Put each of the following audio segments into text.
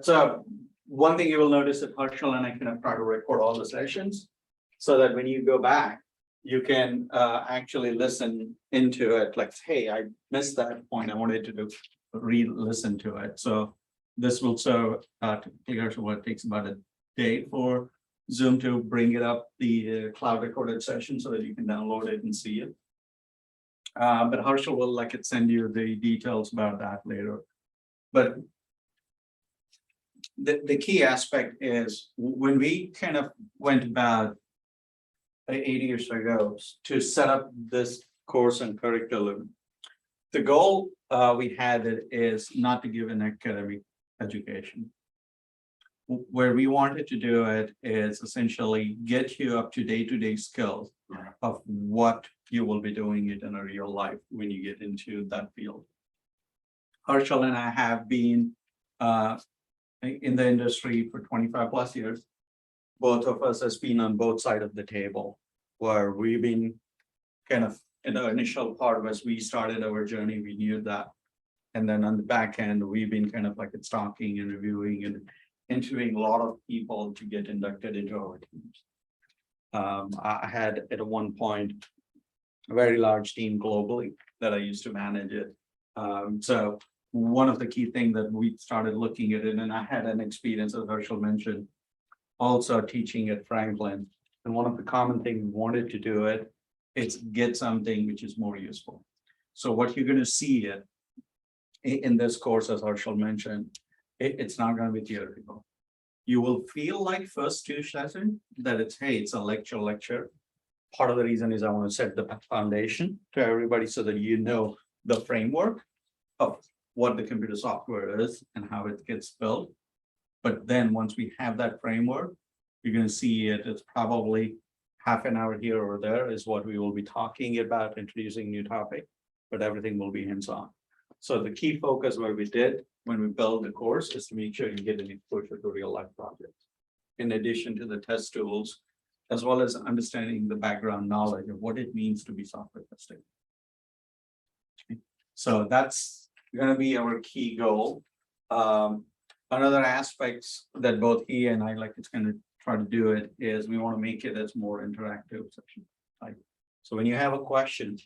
So one thing you will notice that Harshal and I kind of try to record all the sessions so that when you go back, you can actually listen into it like, hey, I missed that point. I wanted to do re-listen to it. So this will serve typically what it takes about a day for Zoom to bring it up the cloud recorded session so that you can download it and see it. But Harshal will send you the details about that later. But the key aspect is when we kind of went about 8 years ago to set up this course and curriculum, the goal we had is not to give an academic education. Where we wanted to do it is essentially get you up to day-to-day skills of what you will be doing it in a real life when you get into that field. Harshal and I have been in the industry for 25 plus years. Both of us has been on both sides of the table, where we've been kind of in the initial part as we started our journey, we knew that. And then on the back end, we've been kind of it's talking and reviewing and interviewing a lot of people to get inducted into our teams. I had at one point a very large team globally that I used to manage it. So one of the key things that we started looking at it, and I had an experience, as Harshal mentioned, also teaching at Franklin. And one of the common things we wanted to do is get something which is more useful. So what you're going to see in this course, as Harshal mentioned, it's not going to be theoretical. You will feel like first two sessions that it's a lecture. Part of the reason is I want to set the foundation to everybody so that you know the framework of what the computer software is and how it gets built. But then once we have that framework, you're going to see it's probably half an hour here or there is what we will be talking about, introducing new topic, but everything will be hands-on. So the key focus where we did when we build the course is to make sure you get an exposure to real life projects, in addition to the test tools, as well as understanding the background knowledge of what it means to be software testing. So that's going to be our key goal. Another aspects that both he and I it's going to try to do it is we want to make it as more interactive section. So when you have a question,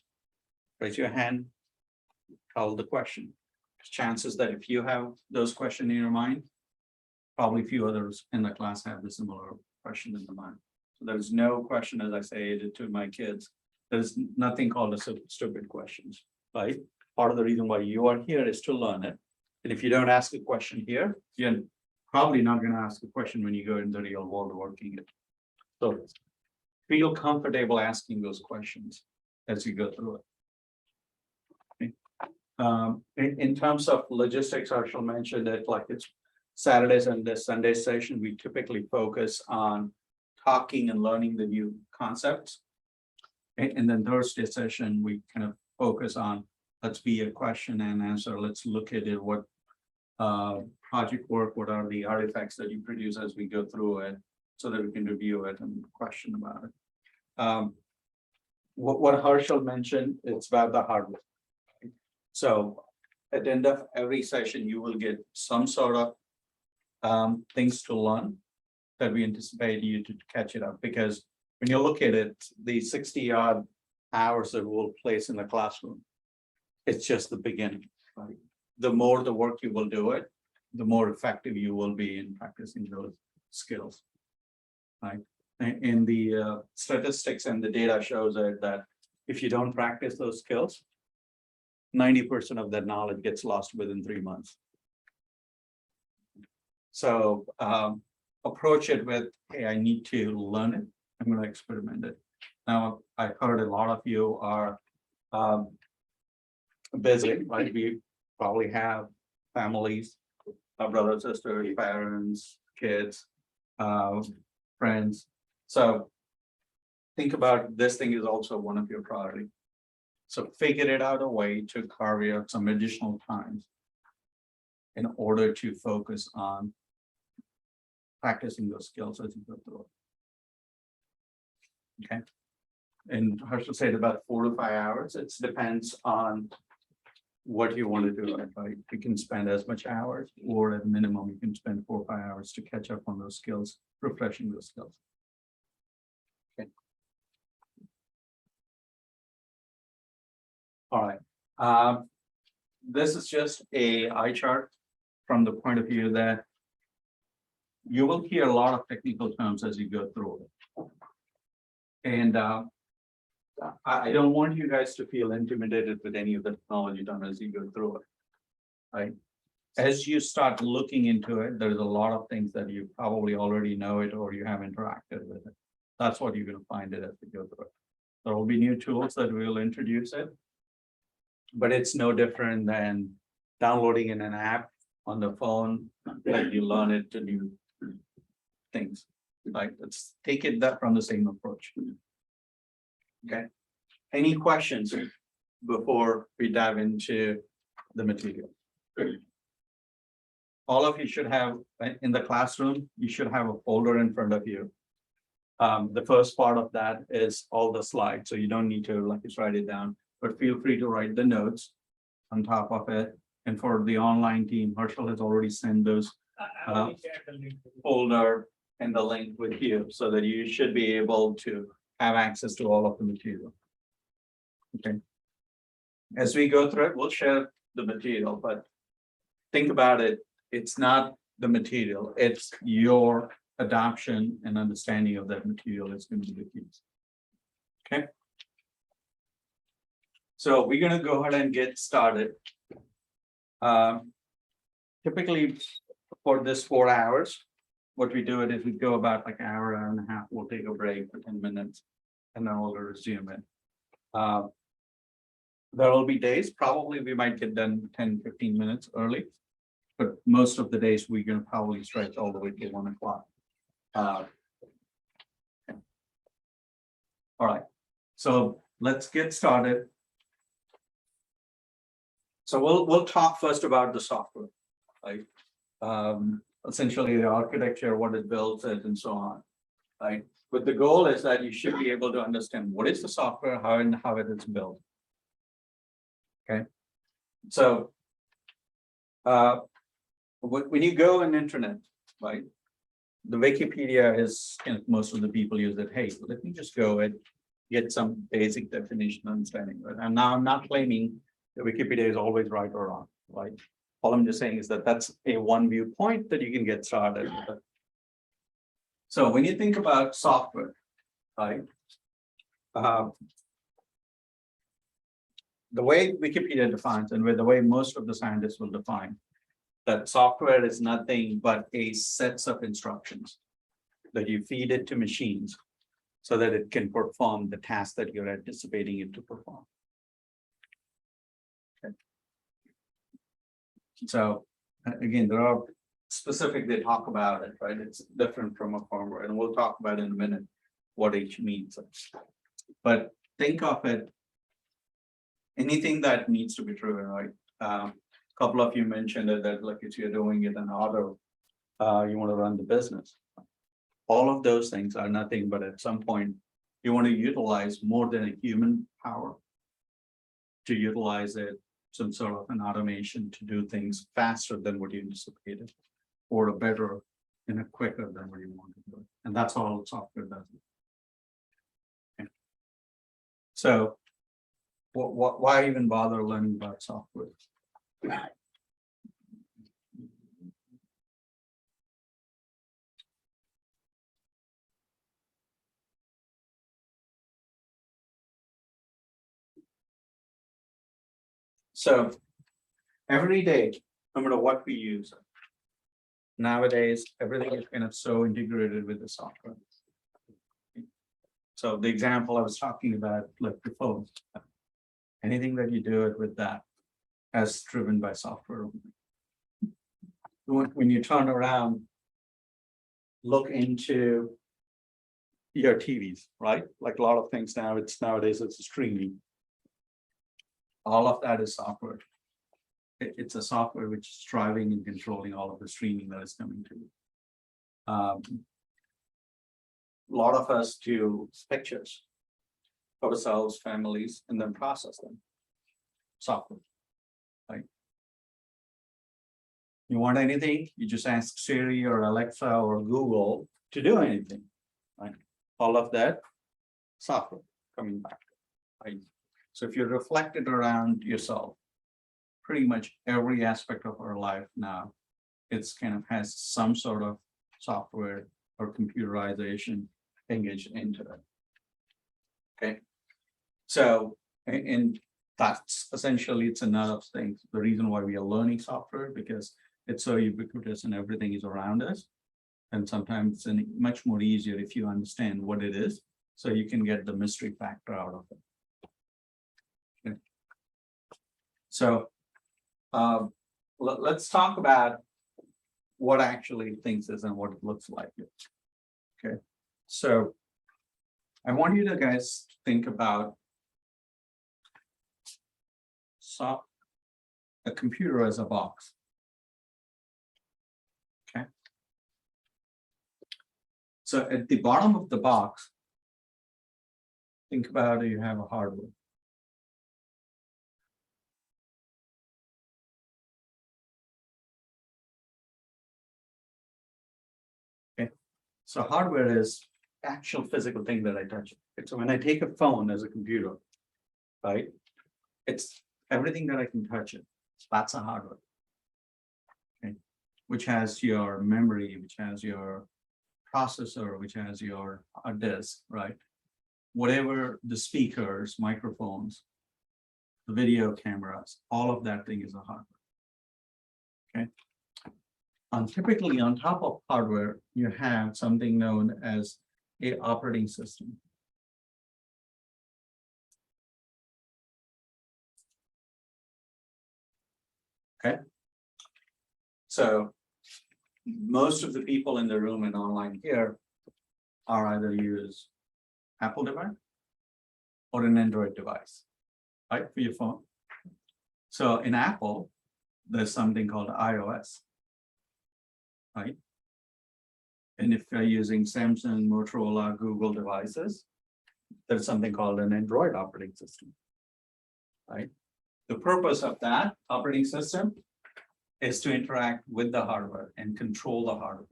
raise your hand, tell the question. Chances that if you have those questions in your mind, probably a few others in the class have the similar question in the mind. So there's no question, as I say to my kids, there's nothing called a stupid questions, right? Part of the reason why you are here is to learn it. And if you don't ask a question here, you're probably not going to ask a question when you go in the real world working it. So feel comfortable asking those questions as you go through it. In terms of logistics, Harshal mentioned that it's Saturdays and the Sunday session, we typically focus on talking and learning the new concepts. And then Thursday session, we kind of focus on, let's be a question and answer. Let's look at it, what project work, what are the artifacts that you produce as we go through it, so that we can review it and question about it. What Harshal mentioned, it's about the hardware. So at the end of every session, you will get some sort of things to learn that we anticipate you to catch it up. Because when you look at it, the 60-odd hours that we'll place in the classroom, it's just the beginning. Right? The more the work you will do it, the more effective you will be in practicing those skills. Right? And the statistics and the data shows that if you don't practice those skills, 90% of that knowledge gets lost within 3 months. So approach it with, hey, I need to learn it. I'm going to experiment it. Now, I heard a lot of you are busy, right? We probably have families, brothers, sisters, parents, kids, friends. So think about this thing is also one of your priorities. So figure it out a way to carve out some additional times in order to focus on practicing those skills as you go through it. Okay. And Harshal said about 4 to 5 hours. It depends on what you want to do, right? You can spend as much hours, or at minimum, you can spend 4 or 5 hours to catch up on those skills, refreshing those skills. Okay. All right. This is just a eye chart from the point of view that you will hear a lot of technical terms as you go through it. And I don't want you guys to feel intimidated with any of the technology terms as you go through it. Right? As you start looking into it, there's a lot of things that you probably already know it or you have interacted with it. That's what you're going to find it as we go through it. There will be new tools that we'll introduce it, but it's no different than downloading in an app on the phone that you learn it to do things. Like, let's take it that from the same approach. Okay. Any questions before we dive into the material? All of you should have, in the classroom, you should have a folder in front of you. The first part of that is all the slides, so you don't need to like just write it down, but feel free to write the notes on top of it. And for the online team, Herschel has already sent those folder and the link with you, so that you should be able to have access to all of the material. Okay. As we go through it, we'll share the material, but think about it. It's not the material, it's your adoption and understanding of that material is going to be the key. Okay. So we're going to go ahead and get started. Typically for this 4 hours, what we do is we go about like an hour, hour and a half. We'll take a break for 10 minutes and then we'll resume it. There will be days, probably we might get done 10, 15 minutes early, but most of the days we're going to probably stretch all the way to 1 o'clock. All right, so let's get started. So we'll talk first about the software, right? Essentially the architecture, what it builds it, and so on, right? But the goal is that you should be able to understand what is the software, how it is built. Okay, so when you go on the internet, right? The Wikipedia is, most of the people use it. Hey, let me just go and get some basic definition understanding. Right? And now I'm not claiming that Wikipedia is always right or wrong, right? All I'm just saying is that that's a one viewpoint that you can get started with. So when you think about software, right? The way Wikipedia defines and the way most of the scientists will define that software is nothing but a sets of instructions that you feed it to machines so that it can perform the task that you're anticipating it to perform. Okay. So again, there are specific, they talk about it, right? It's different from a firmware, and we'll talk about in a minute what each means. But think of it, anything that needs to be true, right? A couple of you mentioned it, that like if you're doing it in auto, you want to run the business. All of those things are nothing but at some point you want to utilize more than a human power to utilize it, some sort of an automation to do things faster than what you anticipated, or better and quicker than what you want to do. And that's all software does. Okay. So why even bother learning about software? So every day, no matter what we use, nowadays, everything is kind of so integrated with the software. So the example I was talking about, like the phone, anything that you do it with that as driven by software. When you turn around, look into your TVs, right? Like a lot of things now, nowadays it's streaming. All of that is software. It's a software which is driving and controlling all of the streaming that is coming to you. A lot of us do pictures of ourselves, families, and then process them. Software. You want anything, you just ask Siri or Alexa or Google to do anything, right? All of that software coming back, right? So if you reflect it around yourself, pretty much every aspect of our life now, it's kind of has some sort of software or computerization engaged into it. Okay, so and that's essentially it's another thing. The reason why we are learning software, because it's so ubiquitous and everything is around us. And sometimes it's much more easier if you understand what it is, so you can get the mystery factor out of it. Okay. So let's talk about what actually things is and what it looks like. Okay, so I want you to guys think about a computer as a box. Okay, so at the bottom of the box, think about it, you have a hardware. Okay, so hardware is actual physical thing that I touch. So when I take a phone as a computer, right, it's everything that I can touch it. That's a hardware. Okay, which has your memory, which has your processor, which has your disk, right? Whatever the speakers, microphones, the video cameras, all of that thing is a hardware. Okay. Typically on top of hardware, you have something known as an operating system. Okay. So most of the people in the room and online here are either use Apple device or an Android device, right, for your phone. So in Apple, there's something called iOS, right? And if you're using Samsung, Motorola, Google devices, there's something called an Android operating system, right? The purpose of that operating system is to interact with the hardware and control the hardware.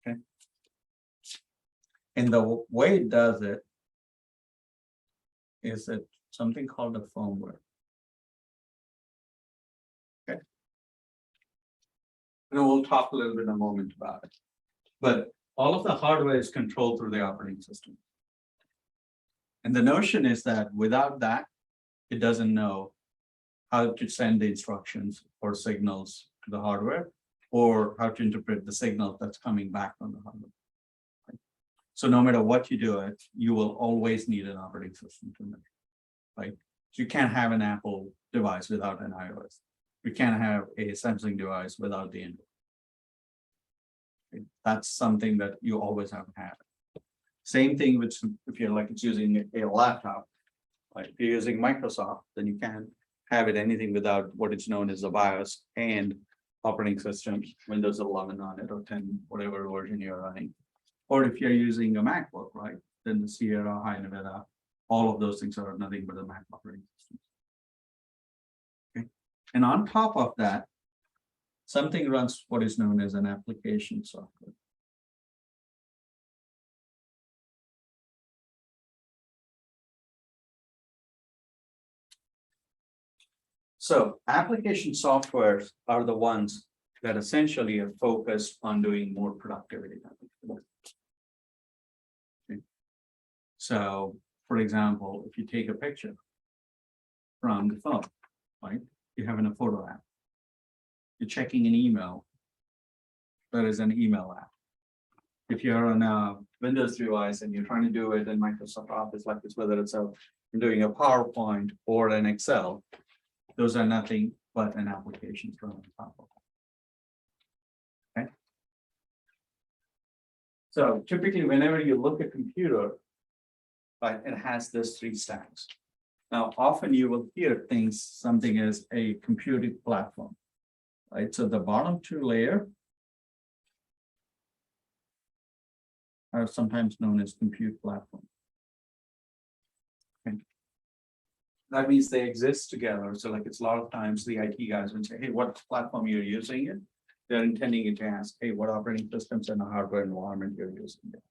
Okay. And the way it does it is that something called a firmware. Okay. And we'll talk a little bit in a moment about it. But all of the hardware is controlled through the operating system. And the notion is that without that, it doesn't know how to send the instructions or signals to the hardware, or how to interpret the signal that's coming back from the hardware. Right? So no matter what you do it, you will always need an operating system to make, right? So you can't have an Apple device without an iOS. You can't have a Samsung device without the Android. Okay? That's something that you always have to have. Same thing with if you're like it's using a laptop. Like if you're using Microsoft, then you can't have it anything without what is known as a BIOS and operating system, Windows 11 on it or 10, whatever version you're running. Or if you're using a MacBook, right, then the Sierra, High Nevada, all of those things are nothing but a Mac operating system. Okay, and on top of that, something runs what is known as an application software. So application softwares are the ones that essentially are focused on doing more productivity. Okay. So, for example, if you take a picture from the phone, right? You have in a photo app. You're checking an email. That is an email app. If you're on a Windows device and you're trying to do it in Microsoft Office like this, whether it's doing a PowerPoint or an Excel, those are nothing but an application thrown on top of it. Okay. So typically, whenever you look at computer, right, it has this 3 stacks. Now, often you will hear something as a computing platform, right? So the bottom 2 layer are sometimes known as compute platform. Okay. that means they exist together. So like it's a lot of times the IT guys would say, hey, what platform you're using it? They're intending it to ask, hey, what operating systems and hardware environment you're using it.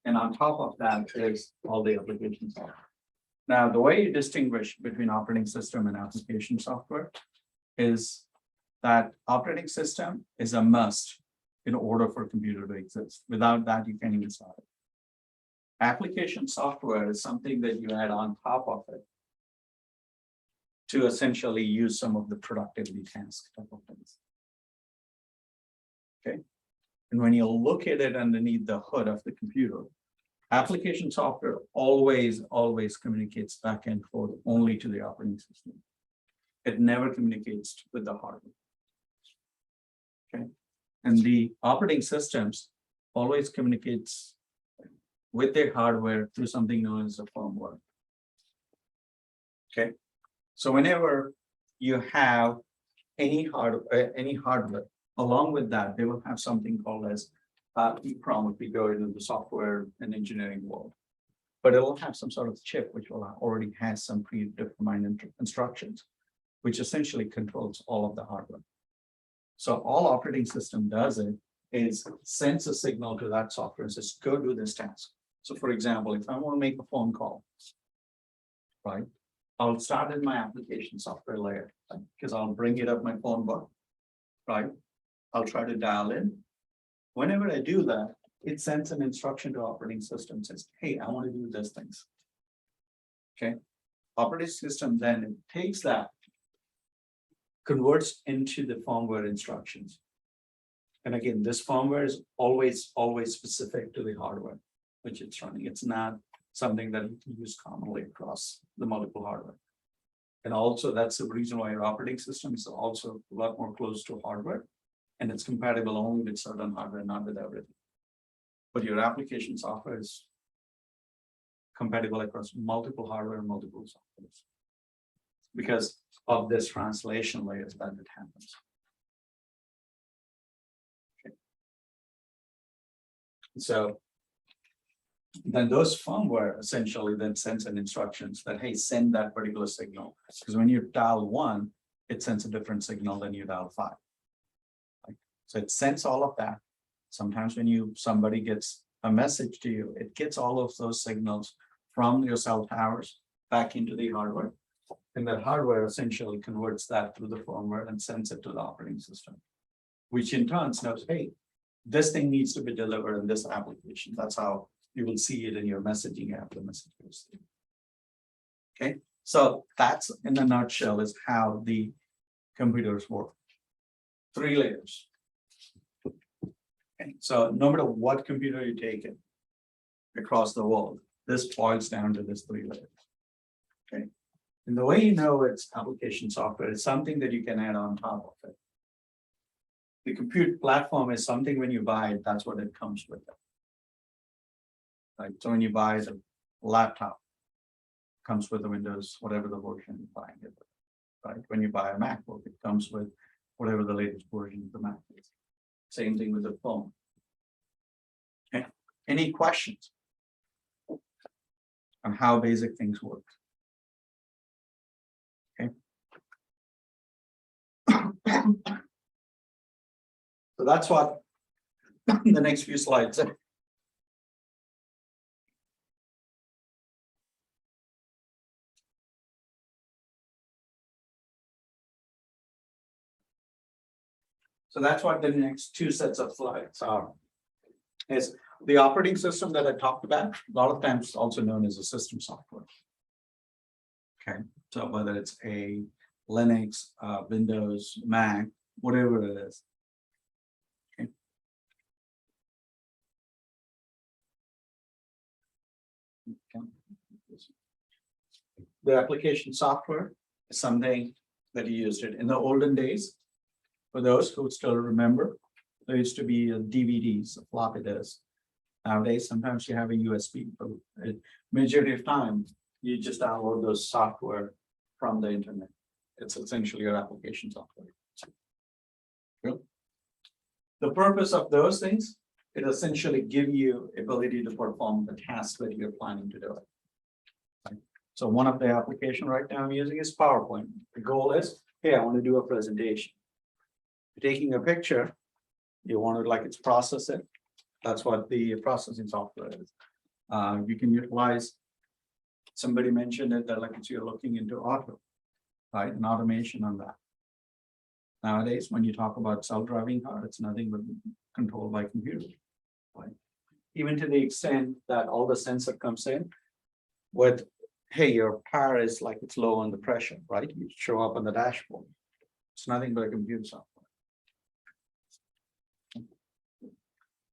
And on top of that is all the application software. Now, the way you distinguish between operating system and application software is that operating system is a must in order for a computer to exist. Without that, you can't even start it. Application software is something that you add on top of it to essentially use some of the productivity tasks type of things. Okay. And when you look at it underneath the hood of the computer, application software always communicates back and forth only to the operating system. It never communicates with the hardware. Okay. And the operating systems always communicates with their hardware through something known as a firmware. Okay. So whenever you have any hardware, along with that, they will have something called as EEPROM if we go into the software and engineering world. But it will have some sort of chip which will already has some predetermined instructions, which essentially controls all of the hardware. So all operating system does is sends a signal to that software and says, go do this task. So for example, if I want to make a phone call, right, I'll start in my application software layer because I'll bring it up my phone book, right? I'll try to dial in. Whenever I do that, it sends an instruction to operating system, says, hey, I want to do these things. Okay. Operating system then takes that, converts into the firmware instructions. And again, this firmware is always specific to the hardware which it's running. It's not something that you can use commonly across the multiple hardware. And also that's the reason why your operating system is also a lot more close to hardware. And it's compatible only with certain hardware, not with everything. But your application software is compatible across multiple hardware and multiple softwares because of this translation layers that it happens. Okay. So then those firmware essentially then sends an instructions that, hey, send that particular signal. Because when you dial 1, it sends a different signal than you dial 5. So it sends all of that. Sometimes when somebody gets a message to you, it gets all of those signals from your cell towers back into the hardware. And that hardware essentially converts that through the firmware and sends it to the operating system, which in turn knows, hey, this thing needs to be delivered in this application. That's how you will see it in your messaging app, the message goes through. Okay, so that's in a nutshell is how the computers work. 3 layers. Okay. So no matter what computer you take it across the world, this boils down to this 3 layers. Okay. And the way you know it's application software is something that you can add on top of it. The compute platform is something when you buy it, that's what it comes with. Right. So when you buy the laptop, it comes with the Windows, whatever the version you're buying it with. Right. When you buy a MacBook, it comes with whatever the latest version of the Mac is. Same thing with the phone. Okay. Any questions on how basic things work? Okay. So that's what the next few slides are. So that's what the next 2 sets of slides are. Is the operating system that I talked about, a lot of times also known as a system software. Okay, so whether it's a Linux, Windows, Mac, whatever it is. Okay. The application software is something that you used it in the olden days. For those who still remember, there used to be DVDs, floppy disks. Nowadays, sometimes you have a USB, but majority of time, you just download those software from the internet. It's essentially your application software. Cool. The purpose of those things, it essentially give you ability to perform the task that you're planning to do it. Right? So one of the application right now I'm using is PowerPoint. The goal is, hey, I want to do a presentation. You're taking a picture, you want to like it's process it. That's what the processing software is. You can utilize, somebody mentioned it that like it's you're looking into auto, right? And automation on that. Nowadays, when you talk about self-driving car, it's nothing but controlled by computer. Right? Even to the extent that all the sensor comes in with, hey, your car is like it's low on the pressure, right? You show up on the dashboard. It's nothing but a computer software.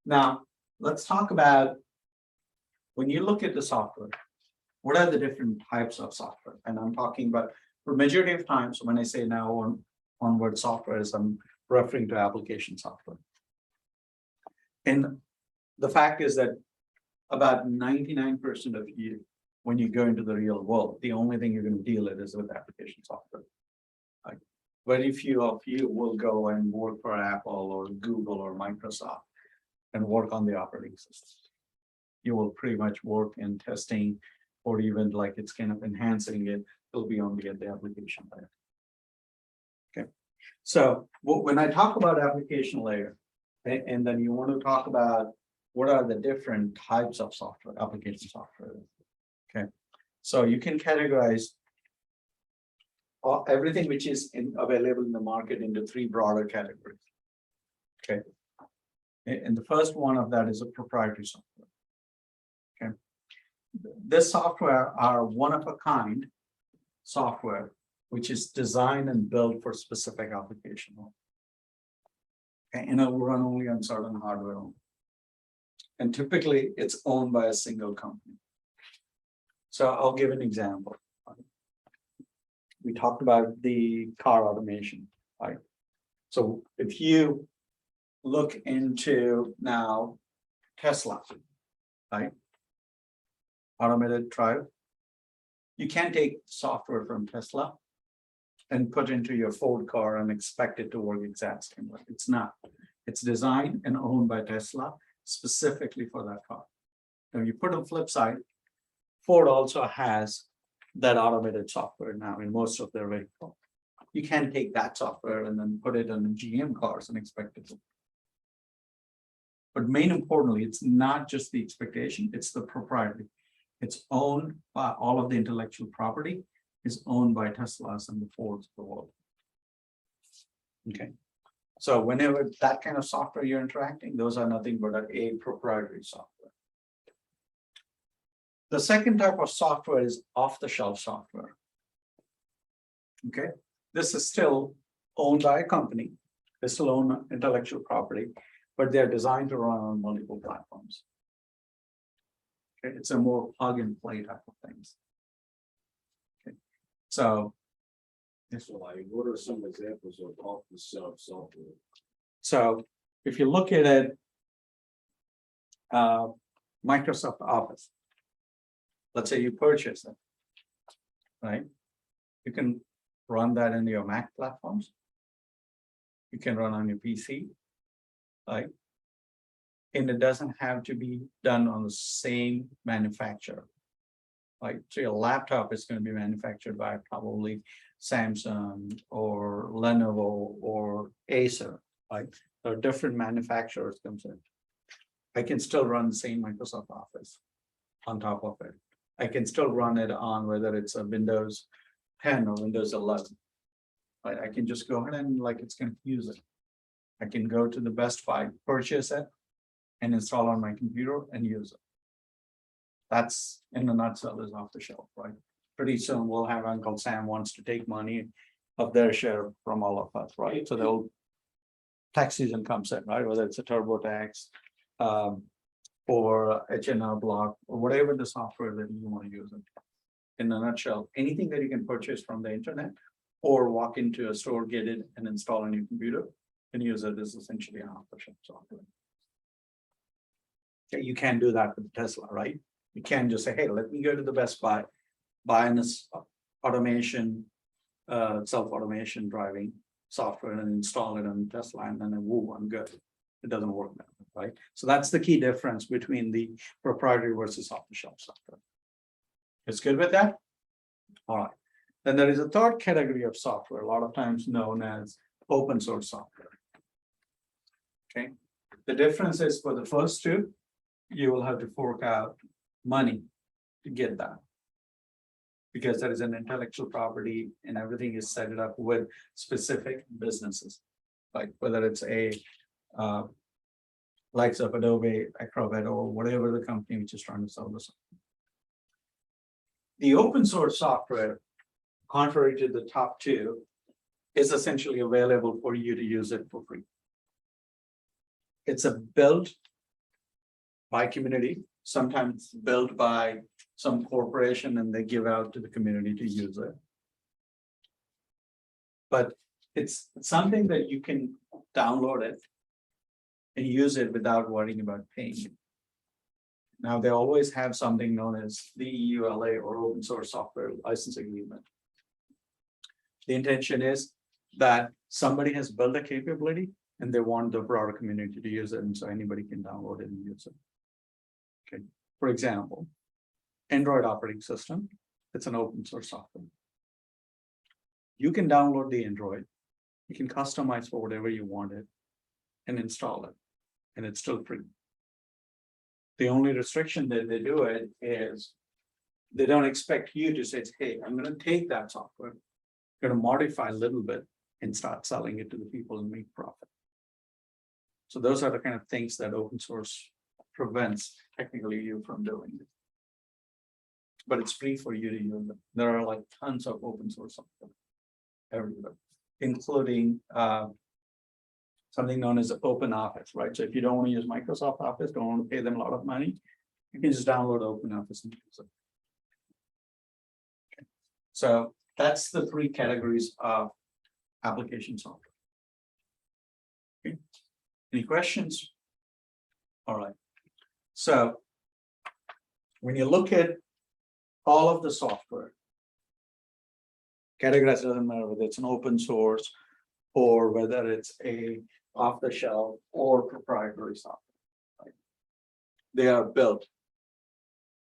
Now, let's talk about when you look at the software, what are the different types of software? And I'm talking about for majority of times when I say now onward software is I'm referring to application software. And the fact is that about 99% of you, when you go into the real world, the only thing you're going to deal with is with application software. Like, very few of you will go and work for Apple or Google or Microsoft and work on the operating system. You will pretty much work in testing or even like it's kind of enhancing it. It'll be only at the application layer. Okay. So when I talk about application layer, and then you want to talk about what are the different types of software, application software. Okay. So you can categorize everything which is available in the market into three broader categories. Okay. And the first one of that is a proprietary software. Okay. This software are one of a kind software, which is designed and built for specific application. Okay. And it will run only on certain hardware only. And typically it's owned by a single company. So I'll give an example. We talked about the car automation, right? So if you look into now Tesla, right? Automated drive. You can't take software from Tesla and put into your Ford car and expect it to work exactly. It's not. It's designed and owned by Tesla specifically for that car. Now you put on the flip side, Ford also has that automated software now in most of their vehicles. You can't take that software and then put it on GM cars and expect it to. But main importantly, it's not just the expectation, it's the proprietary. It's owned by all of the intellectual property is owned by Teslas and the Fords of the world. Okay. So whenever that kind of software you're interacting, those are nothing but a proprietary software. The second type of software is off-the-shelf software. Okay. This is still owned by a company. They still own intellectual property, but they're designed to run on multiple platforms. Okay. It's a more plug-and-play type of things. Okay. So what are some examples of off-the-shelf software? So if you look at it, Microsoft Office, let's say you purchase it, right? You can run that in your Mac platforms. You can run on your PC, right? And it doesn't have to be done on the same manufacturer. Like, so your laptop is going to be manufactured by probably Samsung or Lenovo or Acer, right? There are different manufacturers comes in. I can still run the same Microsoft Office on top of it. I can still run it on whether it's a Windows 10 or Windows 11. Right? I can just go ahead and like it's going to use it. I can go to the Best Buy, purchase it, and install on my computer and use it. That's in a nutshell is off the shelf, right? Pretty soon we'll have Uncle Sam wants to take money of their share from all of us, right? So they'll tax season comes in, right? Whether it's a TurboTax or H&R Block or whatever the software that you want to use it. In a nutshell, anything that you can purchase from the internet or walk into a store, get it and install on your computer and use it is essentially an off-the-shelf software. Okay, you can't do that with Tesla, right? You can't just say, hey, let me go to the Best Buy, buy this automation, self-automation driving software and install it on Tesla and then woo, I'm good. It doesn't work that way, right? So that's the key difference between the proprietary versus off-the-shelf software. It's good with that? All right. Then there is a third category of software, a lot of times known as open source software. Okay, the difference is for the first two, you will have to fork out money to get that. Because there is an intellectual property and everything is set up with specific businesses. Like whether it's a likes of Adobe, Acrobat, or whatever the company which is trying to sell this. The open source software, contrary to the top two, is essentially available for you to use it for free. It's a built by community, sometimes built by some corporation, and they give out to the community to use it. But it's something that you can download it and use it without worrying about paying. Now, they always have something known as the EULA or open source software license agreement. The intention is that somebody has built a capability and they want the broader community to use it, and so anybody can download it and use it. Okay, for example, Android operating system, it's an open source software. You can download the Android, you can customize for whatever you want it and install it, and it's still free. The only restriction that they do it is they don't expect you to say, hey, I'm going to take that software, going to modify a little bit and start selling it to the people and make profit. So those are the kind of things that open source prevents technically you from doing it. But it's free for you to use it. There are like tons of open source software everywhere, including something known as Open Office, right? So if you don't want to use Microsoft Office, don't want to pay them a lot of money, you can just download Open Office and use it. Okay. So that's the three categories of application software. Okay. Any questions? All right. So when you look at all of the software, categorize, doesn't matter whether it's an open source or whether it's a off-the-shelf or proprietary software. Right? They are built,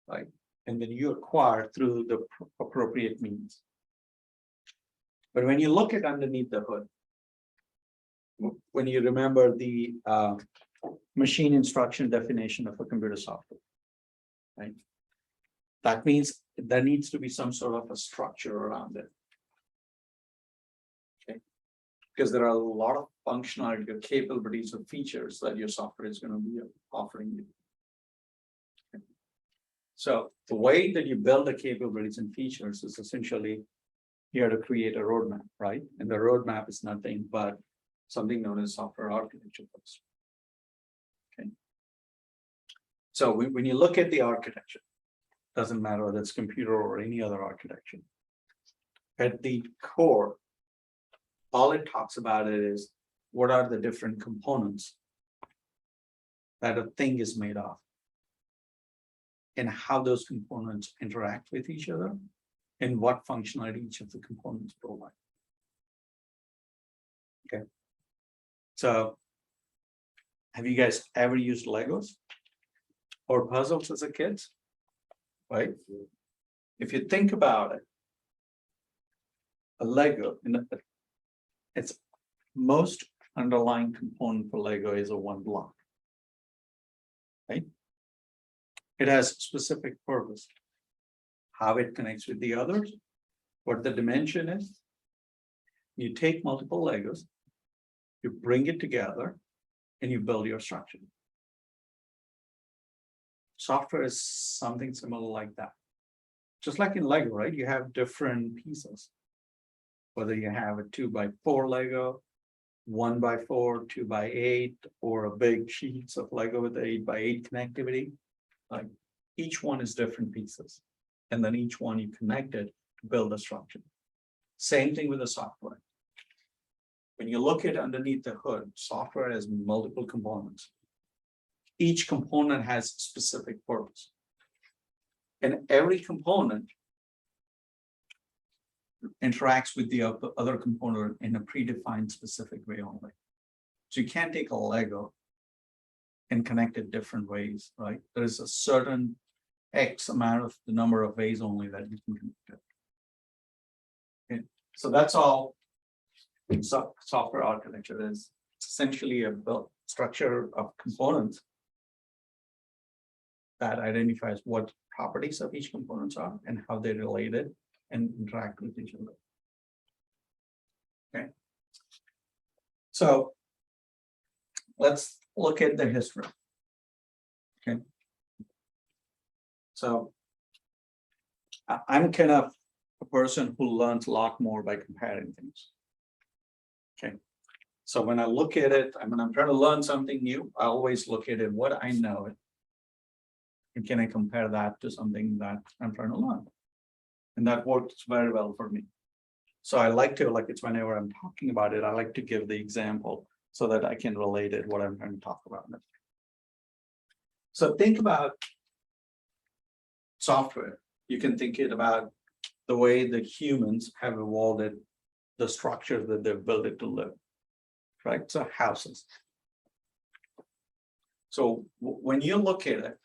right? And then you acquire through the appropriate means. But when you look at underneath the hood, when you remember the machine instruction definition of a computer software, right? That means there needs to be some sort of a structure around it. Okay, because there are a lot of functionality or capabilities or features that your software is going to be offering you. Okay. So the way that you build the capabilities and features is essentially here to create a roadmap, right? And the roadmap is nothing but something known as software architecture. Okay. So when you look at the architecture, doesn't matter whether it's computer or any other architecture. At the core, all it talks about it is what are the different components that a thing is made of, and how those components interact with each other, and what functionality each of the components provide. Okay. So have you guys ever used Legos or puzzles as a kid? Right? If you think about it, a Lego, its most underlying component for Lego is a one block. Right? It has specific purpose. How it connects with the others, what the dimension is. You take multiple Legos, you bring it together, and you build your structure. Software is something similar like that. Just like in Lego, right? You have different pieces. Whether you have a 2x4 Lego, 1x4, 2x8, or a big sheets of Lego with 8x8 connectivity. Like each one is different pieces. And then each one you connect it to build a structure. Same thing with the software. When you look at underneath the hood, software has multiple components. Each component has specific purpose. And every component interacts with the other component in a predefined specific way only. So you can't take a Lego and connect it different ways, right? There is a certain X amount of the number of ways only that you can connect it. So that's all software architecture is. It's essentially a built structure of components that identifies what properties of each components are and how they're related and interact with each other. Okay. So let's look at the history. Okay. So I'm kind of a person who learns a lot more by comparing things. Okay. So when I look at it, I'm trying to learn something new, I always look at it, what I know, and can I compare that to something that I'm trying to learn? And that works very well for me. So I like to, it's whenever I'm talking about it, I like to give the example so that I can relate it, what I'm trying to talk about. So think about software. You can think it about the way the humans have evolved it, the structure that they've built it to live, right? So houses. So when you look at it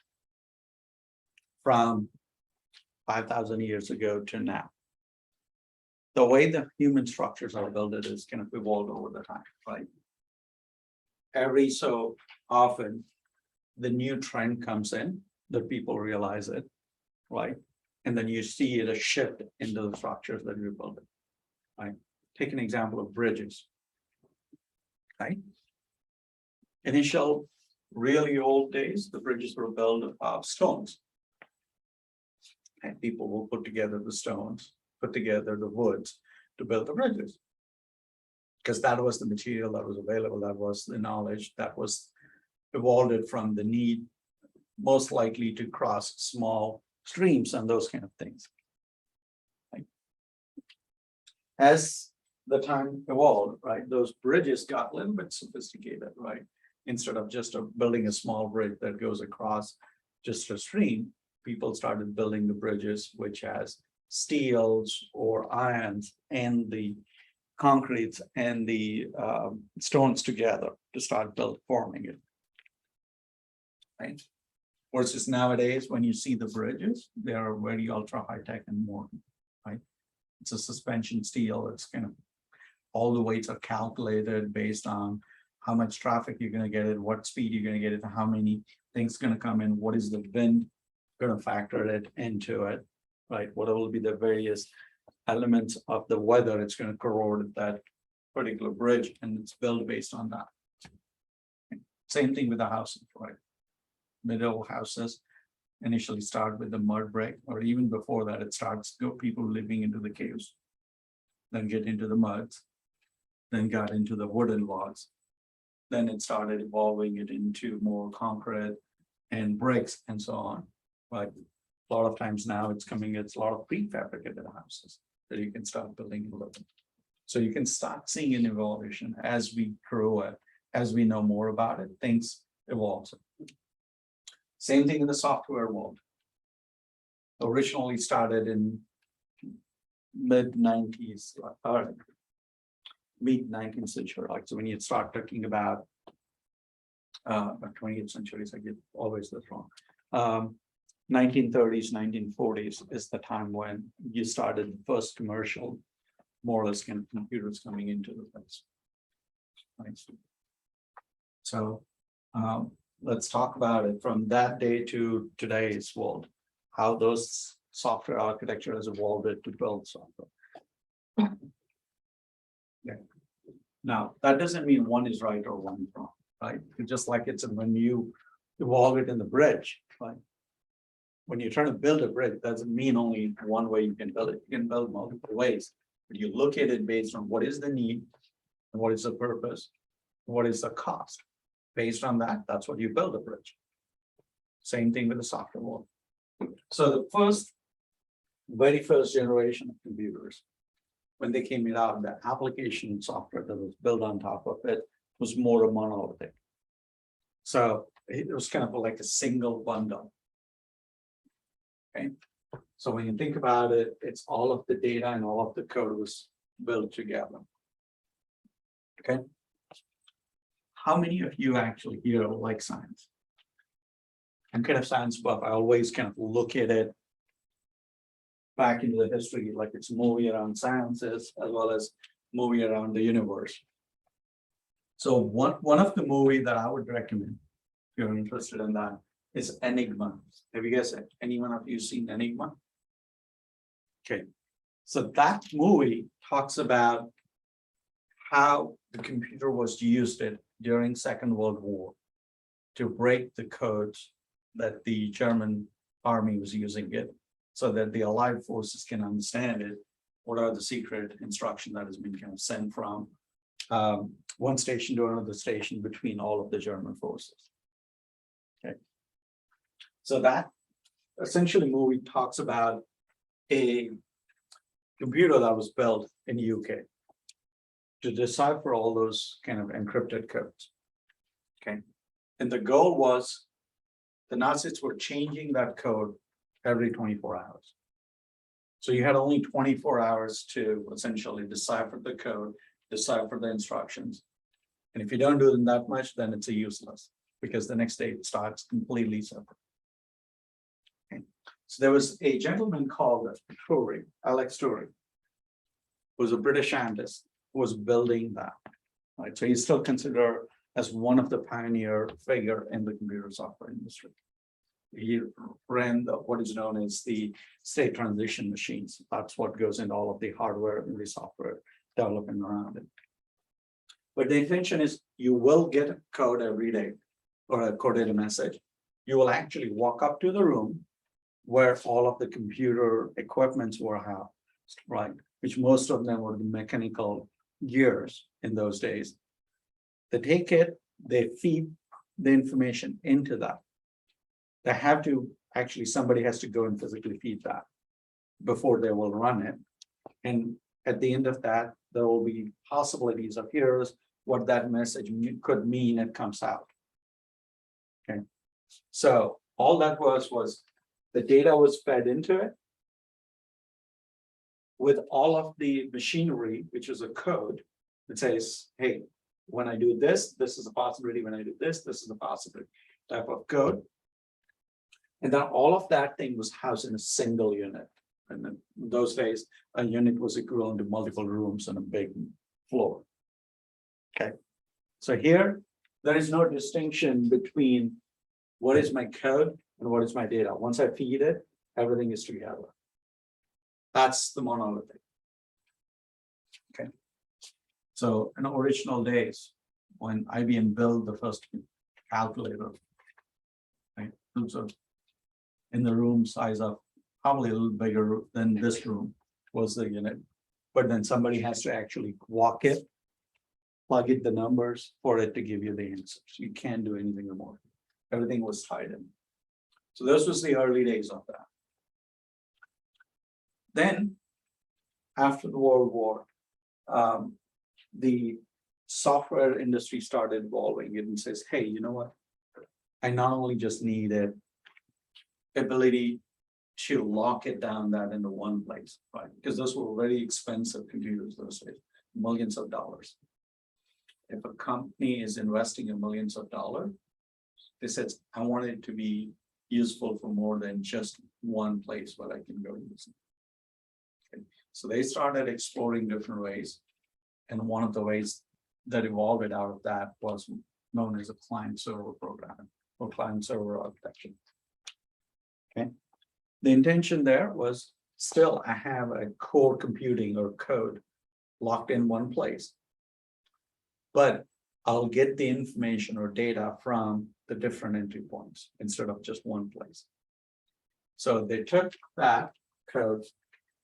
from 5,000 years ago to now, the way the human structures are built is kind of evolved over the time, right? Every so often, the new trend comes in that people realize it, right? And then you see it a shift into the structures that you're building, right? Take an example of bridges, right? Initial, really old days, the bridges were built of stones. And people will put together the stones, put together the woods to build the bridges. Because that was the material that was available, that was the knowledge that was evolved from the need, most likely to cross small streams and those kind of things. Right? As the time evolved, right, those bridges got a little bit sophisticated, right? Instead of just building a small bridge that goes across just a stream, people started building the bridges, which has steels or irons and the concretes and the stones together to start forming it. Right? Versus nowadays, when you see the bridges, they are very ultra high tech and modern, right? It's a suspension steel. It's kind of all the weights are calculated based on how much traffic you're going to get it, what speed you're going to get it, how many things going to come in, what is the wind going to factor it into it, right? What will be the various elements of the weather it's going to corrode that particular bridge, and it's built based on that. Same thing with the houses, right? Middle houses initially start with the mud brick, or even before that, it starts people living into the caves, then get into the muds, then got into the wooden lots. Then it started evolving it into more concrete and bricks and so on. But a lot of times now it's a lot of prefabricated houses that you can start building and living. So you can start seeing an evolution as we grow it, as we know more about it, things evolve. Same thing in the software world. Originally started in mid-90s, or mid-19th century. Like, so when you start talking about 20th centuries, I get always this wrong. 1930s, 1940s is the time when you started the first commercial, more or less, kind of computers coming into the place. Right. So let's talk about it from that day to today's world, how those software architecture has evolved to build software. Yeah. Now, that doesn't mean one is right or one is wrong, right? It's just like it's when you evolve it in the bridge, right? When you're trying to build a bridge, it doesn't mean only one way you can build it. You can build multiple ways, but you look at it based on what is the need and what is the purpose, what is the cost. Based on that, that's what you build a bridge. Same thing with the software world. So the very first generation of computers, when they came out, the application software that was built on top of it was more monolithic. So it was kind of like a single bundle. Okay. So when you think about it, it's all of the data and all of the code was built together. Okay. How many of you actually here like science? I'm kind of science buff. I always kind of look at it back into the history, like it's a movie around sciences as well as movie around the universe. So one of the movie that I would recommend, if you're interested in that, is Enigma. Have you guys, anyone of you seen Enigma? Okay, so that movie talks about how the computer was used during Second World War to break the codes that the German army was using it, so that the Allied forces can understand it. What are the secret instruction that has been kind of sent from one station to another station between all of the German forces. Okay, so that essentially movie talks about a computer that was built in the UK to decipher all those kind of encrypted codes. Okay, and the goal was the Nazis were changing that code every 24 hours. So you had only 24 hours to essentially decipher the code, decipher the instructions. And if you don't do them that much, then it's a useless, because the next day it starts completely separate. Okay. So there was a gentleman called Alex Turing, who was a British scientist, who was building that. Right. So he's still considered as one of the pioneer figure in the computer software industry. He ran what is known as the state transition machines. That's what goes into all of the hardware and the software development around it. But the intention is you will get a code every day or a coded message. You will actually walk up to the room where all of the computer equipments were housed, right? Which most of them were the mechanical gears in those days. They take it, they feed the information into that. They have to, actually, somebody has to go and physically feed that before they will run it. And at the end of that, there will be possibilities of here's what that message could mean it comes out. Okay, so all that was the data was fed into it with all of the machinery, which is a code that says, hey, when I do this, this is a possibility. When I do this, this is a possibility type of code. And then all of that thing was housed in a single unit. And in those days, a unit was equivalent to multiple rooms on a big floor. Okay, so here, there is no distinction between what is my code and what is my data. Once I feed it, everything is together. That's the monolithic. Okay, so in original days, when IBM built the first calculator, right, so in the room size of probably a little bigger than this room was the unit, but then somebody has to actually walk it, plug in the numbers for it to give you the answers. You can't do anything more. Everything was tied in. So this was the early days of that. Then, after the World War, the software industry started evolving and says, hey, you know what? I not only just need an ability to lock it down that into one place, right? Because those were very expensive computers those days, millions of dollars. If a company is investing in millions of dollars, they said, I want it to be useful for more than just one place where I can go use it. Okay. So they started exploring different ways. And one of the ways that evolved out of that was known as a client server programming or client server architecture. Okay. The intention there was still I have a core computing or code locked in one place, but I'll get the information or data from the different entry points instead of just one place. So they took that code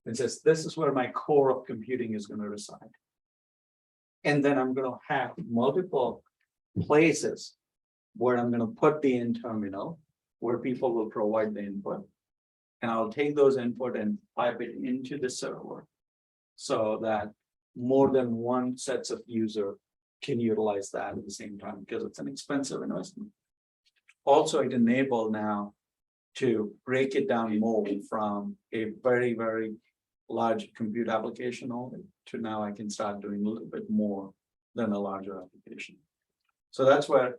and says, this is where my core of computing is going to reside. And then I'm going to have multiple places where I'm going to put the in terminal, where people will provide the input. And I'll take those input and pipe it into the server so that more than one sets of user can utilize that at the same time, because it's an expensive investment. Also, it enabled now to break it down more from a very, very large compute application only to now I can start doing a little bit more than a larger application. So that's where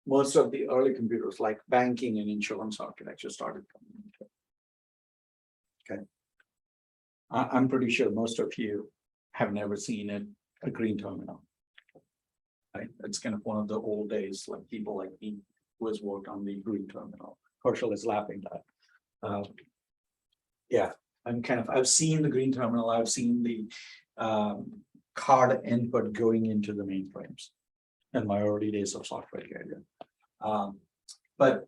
most of the early computers like banking and insurance architecture started coming into. Okay. I'm pretty sure most of you have never seen a green terminal. Right, it's kind of one of the old days, like people like me who has worked on the green terminal. Herschel is laughing at. Yeah, I've seen the green terminal, I've seen the card input going into the mainframes in my early days of software career. But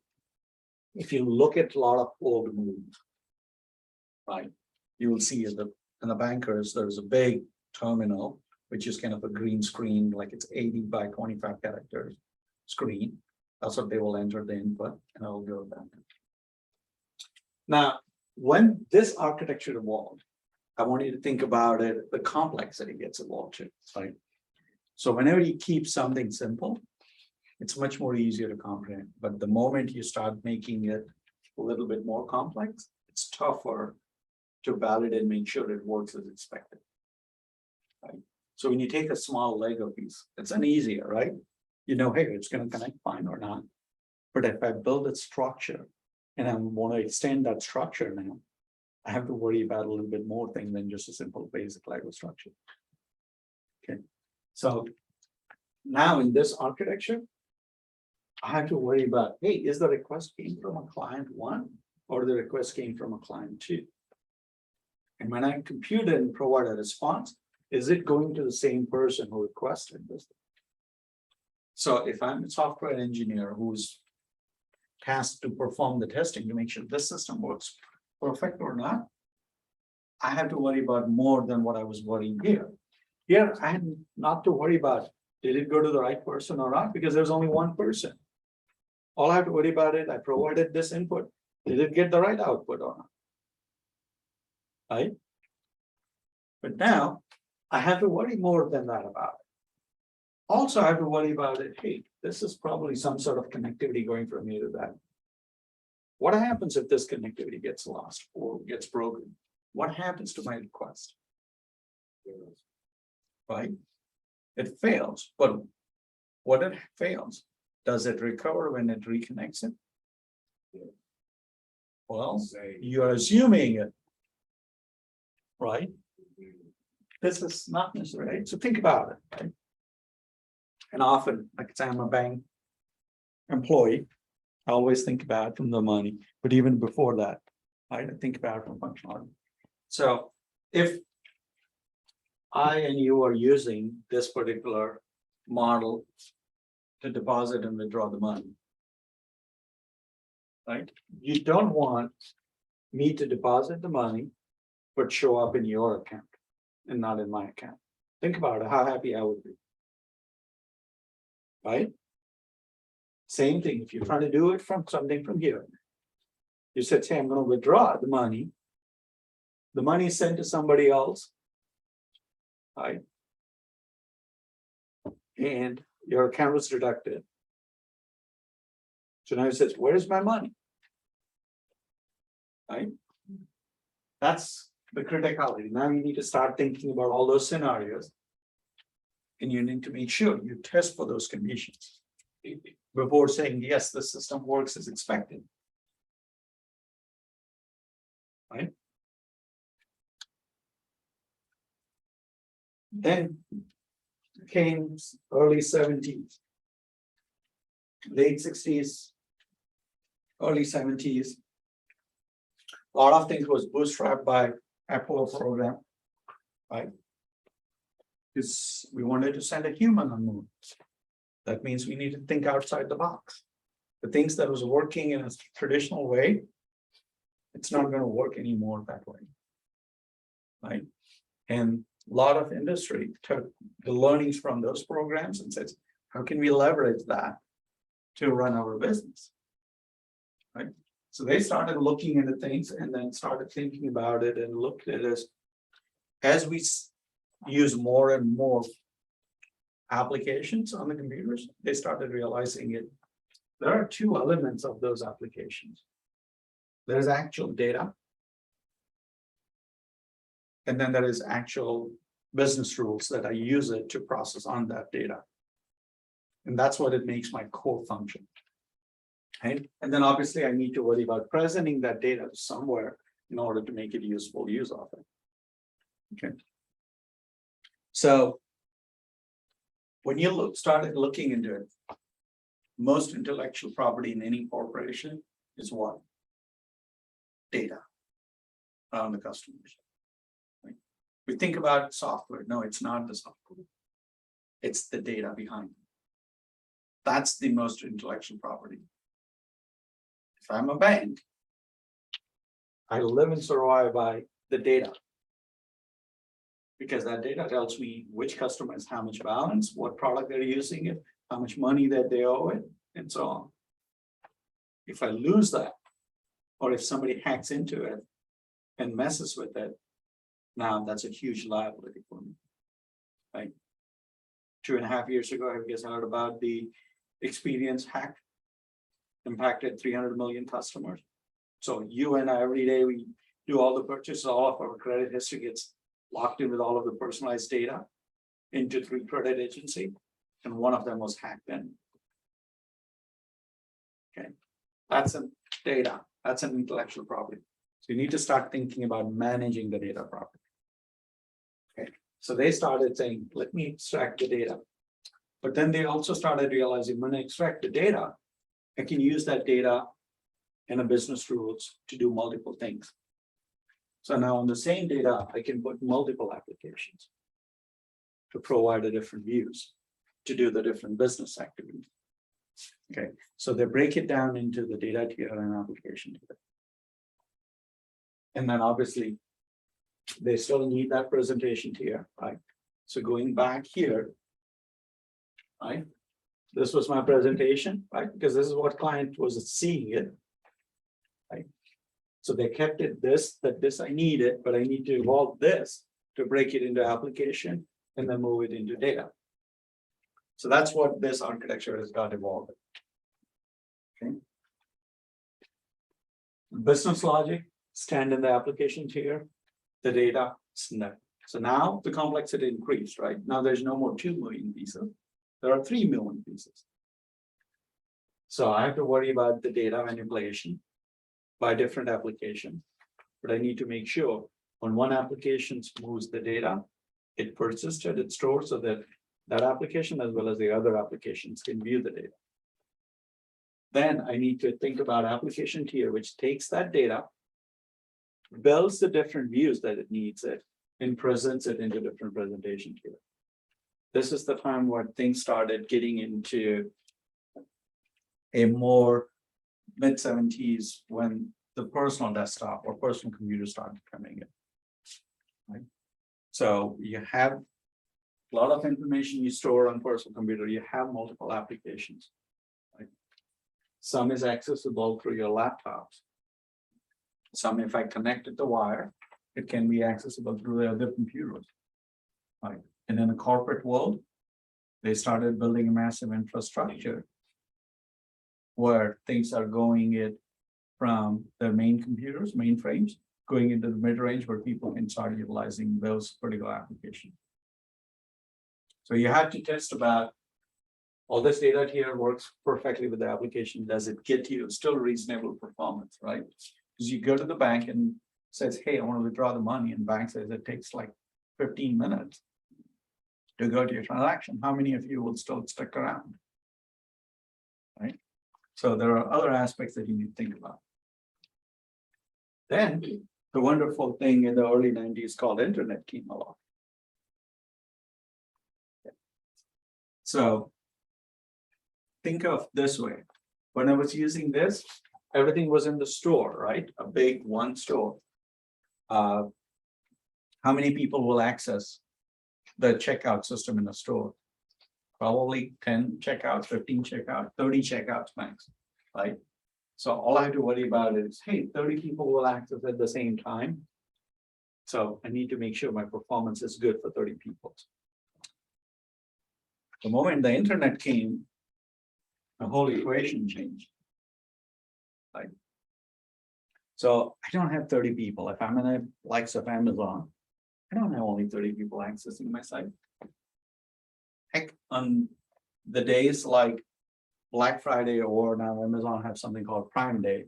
if you look at a lot of old movies, right, you will see in the bankers, there's a big terminal, which is kind of a green screen, like it's 80 by 25 characters screen. That's what they will enter the input, and I'll go back. Now, when this architecture evolved, I want you to think about it, the complexity gets evolved too, right? So whenever you keep something simple, it's much more easier to comprehend. But the moment you start making it a little bit more complex, it's tougher to validate and make sure it works as expected. Right? So when you take a small Lego piece, it's an easier, right? You know, hey, it's going to connect fine or not. But if I build a structure and I want to extend that structure now, I have to worry about a little bit more thing than just a simple basic Lego structure. Okay, so now in this architecture, I have to worry about, hey, is the request came from a client 1 or the request came from a client 2? And when I compute it and provide a response, is it going to the same person who requested this? So if I'm a software engineer who's tasked to perform the testing to make sure this system works perfect or not, I have to worry about more than what I was worrying here. Here, I had not to worry about, did it go to the right person or not? Because there's only one person. All I have to worry about it, I provided this input. Did it get the right output or not? Right? But now, I have to worry more than that about it. Also, I have to worry about it, hey, this is probably some sort of connectivity going from here to that. What happens if this connectivity gets lost or gets broken? What happens to my request? Right? It fails, but what it fails, does it recover when it reconnects it? Well, you're assuming it, right? This is not necessary, right? So think about it, right? And often, like I say, I'm a bank employee. I always think about from the money, but even before that, I think about from functionality. So if I and you are using this particular model to deposit and withdraw the money, right? You don't want me to deposit the money, but show up in your account and not in my account. Think about it, how happy I would be. Right? Same thing, if you're trying to do it from something from here. You said, hey, I'm going to withdraw the money. The money is sent to somebody else. Right? And your account was deducted. So now it says, where's my money? Right? That's the criticality. Now you need to start thinking about all those scenarios. And you need to make sure you test for those conditions before saying, yes, the system works as expected. Right? Then came early 70s, late 60s, early 70s. A lot of things was bootstrapped by Apollo program, right? Because we wanted to send a human on the moon. That means we need to think outside the box. The things that was working in a traditional way, it's not going to work anymore that way. Right? And a lot of industry took the learnings from those programs and says, how can we leverage that to run our business? Right? So they started looking into things and then started thinking about it and looked at it as we use more and more applications on the computers, they started realizing it. There are two elements of those applications. There's actual data, and then there is actual business rules that I use it to process on that data. And that's what it makes my core function. Right? And then obviously I need to worry about presenting that data somewhere in order to make it useful use of it. Okay. So when you started looking into it, most intellectual property in any corporation is what? Data around the customers. Right? We think about software. No, it's not the software. It's the data behind it. That's the most intellectual property. If I'm a bank, I live and survive by the data. Because that data tells me which customer has how much balance, what product they're using it, how much money that they owe it, and so on. If I lose that, or if somebody hacks into it and messes with it, now that's a huge liability for me. Right? 2.5 years ago, I guess I heard about the Experience hack, impacted 300 million customers. So you and I, every day we do all the purchases, all of our credit history gets locked in with all of the personalized data into 3 credit agency, and one of them was hacked in. Okay, that's a data, that's an intellectual property. So you need to start thinking about managing the data properly. Okay, so they started saying, let me extract the data. But then they also started realizing when I extract the data, I can use that data in a business rules to do multiple things. So now on the same data, I can put multiple applications to provide a different views, to do the different business activities. Okay, so they break it down into the data tier and application tier. And then obviously, they still need that presentation tier, right? So going back here, right? This was my presentation, right? Because this is what client was seeing it, right? So they kept it that this I need it, but I need to evolve this to break it into application and then move it into data. So that's what this architecture has got evolved. Okay. Business logic, stand in the application tier, the data, snap. So now the complexity increased, right? Now there's no more 2 million pieces. There are 3 million pieces. So I have to worry about the data manipulation by different applications. But I need to make sure when one application moves the data, it persisted, it stores so that that application as well as the other applications can view the data. Then I need to think about application tier, which takes that data, builds the different views that it needs it, and presents it into different presentation tier. This is the time where things started getting into a more mid-70s when the personal desktop or personal computer started coming in. Right? So you have a lot of information you store on personal computer, you have multiple applications. Right? Some is accessible through your laptops. Some, if I connect it to wire, it can be accessible through the other computers. Right? And in the corporate world, they started building a massive infrastructure where things are going it from the main computers, mainframes, going into the mid-range where people can start utilizing those particular applications. So you have to test about all this data here works perfectly with the application. Does it get you still reasonable performance, right? Because you go to the bank and says, hey, I want to withdraw the money, and bank says it takes like 15 minutes to go to your transaction. How many of you will still stick around? Right? So there are other aspects that you need to think about. Then the wonderful thing in the early 90s called internet came along. So think of this way. When I was using this, everything was in the store, right? A big one store. How many people will access the checkout system in the store? Probably 10 checkouts, 15 checkouts, 30 checkouts max, right? So all I have to worry about is, hey, 30 people will access at the same time. So I need to make sure my performance is good for 30 people. The moment the internet came, the whole equation changed. Right? So I don't have 30 people. If I'm in the likes of Amazon, I don't have only 30 people accessing my site. Heck, on the days like Black Friday or now Amazon have something called Prime Day,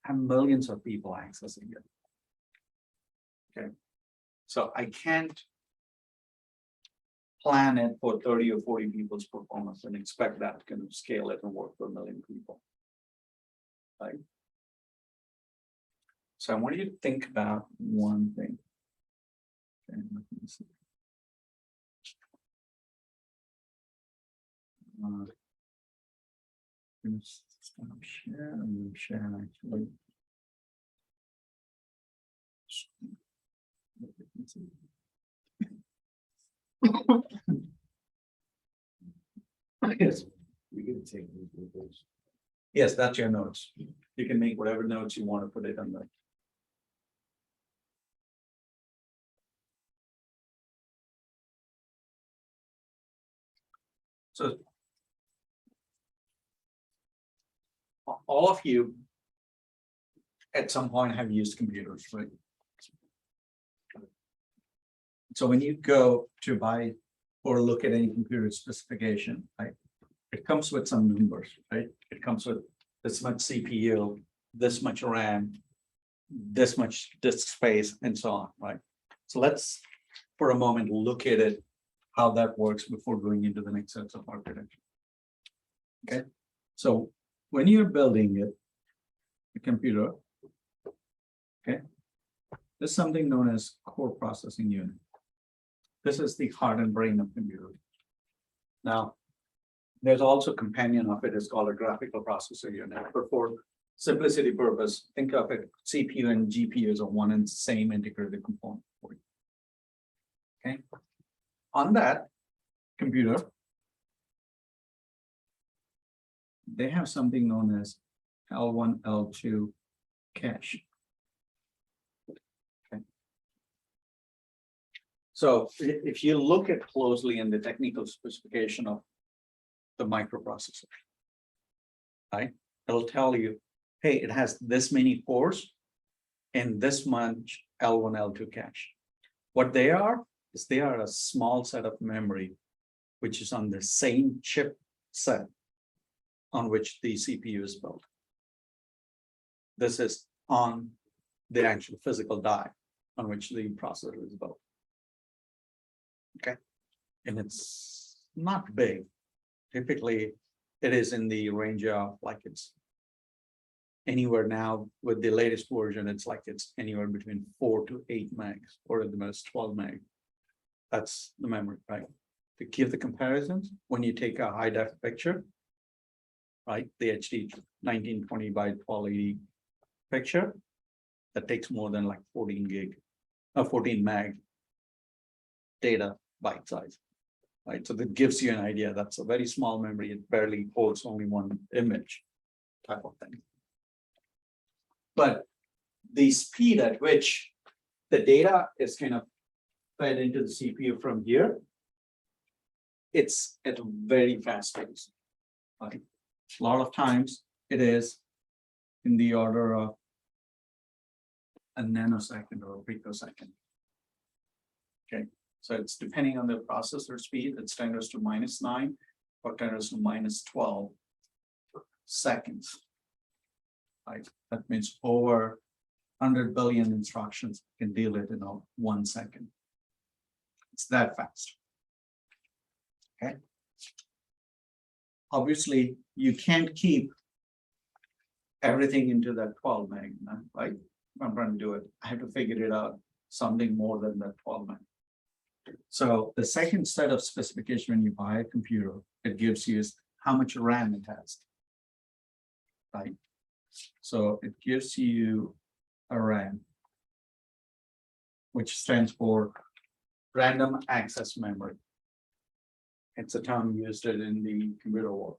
I have millions of people accessing it. Okay, so I can't plan it for 30 or 40 people's performance and expect that to scale it and work for 1 million people. Right? So I want you to think about one thing. Okay, let me see. Stop share and share actually. Yes, We can take these with us. yes, that's your notes. You can make whatever notes you want to put it on there. So all of you at some point have used computers, right? So when you go to buy or look at any computer specification, right, it comes with some numbers, right? It comes with this much CPU, this much RAM, this much disk space, and so on, right? So let's, for a moment, look at it, how that works before going into the next sets of architecture. Okay, so when you're building it, the computer, okay, there's something known as core processing unit. This is the heart and brain of computer. Now, there's also a companion of it is called a graphical processor unit. But for simplicity purpose, think of it, CPU and GPU as a one and same integrated component for you. Okay. On that computer, they have something known as L1, L2 cache. Okay. So if you look at closely in the technical specification of the microprocessor, right, it'll tell you, hey, it has this many cores and this much L1, L2 cache. What they are is they are a small set of memory, which is on the same chip set on which the CPU is built. This is on the actual physical die on which the processor is built. Okay, and it's not big. Typically, it is in the range of like it's anywhere now with the latest version, it's like it's anywhere between 4 to 8 megs, or at the most 12 meg. That's the memory, right? To give the comparisons, when you take a high def picture, right, the HD 1920 by 1280 picture, that takes more than like 14 gig, 14 meg data byte size, right? So that gives you an idea. That's a very small memory. It barely holds only one image type of thing. But the speed at which the data is kind of fed into the CPU from here, it's at a very fast pace. Right? A lot of times it is in the order of a nanosecond or a picosecond. Okay, so it's depending on the processor speed, it's 10⁻⁻⁹ or 10⁻⁻12 seconds. Right, that means over 100 billion instructions can deal it in 1 second. It's that fast. Okay. Obviously, you can't keep everything into that 12 meg, right? If I'm trying to do it, I have to figure it out something more than that 12 meg. So the second set of specification when you buy a computer, it gives you is how much RAM it has. Right. So it gives you a RAM, which stands for random access memory. It's a term used in the computer world.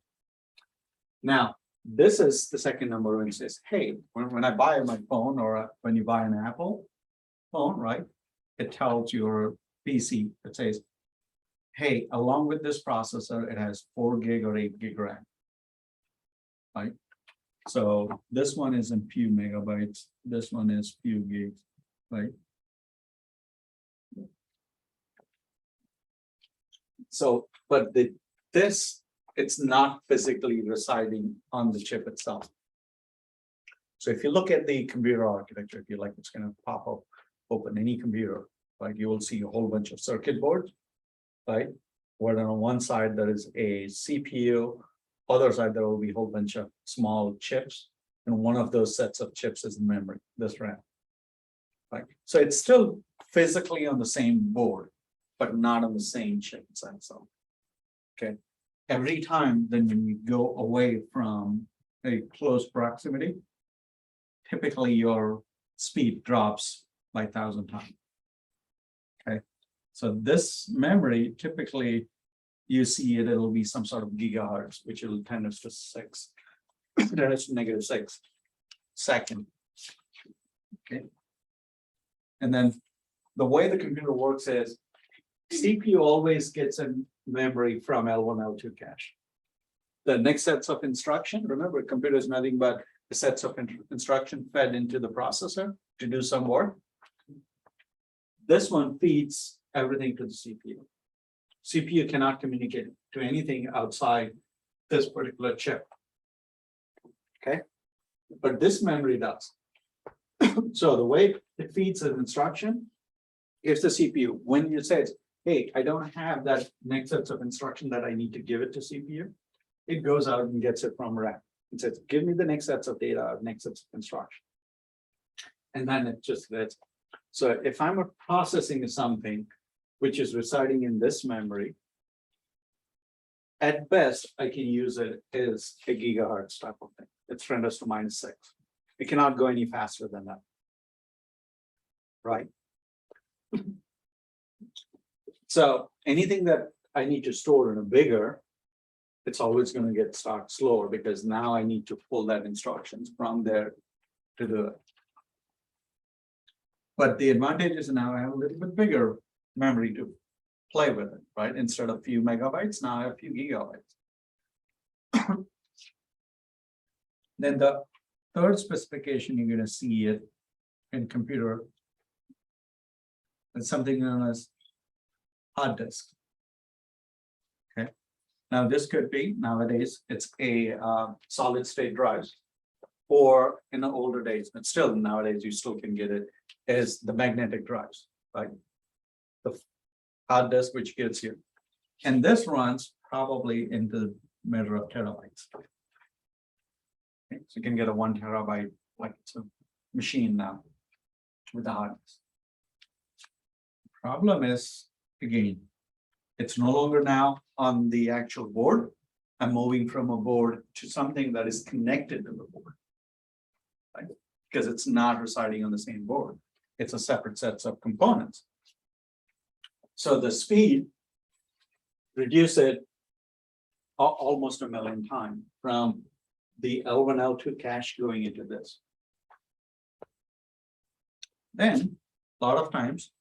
Now, this is the second number when it says, hey, when I buy my phone or when you buy an Apple phone, right? It tells your PC, it says, hey, along with this processor, it has 4 gig or 8 gig RAM. Right? So this one is in few megabytes, this one is few gigs, right? So, but it's not physically residing on the chip itself. So if you look at the computer architecture, if you like, it's going to pop up open any computer, right, you will see a whole bunch of circuit boards, right? Where on one side there is a CPU, other side there will be a whole bunch of small chips, and one of those sets of chips is memory, this RAM. Right, so it's still physically on the same board, but not on the same chip inside. So, okay, every time then when you go away from a close proximity, typically your speed drops by 1,000 times. Okay, so this memory typically you see it'll be some sort of gigahertz, which will 10 to 6, 10 to negative 6 second. Okay. And then the way the computer works is CPU always gets a memory from L1, L2 cache. The next sets of instruction, remember, computer is nothing but the sets of instruction fed into the processor to do some work. This one feeds everything to the CPU. CPU cannot communicate to anything outside this particular chip. Okay, but this memory does. So the way it feeds an instruction is the CPU. When you say, hey, I don't have that next set of instruction that I need to give it to CPU, it goes out and gets it from RAM. It says, give me the next sets of data, next sets of instruction. And then it just gets. So if I'm processing something which is residing in this memory, at best, I can use it as a gigahertz type of thing. It's 10 to minus 6. It cannot go any faster than that. Right? So anything that I need to store in a bigger, it's always going to get start slower because now I need to pull that instructions from there to do it. But the advantage is now I have a little bit bigger memory to play with it, right? Instead of a few megabytes, now I have a few gigabytes. Then the third specification you're going to see it in computer is something known as hard disk. Okay. Now this could be nowadays it's a solid state drives, or in the older days, but still nowadays you still can get it as the magnetic drives, right? The hard disk which gets you, and this runs probably into the measure of terabytes. Okay, so you can get a 1 terabyte, like it's a machine now with the hard disk. Problem is, again, it's no longer now on the actual board. I'm moving from a board to something that is connected to the board, right? Because it's not residing on the same board. It's a separate set of components. So the speed, reduce it almost 1 million times from the L1, L2 cache going into this. Then, a lot of times,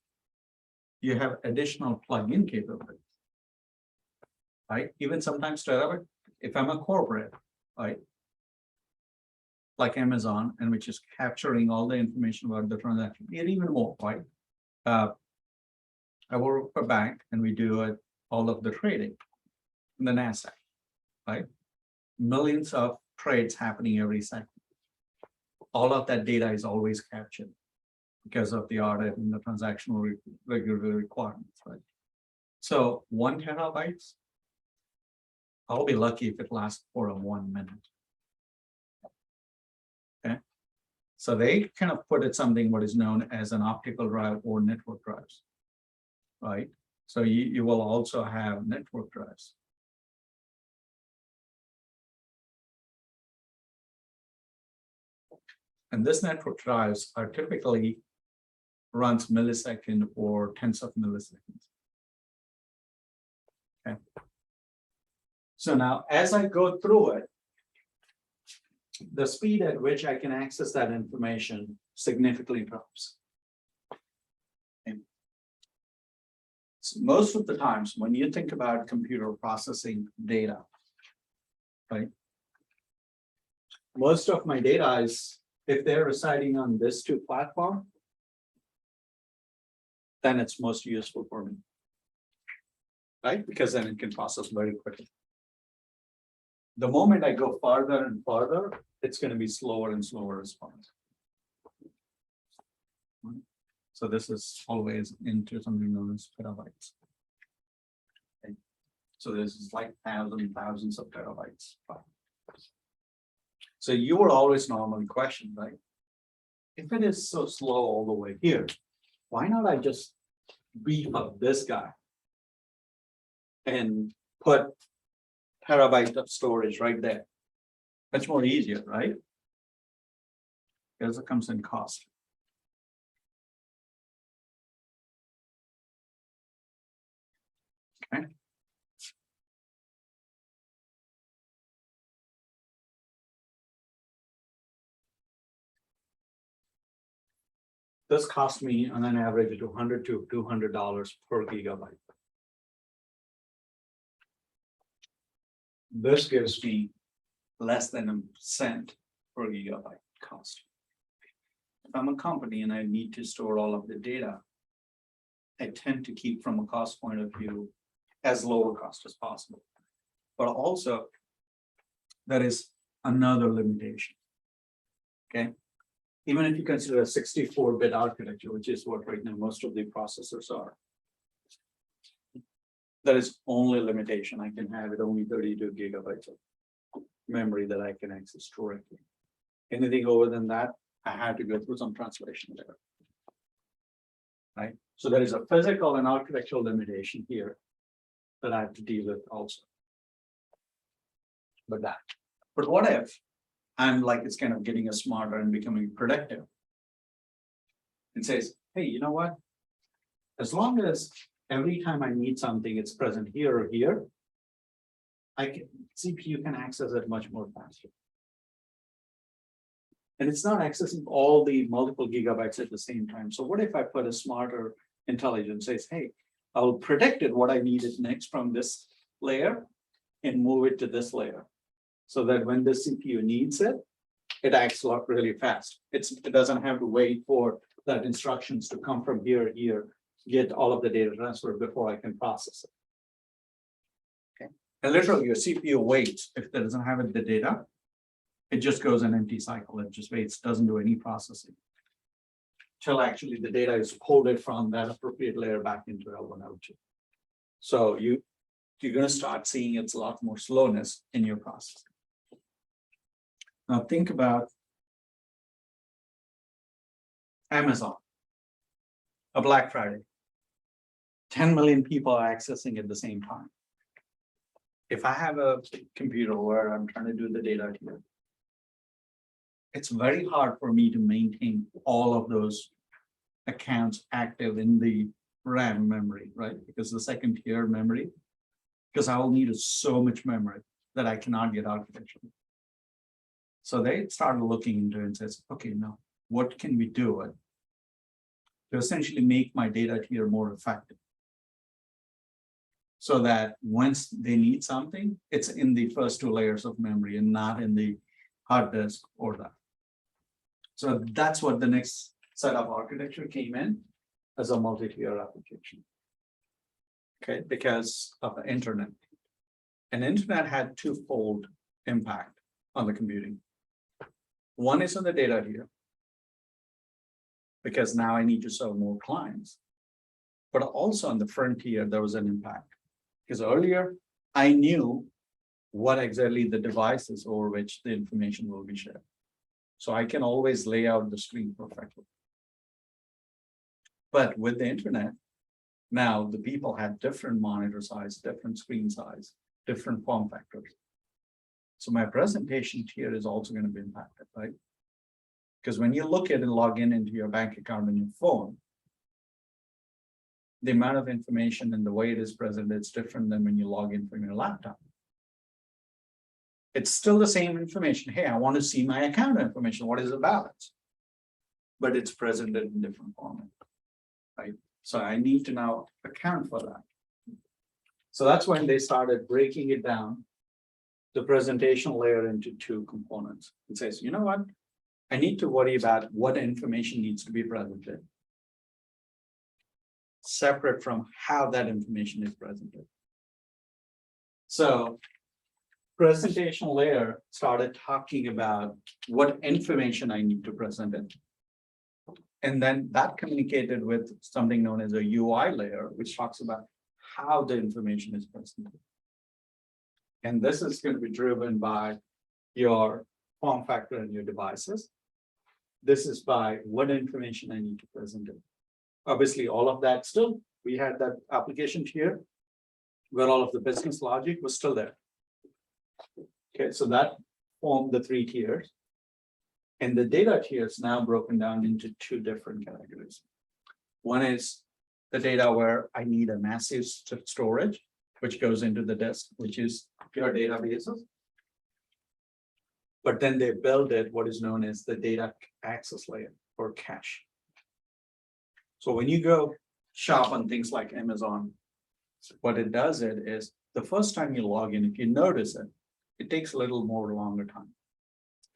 you have additional plug-in capability, right? Even sometimes terabyte, if I'm a corporate, right? Like Amazon, and which is capturing all the information about the transaction, and even more, right? I work for a bank and we do it, all of the trading in the NASDAQ, right? Millions of trades happening every second. All of that data is always captured because of the audit and the transactional regulatory requirements, right? So 1 terabytes, I'll be lucky if it lasts for 1 minute. Okay, so they kind of put it something what is known as an optical drive or network drives, right? So you will also have network drives. And this network drives are typically runs millisecond or tens of milliseconds. Okay. So now as I go through it, the speed at which I can access that information significantly drops. Okay. So most of the times when you think about computer processing data, right? Most of my data is, if they're residing on this 2 platform, then it's most useful for me, right? Because then it can process very quickly. The moment I go farther and farther, it's going to be slower and slower response. So this is always into something known as petabytes. Okay. So this is like thousands of terabytes. So you will always normally question, right? If it is so slow all the way here, why not I just beef up this guy and put terabyte of storage right there? Much more easier, right? Because it comes in cost. Okay. This cost me on an average of $100 to $200 per gigabyte. This gives me less than a cent per gigabyte cost. If I'm a company and I need to store all of the data, I tend to keep from a cost point of view as low a cost as possible. But also, there is another limitation. Okay. Even if you consider a 64-bit architecture, which is what right now most of the processors are, there is only a limitation. I can have it only 32 gigabytes of memory that I can access directly. Anything over than that, I had to go through some translation there. Right? So there is a physical and architectural limitation here that I have to deal with also. But what if I'm like, it's kind of getting us smarter and becoming productive? It says, hey, you know what? As long as every time I need something, it's present here or here, CPU can access it much more faster. And it's not accessing all the multiple gigabytes at the same time. So what if I put a smarter intelligence, says, hey, I'll predict it what I needed next from this layer and move it to this layer. So that when the CPU needs it, it acts really fast. It doesn't have to wait for that instructions to come from here, get all of the data transferred before I can process it. Okay. And literally your CPU waits if it doesn't have the data. It just goes an empty cycle. It just waits, doesn't do any processing till actually the data is pulled from that appropriate layer back into L1, L2. So you're going to start seeing it's a lot more slowness in your process. Now think about Amazon, a Black Friday. 10 million people are accessing at the same time. If I have a computer where I'm trying to do the data here, it's very hard for me to maintain all of those accounts active in the RAM memory, right? Because the second tier memory, because I will need so much memory that I cannot get architecturally. So they started looking into it and says, okay, now what can we do to essentially make my data tier more effective? So that once they need something, it's in the first two layers of memory and not in the hard disk or that. So that's what the next set of architecture came in as a multi-tier application. Okay, because of the internet. And internet had twofold impact on the computing. One is on the data tier, because now I need to serve more clients. But also on the frontier, there was an impact. Because earlier, I knew what exactly the devices over which the information will be shared. So I can always lay out the screen perfectly. But with the internet, now the people have different monitor size, different screen size, different form factors. So my presentation tier is also going to be impacted, right? Because when you look at and log in into your bank account on your phone, the amount of information and the way it is presented, it's different than when you log in from your laptop. It's still the same information. Hey, I want to see my account information. What is the balance? But it's presented in different format, right? So I need to now account for that. So that's when they started breaking it down, the presentation layer, into two components. It says, you know what? I need to worry about what information needs to be presented, separate from how that information is presented. So presentation layer started talking about what information I need to present in. And then that communicated with something known as a UI layer, which talks about how the information is presented. And this is going to be driven by your form factor and your devices. This is by what information I need to present it. Obviously, all of that still, we had that application here where all of the business logic was still there. Okay, so that formed the 3 tiers. And the data tier is now broken down into 2 different categories. One is the data where I need a massive storage, which goes into the disk, which is pure databases. But then they build it what is known as the data access layer or cache. So when you go shop on things like Amazon, what it does is the first time you log in, if you notice it, it takes a little more longer time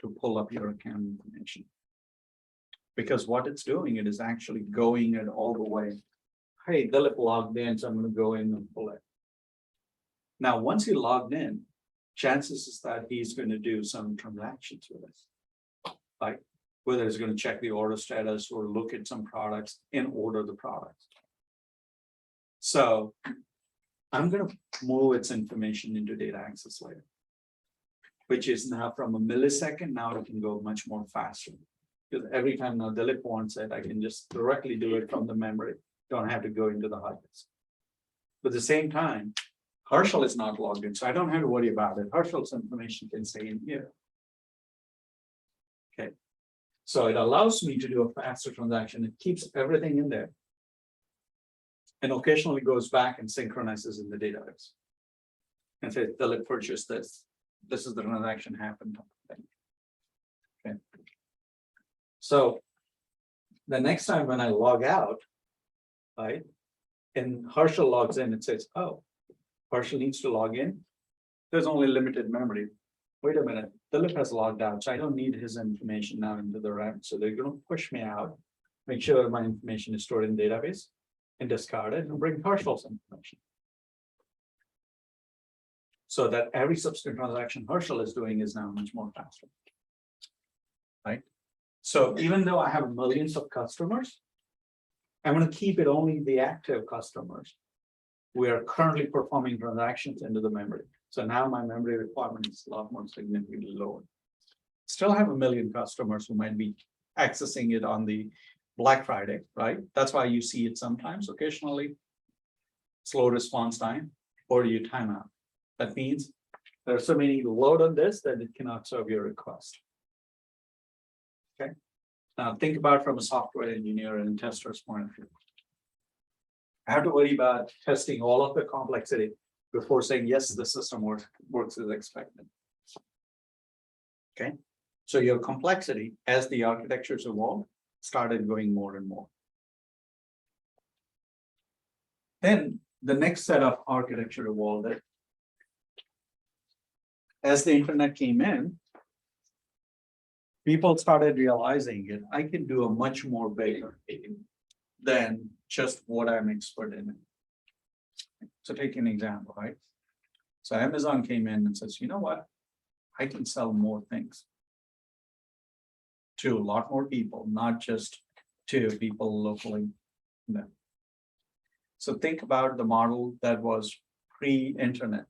to pull up your account information. Because what it's doing, it is actually going it all the way. Hey, Dilip logged in, so I'm going to go in and pull it. Now, once he logged in, chances is that he's going to do some transactions with us. Like whether he's going to check the order status or look at some products and order the products. So I'm going to move its information into data access layer, which is now from a millisecond, now it can go much more faster. Because every time now Dilip wants it, I can just directly do it from the memory. Don't have to go into the hard disk. But at the same time, Harshal is not logged in, so I don't have to worry about it. Harshal's information can stay in here. Okay. So it allows me to do a faster transaction. It keeps everything in there. And occasionally goes back and synchronizes in the database. And says, Dilip purchased this. This is the transaction happened. Okay. So the next time when I log out, right, and Harshal logs in, it says, oh, Harshal needs to log in. There's only limited memory. Wait a minute, Dilip has logged out, so I don't need his information now into the RAM. So they're going to push me out, make sure my information is stored in database and discard it and bring Harshal's information. So that every subsequent transaction Harshal is doing is now much more faster. Right? So even though I have millions of customers, I'm going to keep it only the active customers. We are currently performing transactions into the memory. So now my memory requirement is a lot more significantly lower. Still have a million customers who might be accessing it on the Black Friday, right? That's why you see it sometimes, occasionally, slow response time or you timeout. That means there are so many load on this that it cannot serve your request. Okay. Now think about from a software engineer and tester's point of view. I have to worry about testing all of the complexity before saying, yes, the system works as expected. Okay. So your complexity, as the architectures evolved, started going more and more. Then the next set of architecture evolved. As the internet came in, people started realizing it. I can do a much more bigger than just what I'm expert in. So take an example, right? So Amazon came in and says, you know what? I can sell more things to a lot more people, not just to people locally. No. So think about the model that was pre-internet.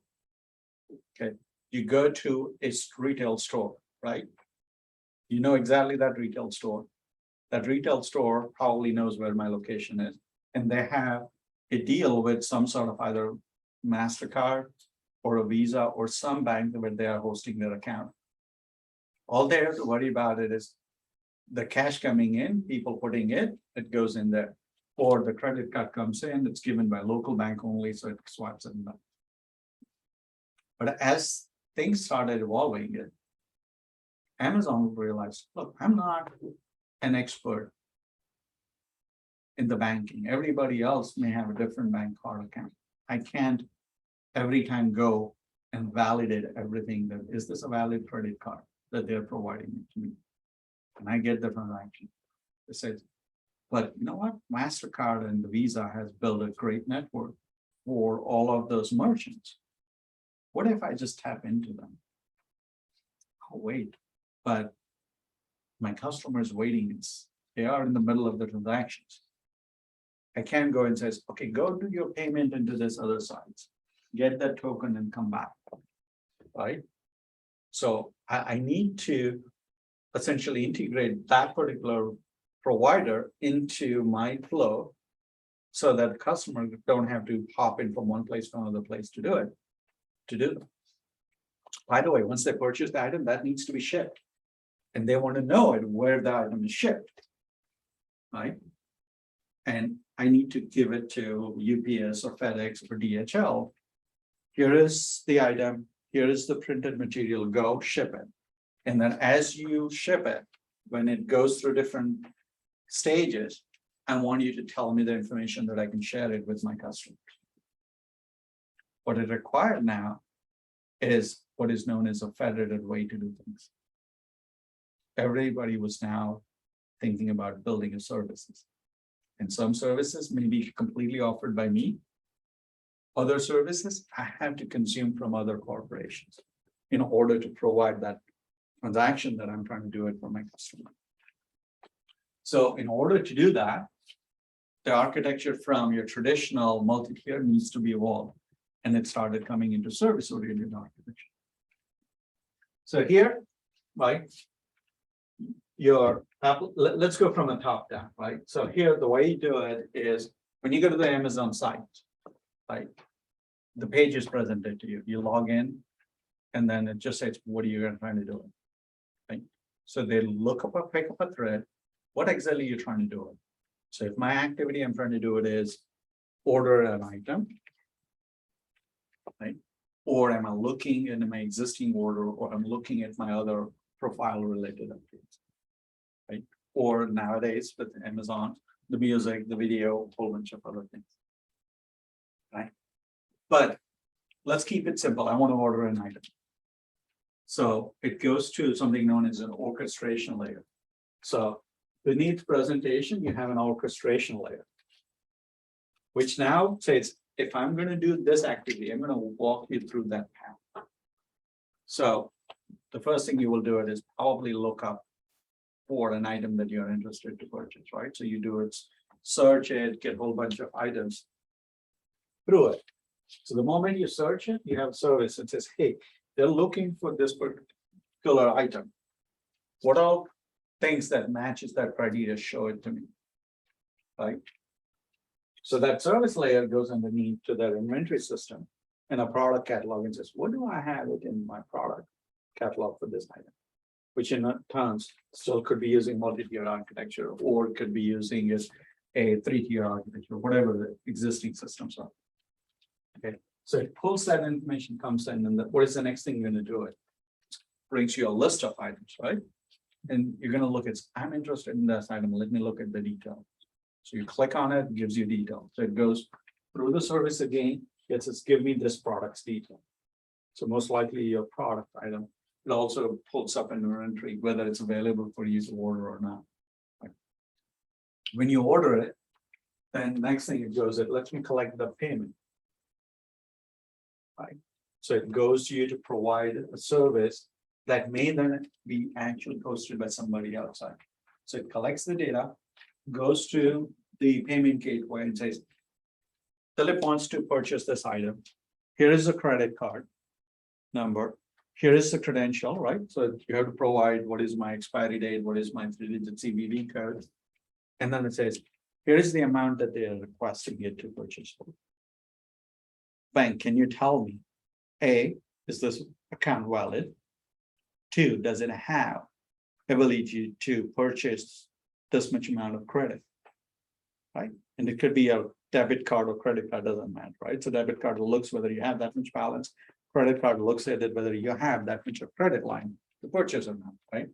Okay, you go to a retail store, right? You know exactly that retail store. That retail store probably knows where my location is, and they have a deal with some sort of either MasterCard or a Visa or some bank where they are hosting their account. All they have to worry about it is the cash coming in, people putting it goes in there. Or the credit card comes in, it's given by local bank only, so it swipes it in. But as things started evolving, Amazon realized, look, I'm not an expert in the banking. Everybody else may have a different bank card account. I can't every time go and validate everything that is this a valid credit card that they're providing to me. And I get the transaction. It says, but you know what? MasterCard and the Visa has built a great network for all of those merchants. What if I just tap into them? Oh, wait, but my customer is waiting. They are in the middle of the transactions. I can go and says, okay, go do your payment into this other site, get that token and come back, right? So I need to essentially integrate that particular provider into my flow so that customers don't have to hop in from one place to another place to do it. By the way, once they purchase the item, that needs to be shipped. And they want to know it where the item is shipped. Right? And I need to give it to UPS or FedEx or DHL. Here is the item, here is the printed material, go ship it. And then as you ship it, when it goes through different stages, I want you to tell me the information that I can share it with my customers. What it required now is what is known as a federated way to do things. Everybody was now thinking about building a services. And some services may be completely offered by me. Other services I have to consume from other corporations in order to provide that transaction that I'm trying to do it for my customer. So in order to do that, the architecture from your traditional multi-tier needs to be evolved. And it started coming into service-oriented architecture. So here, right, let's go from the top down, right? So here, the way you do it is when you go to the Amazon site, right, the page is presented to you. You log in, and then it just says, what are you trying to do? Right? So they pick up a thread. What exactly are you trying to do it? So if my activity I'm trying to do it is order an item, right? Or am I looking in my existing order, or I'm looking at my other profile related activities, right? Or nowadays with Amazon, the music, the video, a whole bunch of other things, right? But let's keep it simple. I want to order an item. So it goes to something known as an orchestration layer. So beneath presentation, you have an orchestration layer, which now says, if I'm going to do this activity, I'm going to walk you through that path. So the first thing you will do it is probably look up for an item that you're interested to purchase, right? So you do it, search it, get a whole bunch of items through it. So the moment you search it, you have a service that says, hey, they're looking for this particular item. What are things that matches that criteria? Show it to me, right? So that service layer goes underneath to their inventory system and a product catalog and says, what do I have it in my product catalog for this item? Which in turns still could be using multi-tier architecture, or it could be using a 3-tier architecture, whatever the existing systems are. Okay, so it pulls that information, comes in, and what is the next thing you're going to do? It brings you a list of items, right? And you're going to look at, I'm interested in this item, let me look at the detail. So you click on it, it gives you detail. So it goes through the service again, it says, give me this product's detail. So most likely your product item, it also pulls up in your entry, whether it's available for you to order or not. Right? When you order it, then next thing it goes, it lets me collect the payment. Right? So it goes to you to provide a service that may then be actually hosted by somebody outside. So it collects the data, goes to the payment gateway and says, Philip wants to purchase this item. Here is the credit card number. Here is the credential, right? So you have to provide what is my expiry date, what is my 3-digit CVV code. And then it says, here is the amount that they are requesting it to purchase. Bank, can you tell me, A, is this account valid? 2, does it have ability to purchase this much amount of credit, right? And it could be a debit card or credit card, doesn't matter, right? So debit card looks whether you have that much balance. Credit card looks at it whether you have that much of credit line to purchase or not, right?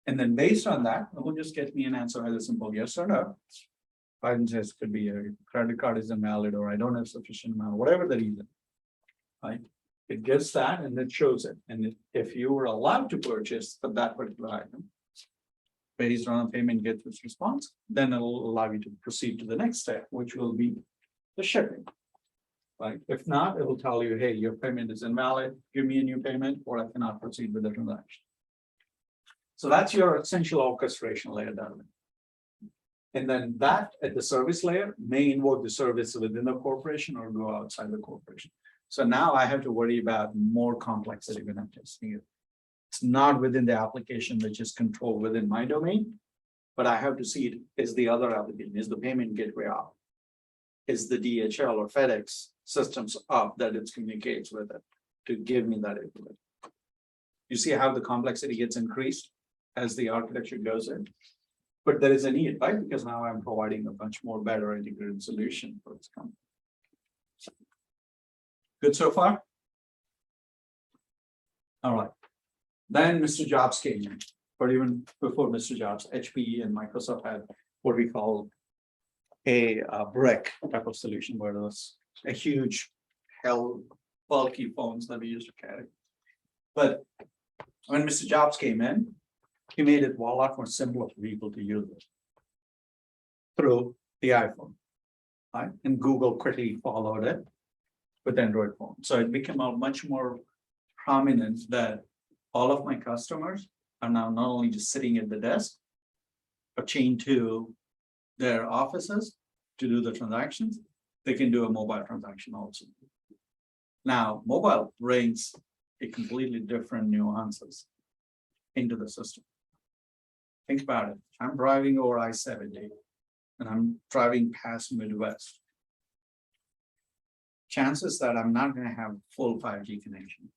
And then based on that, it will just get me an answer either simple yes or no. Biden says could be a credit card is invalid, or I don't have sufficient amount, whatever the reason, right? It gets that and it shows it. And if you were allowed to purchase for that particular item, based on a payment gateway's response, then it'll allow you to proceed to the next step, which will be the shipping. Right? If not, it will tell you, hey, your payment is invalid, give me a new payment, or I cannot proceed with the transaction. So that's your essential orchestration layer done. And then that at the service layer may invoke the service within the corporation or go outside the corporation. So now I have to worry about more complexity when I'm testing it. It's not within the application, which is controlled within my domain. But I have to see it is the other application, is the payment gateway up? Is the DHL or FedEx systems up that it communicates with it to give me that information? You see how the complexity gets increased as the architecture goes in? But there is a need, right? Because now I'm providing a much more better integrated solution for this company. Good so far? All right. Then Mr. Jobs came in, but even before Mr. Jobs, HPE and Microsoft had what we call a brick type of solution where there was a huge bulky phones that we used to carry. But when Mr. Jobs came in, he made it a lot more simple for people to use it through the iPhone, right? And Google quickly followed it with Android phone. So it became a much more prominent that all of my customers are now not only just sitting at the desk, but chained to their offices to do the transactions. They can do a mobile transaction also. Now, mobile brings a completely different nuances into the system. Think about it. I'm driving over I-70 and I'm driving past Midwest. Chances that I'm not going to have full 5G connection.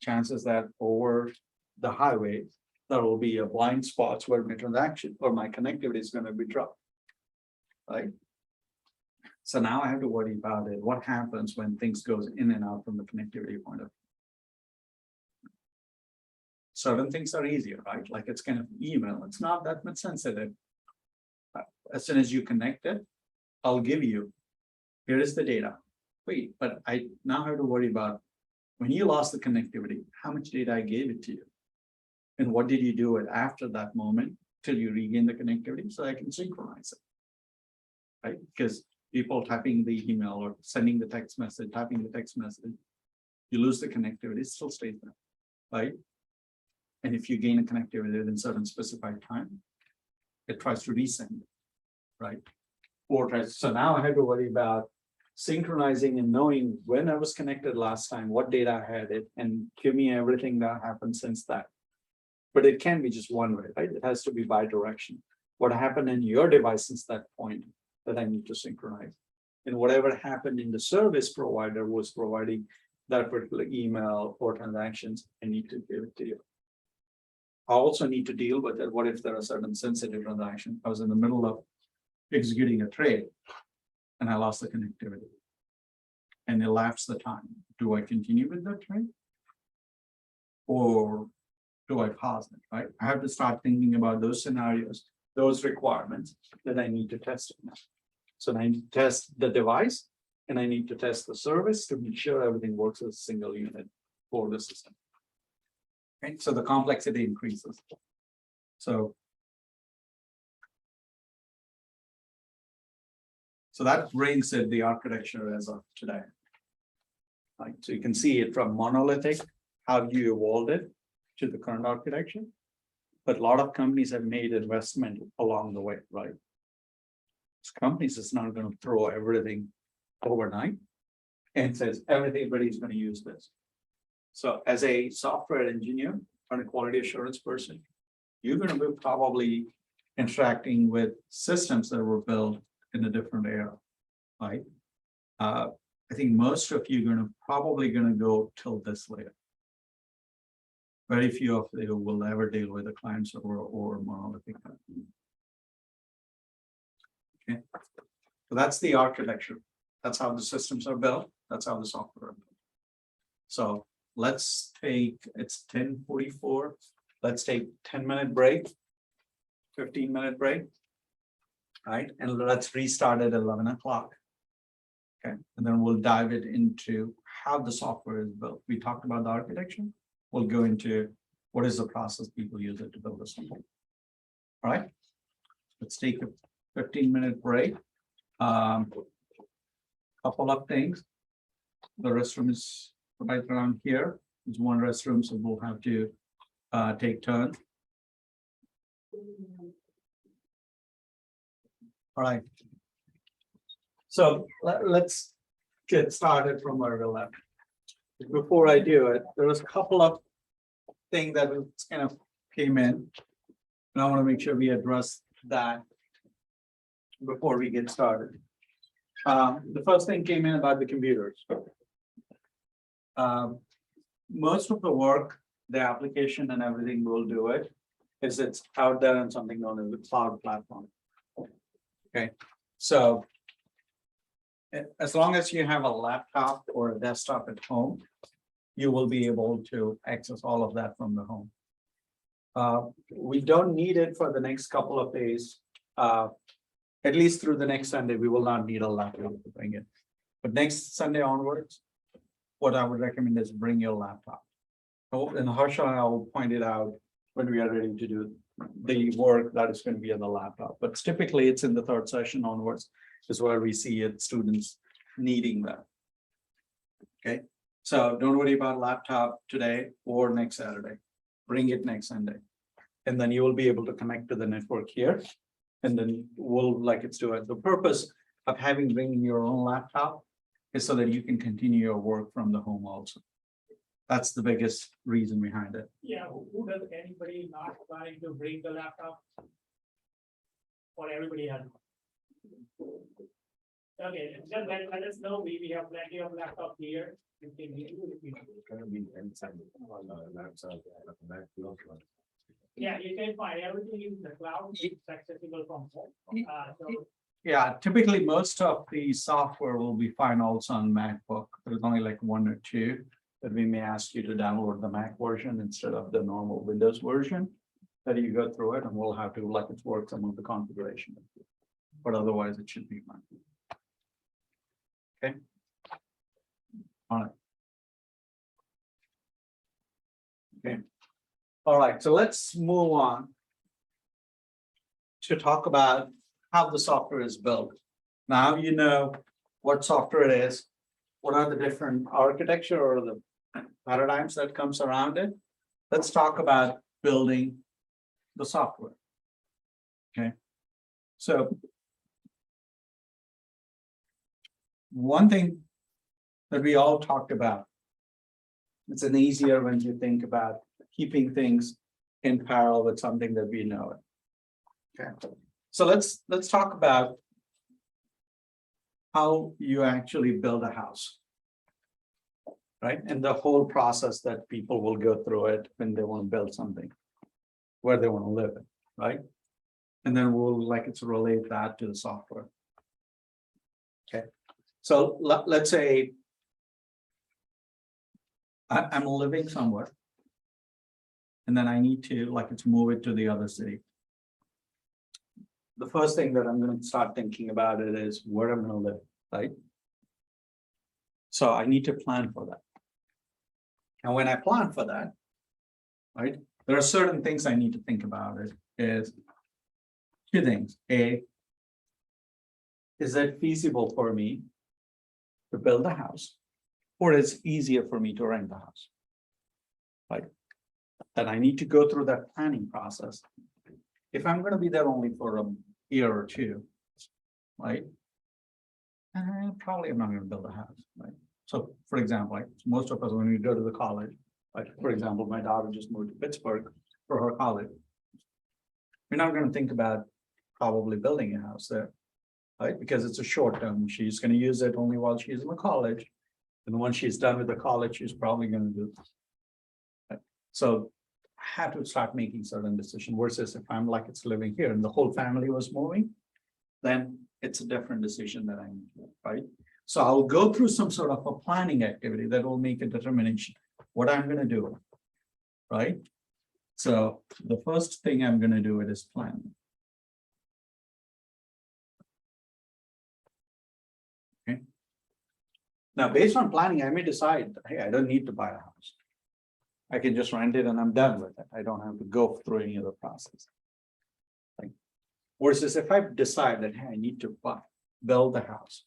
Chances that over the highway, there will be a blind spots where my transaction or my connectivity is going to be dropped. Right? So now I have to worry about it. What happens when things goes in and out from the connectivity point of view? Certain things are easier, right? Like it's kind of email. It's not that much sensitive. As soon as you connect it, I'll give you, here is the data. Wait, but I now have to worry about when you lost the connectivity, how much data I gave it to you? And what did you do it after that moment till you regain the connectivity so I can synchronize it? Right? Because people typing the email or sending the text message, typing the text message, you lose the connectivity, it still stays there, right? And if you gain a connectivity within certain specified time, it tries to resend, right? Or tries, so now I have to worry about synchronizing and knowing when I was connected last time, what data I had it, and give me everything that happened since that. But it can be just one way, right? It has to be bi-direction. What happened in your device since that point that I need to synchronize. And whatever happened in the service provider was providing that particular email or transactions, I need to give it to you. I also need to deal with it. What if there are certain sensitive transactions? I was in the middle of executing a trade and I lost the connectivity and it lapsed the time. Do I continue with that trade? Or do I pause it, right? I have to start thinking about those scenarios, those requirements that I need to test now. So I need to test the device and I need to test the service to make sure everything works as a single unit for the system. Right? So the complexity increases. So that brings it the architecture as of today. Right? So you can see it from monolithic, how you evolved it to the current architecture. But a lot of companies have made investment along the way, right? Companies is not going to throw everything overnight and says everybody's going to use this. So as a software engineer and a quality assurance person, you're going to be probably interacting with systems that were built in a different era, right? I think most of you are probably going to go till this layer. Very few of you will ever deal with a client server or monolithic. Okay, so that's the architecture. That's how the systems are built. That's how the software are built. So let's take, it's 10:44. Let's take 10-minute break, 15-minute break. Right, and let's restart at 11 o'clock. Okay, and then we'll dive it into how the software is built. We talked about the architecture. We'll go into what is the process people use it to build the software. All right, let's take a 15-minute break. Couple of things. The restroom is right around here. There's one restroom, so we'll have to take turns. All right. So let's get started from where we left. Before I do it, there was a couple of things that kind of came in. And I want to make sure we address that before we get started. The first thing came in about the computers. Most of the work, the application and everything will do it, is it's out there on something known as the cloud platform. Okay, so as long as you have a laptop or a desktop at home, you will be able to access all of that from the home. We don't need it for the next couple of days. At least through the next Sunday, we will not need a laptop to bring it. But next Sunday onwards, what I would recommend is bring your laptop. Oh, and Harsha, I will point it out when we are ready to do the work that is going to be on the laptop. But typically it's in the third session onwards is where we see it, students needing that. Okay, so don't worry about laptop today or next Saturday. Bring it next Sunday. And then you will be able to connect to the network here. And then we'll like it's doing. The purpose of bringing your own laptop is so that you can continue your work from the home also. That's the biggest reason behind it. Yeah, who does anybody not planning to bring the laptop? Or everybody has? Okay, just let us know, we have plenty of laptop here. You can use it. Gonna be inside on the laptop, Mac. Yeah, you can find everything in the cloud, it's accessible from home. So Yeah, typically most of the software will be fine also on MacBook. There's only like one or two that we may ask you to download the Mac version instead of the normal Windows version. That you go through it and we'll have to let it work some of the configuration. But otherwise it should be fine. Okay. All right. Okay. All right, so let's move on to talk about how the software is built. Now you know what software it is, what are the different architecture or the paradigms that comes around it. Let's talk about building the software. Okay, so one thing that we all talked about, it's an easier when you think about keeping things in parallel with something that we know it. Okay, so let's talk about how you actually build a house, right? And the whole process that people will go through it when they want to build something, where they want to live it, right? And then we'll relate that to the software. Okay, so let's say I'm living somewhere. And then I need to move it to the other city. The first thing that I'm going to start thinking about it is where I'm going to live, right? So I need to plan for that. And when I plan for that, right, there are certain things I need to think about it is two things. A, is it feasible for me to build a house? Or is it easier for me to rent the house? Right? That I need to go through that planning process. If I'm going to be there only for a year or two, right? Probably I'm not going to build a house, right? So, for example, like most of us, when we go to the college, like for example, my daughter just moved to Pittsburgh for her college. We're not going to think about probably building a house there, right? Because it's a short term. She's going to use it only while she's in the college, and once she's done with the college, she's probably going to do. Right? So I have to start making certain decisions versus if I'm like it's living here and the whole family was moving, then it's a different decision that I need to make, right? So I'll go through some sort of a planning activity that will make a determination what I'm going to do, right? So the first thing I'm going to do it is planning. Okay. Now, based on planning, I may decide, hey, I don't need to buy a house. I can just rent it and I'm done with it. I don't have to go through any other process. Right? Versus if I decide that, hey, I need to build a house,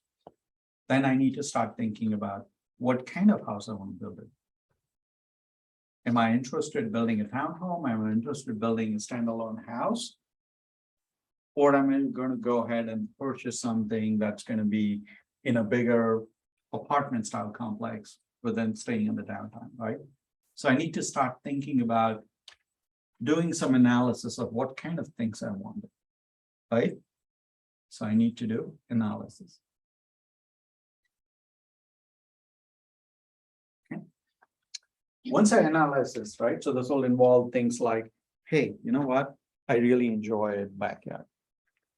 then I need to start thinking about what kind of house I want to build it. Am I interested in building a townhome? Am I interested in building a standalone house? or I'm gonna go ahead and purchase something that's gonna be in a bigger apartment style complex, but then staying in the downtown, right? So I need to start thinking about doing some analysis of what kind of things I want, right? So I need to do analysis. Okay. Once I analyze this, right? So this will involve things like, hey, you know what? I really enjoy a backyard.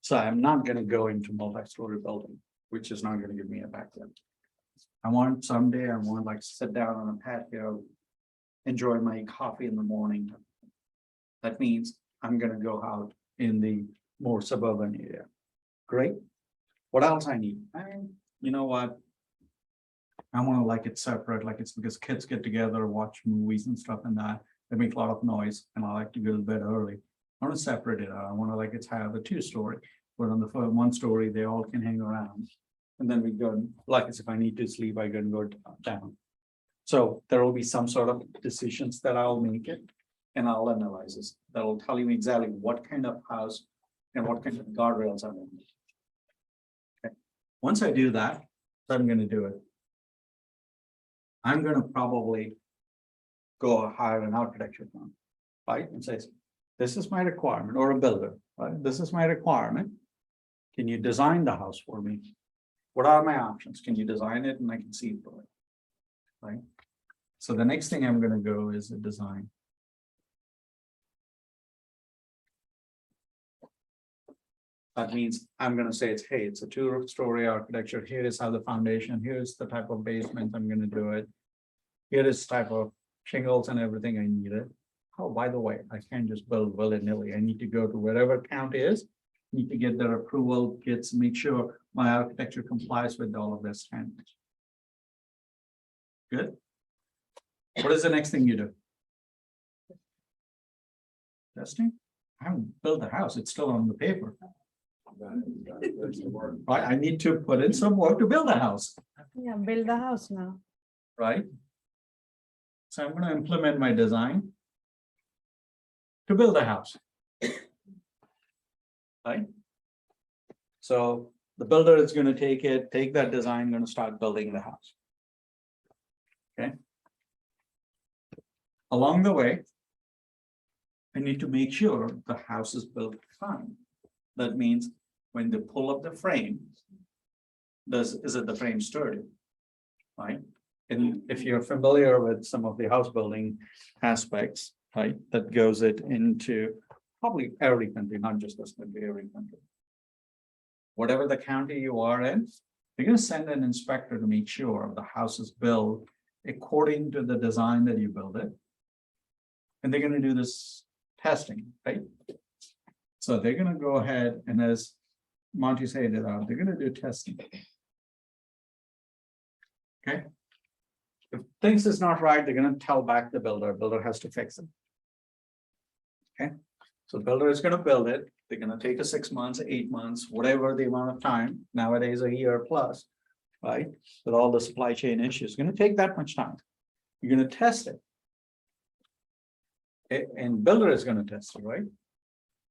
So I'm not gonna go into multi-story building, which is not gonna give me a backyard. I want someday, I want like sit down on a patio, enjoy my coffee in the morning. That means I'm gonna go out in the more suburban area. Great. What else I need? You know what? I wanna like it separate, like it's because kids get together, watch movies and stuff and that. They make a lot of noise and I like to go to bed early. I wanna separate it out. I wanna like it's have a 2-story, but on the first 1 story, they all can hang around. And then we go, like if I need to sleep, I can go down. So there will be some sort of decisions that I'll make it and I'll analyze this. That'll tell you exactly what kind of house and what kind of guardrails I'm in. Okay. Once I do that, I'm gonna do it. I'm gonna probably go hire an architecture firm, right? And say, this is my requirement, or a builder, right? This is my requirement. Can you design the house for me? What are my options? Can you design it and I can see it through it, right? So the next thing I'm gonna go is a design. That means I'm gonna say it's, hey, it's a 2-story architecture. Here is how the foundation, here's the type of basement I'm gonna do it. Here is type of shingles and everything I needed. Oh, by the way, I can't just build willy-nilly. I need to go to wherever count is, need to get their approval, make sure my architecture complies with all of their standards. Good. What is the next thing you do? Testing? I haven't built the house, it's still on the paper. Right, I need to put in some work to build a house, Yeah, build the house now. right? So I'm gonna implement my design to build a house. Right? So the builder is gonna take that design, gonna start building the house. Okay. Along the way, I need to make sure the house is built fine. That means when they pull up the frame, is it the frame sturdy? Right? And if you're familiar with some of the house building aspects, right, that goes it into probably every country, not just this country, every country. Whatever the county you are in, you're going to send an inspector to make sure the house is built according to the design that you build it. And they're going to do this testing, right? So they're going to go ahead and, as Monty said, they're going to do testing. Okay. If things is not right, they're going to tell back the builder. Builder has to fix it. Okay. So the builder is going to build it. They're going to take a 6 months, 8 months, whatever the amount of time. Nowadays, a year plus, right? With all the supply chain issues, it's going to take that much time. You're going to test it. Okay? And builder is going to test it, right?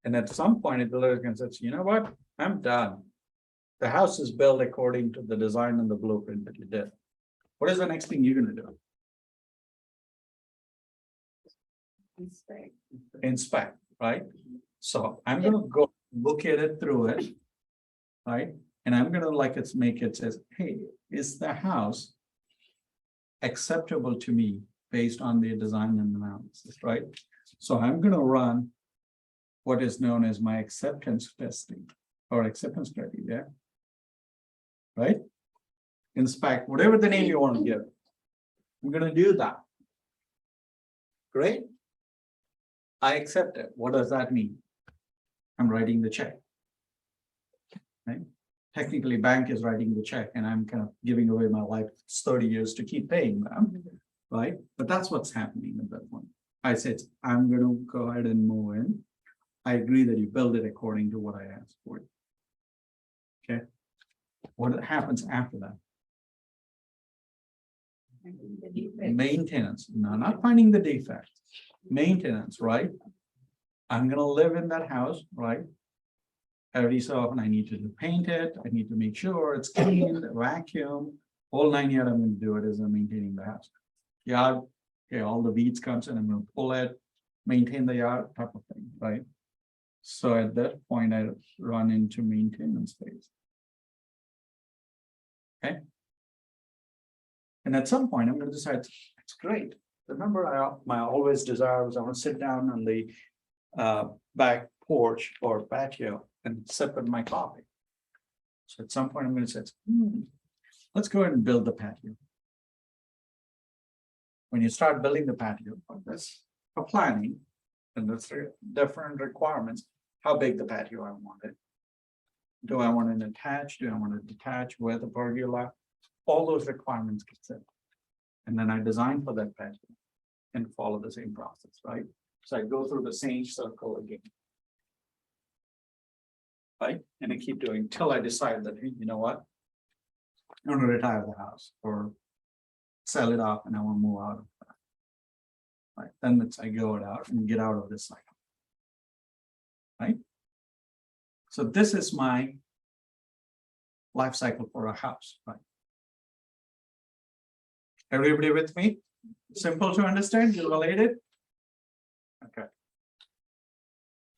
And at some point, the builder is going to say, you know what? I'm done. The house is built according to the design and the blueprint that you did. What is the next thing you're going to do? Inspect, right? So I'm going to go look at it through it, right? And I'm going to make it says, hey, is the house acceptable to me based on the design and analysis, right? So I'm going to run what is known as my acceptance testing or acceptance criteria, right? Inspect, whatever the name you want to give. I'm going to do that. Great. I accept it. What does that mean? I'm writing the check. Right? Technically, bank is writing the check, and I'm kind of giving away my life 30 years to keep paying them, right? But that's what's happening at that point. I said, I'm going to go ahead and move in. I agree that you build it according to what I asked for. Okay. What happens after that? Maintenance. No, not finding the defect. Maintenance, right? I'm going to live in that house, right? Every so often I need to paint it, I need to make sure it's clean, vacuum, whole 9 yards I'm gonna do it as I'm maintaining the house. Yard, okay, all the weeds comes in, I'm gonna pull it, maintain the yard type of thing, right? So at that point, I run into maintenance phase. Okay. And at some point, I'm gonna decide, it's great. Remember, my always desire was I want to sit down on the back porch or patio and sip on my coffee. So at some point, I'm gonna say, let's go ahead and build the patio. When you start building the patio, that's for planning, and that's different requirements. How big the patio I want it. Do I want it attached? Do I want it detached with a pergola? All those requirements get set. And then I design for that patio and follow the same process, right? So I go through the same circle again. Right? And I keep doing till I decide that, hey, you know what? I'm gonna retire the house or sell it off and I want to move out of that. Right. Then I go it out and get out of this cycle. Right. So this is my life cycle for a house, right? Everybody with me? Simple to understand, you related? Okay.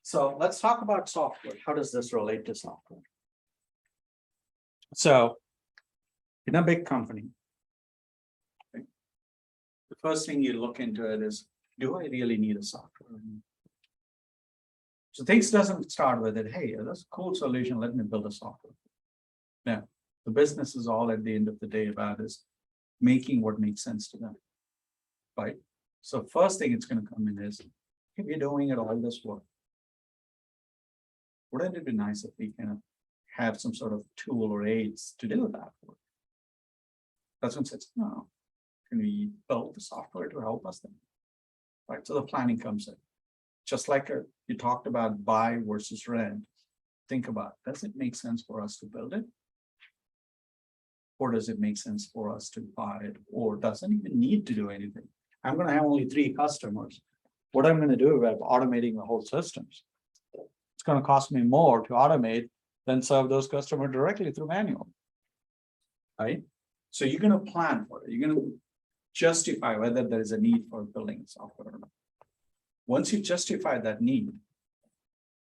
So let's talk about software. How does this relate to software? So in a big company, okay, the first thing you look into it is, do I really need a software? So things doesn't start with it, hey, that's a cool solution, let me build a software. Now, the business is all at the end of the day about is making what makes sense to them, right? So first thing it's going to come in is, if you're doing it all this work, wouldn't it be nice if we kind of have some sort of tool or aids to do that work? That's when it says, no, can we build the software to help us then? Right, so the planning comes in. Just like you talked about buy versus rent, think about, does it make sense for us to build it? Or does it make sense for us to buy it? Or doesn't even need to do anything? I'm going to have only 3 customers. What I'm going to do about automating the whole systems? It's going to cost me more to automate than serve those customers directly through manual. Right? So you're going to plan for it. You're going to justify whether there is a need for building software or not. Once you justify that need,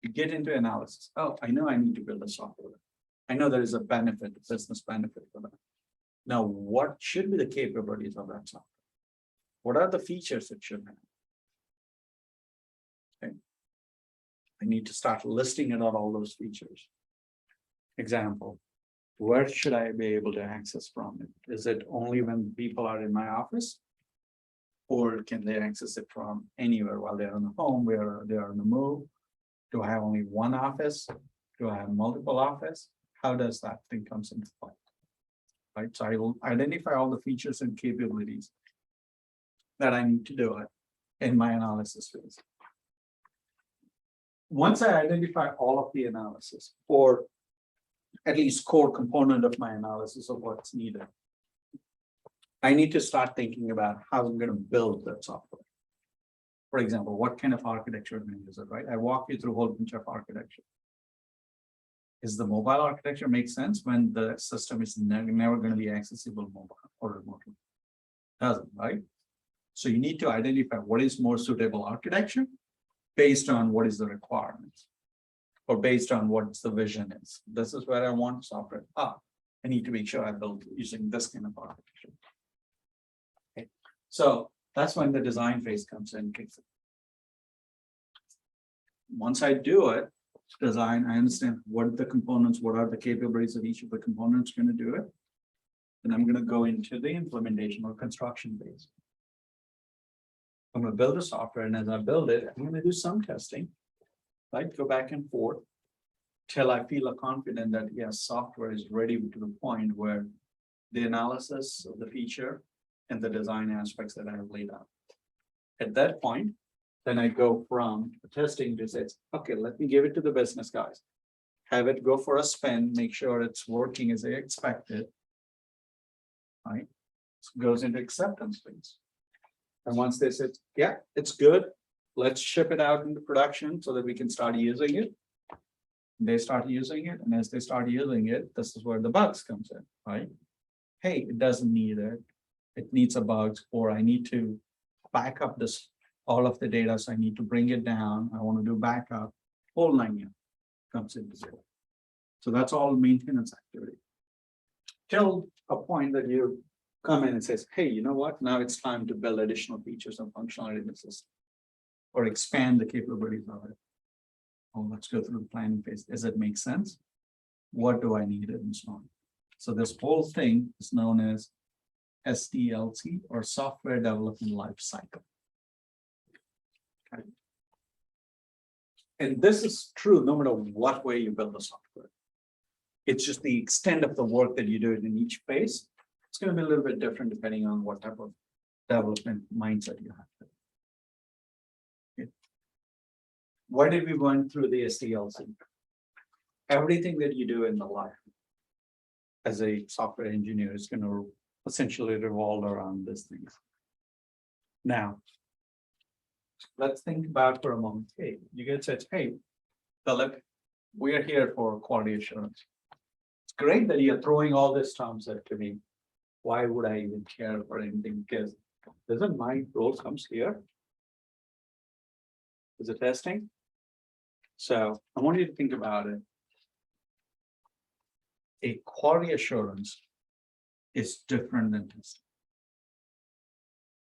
you get into analysis. Oh, I know I need to build a software. I know there is a benefit, a business benefit for that. Now, what should be the capabilities of that software? What are the features it should have? Okay. I need to start listing it out all those features. Example, where should I be able to access from it? Is it only when people are in my office? Or can they access it from anywhere while they're on the home, where they are on the move? Do I have only one office? Do I have multiple offices? How does that thing comes into play? Right, so I will identify all the features and capabilities that I need to do it in my analysis phase. Once I identify all of the analysis, or at least core component of my analysis of what's needed, I need to start thinking about how I'm going to build that software. For example, what kind of architecture am I using, right? I walk you through a whole bunch of architecture. Is the mobile architecture make sense when the system is never going to be accessible mobile or remotely? Doesn't, right? So you need to identify what is more suitable architecture based on what is the requirements, or based on what the vision is. This is where I want software. I need to make sure I build using this kind of architecture. Okay. So that's when the design phase comes in, kicks in. Once I do it, design, I understand what are the components, what are the capabilities of each of the components going to do it. Then I'm going to go into the implementation or construction phase. I'm going to build the software, and as I build it, I'm going to do some testing, right? Go back and forth till I feel confident that yes, software is ready to the point where the analysis of the feature and the design aspects that I have laid out. At that point, then I go from the testing to say, okay, let me give it to the business guys. Have it go for a spin, make sure it's working as they expected. Right? So it goes into acceptance phase. And once they said, yeah, it's good, let's ship it out into production so that we can start using it. They start using it, and as they start using it, this is where the bugs comes in, right? Hey, it doesn't need it. It needs a bugs, or I need to back up this, all of the data, so I need to bring it down. I want to do backup, whole 9 yards comes into it. So that's all maintenance activity. Till a point that you come in and says, hey, you know what? Now it's time to build additional features and functionality in the system, or expand the capabilities of it. Oh, let's go through the planning phase. Does it make sense? What do I need and so on? So this whole thing is known as SDLC, or Software Development Life Cycle. Okay. And this is true no matter what way you build the software. It's just the extent of the work that you do in each phase. It's going to be a little bit different depending on what type of development mindset you have. Okay. Why did we go through the SDLC? Everything that you do in the life as a software engineer is going to essentially revolve around these things. Now, let's think about for a moment. Hey, you get said, hey, Philip, we are here for quality assurance. It's great that you're throwing all these terms at me. Why would I even care for anything? Because doesn't my role comes here? Is it testing? So I want you to think about it. A quality assurance is different than testing.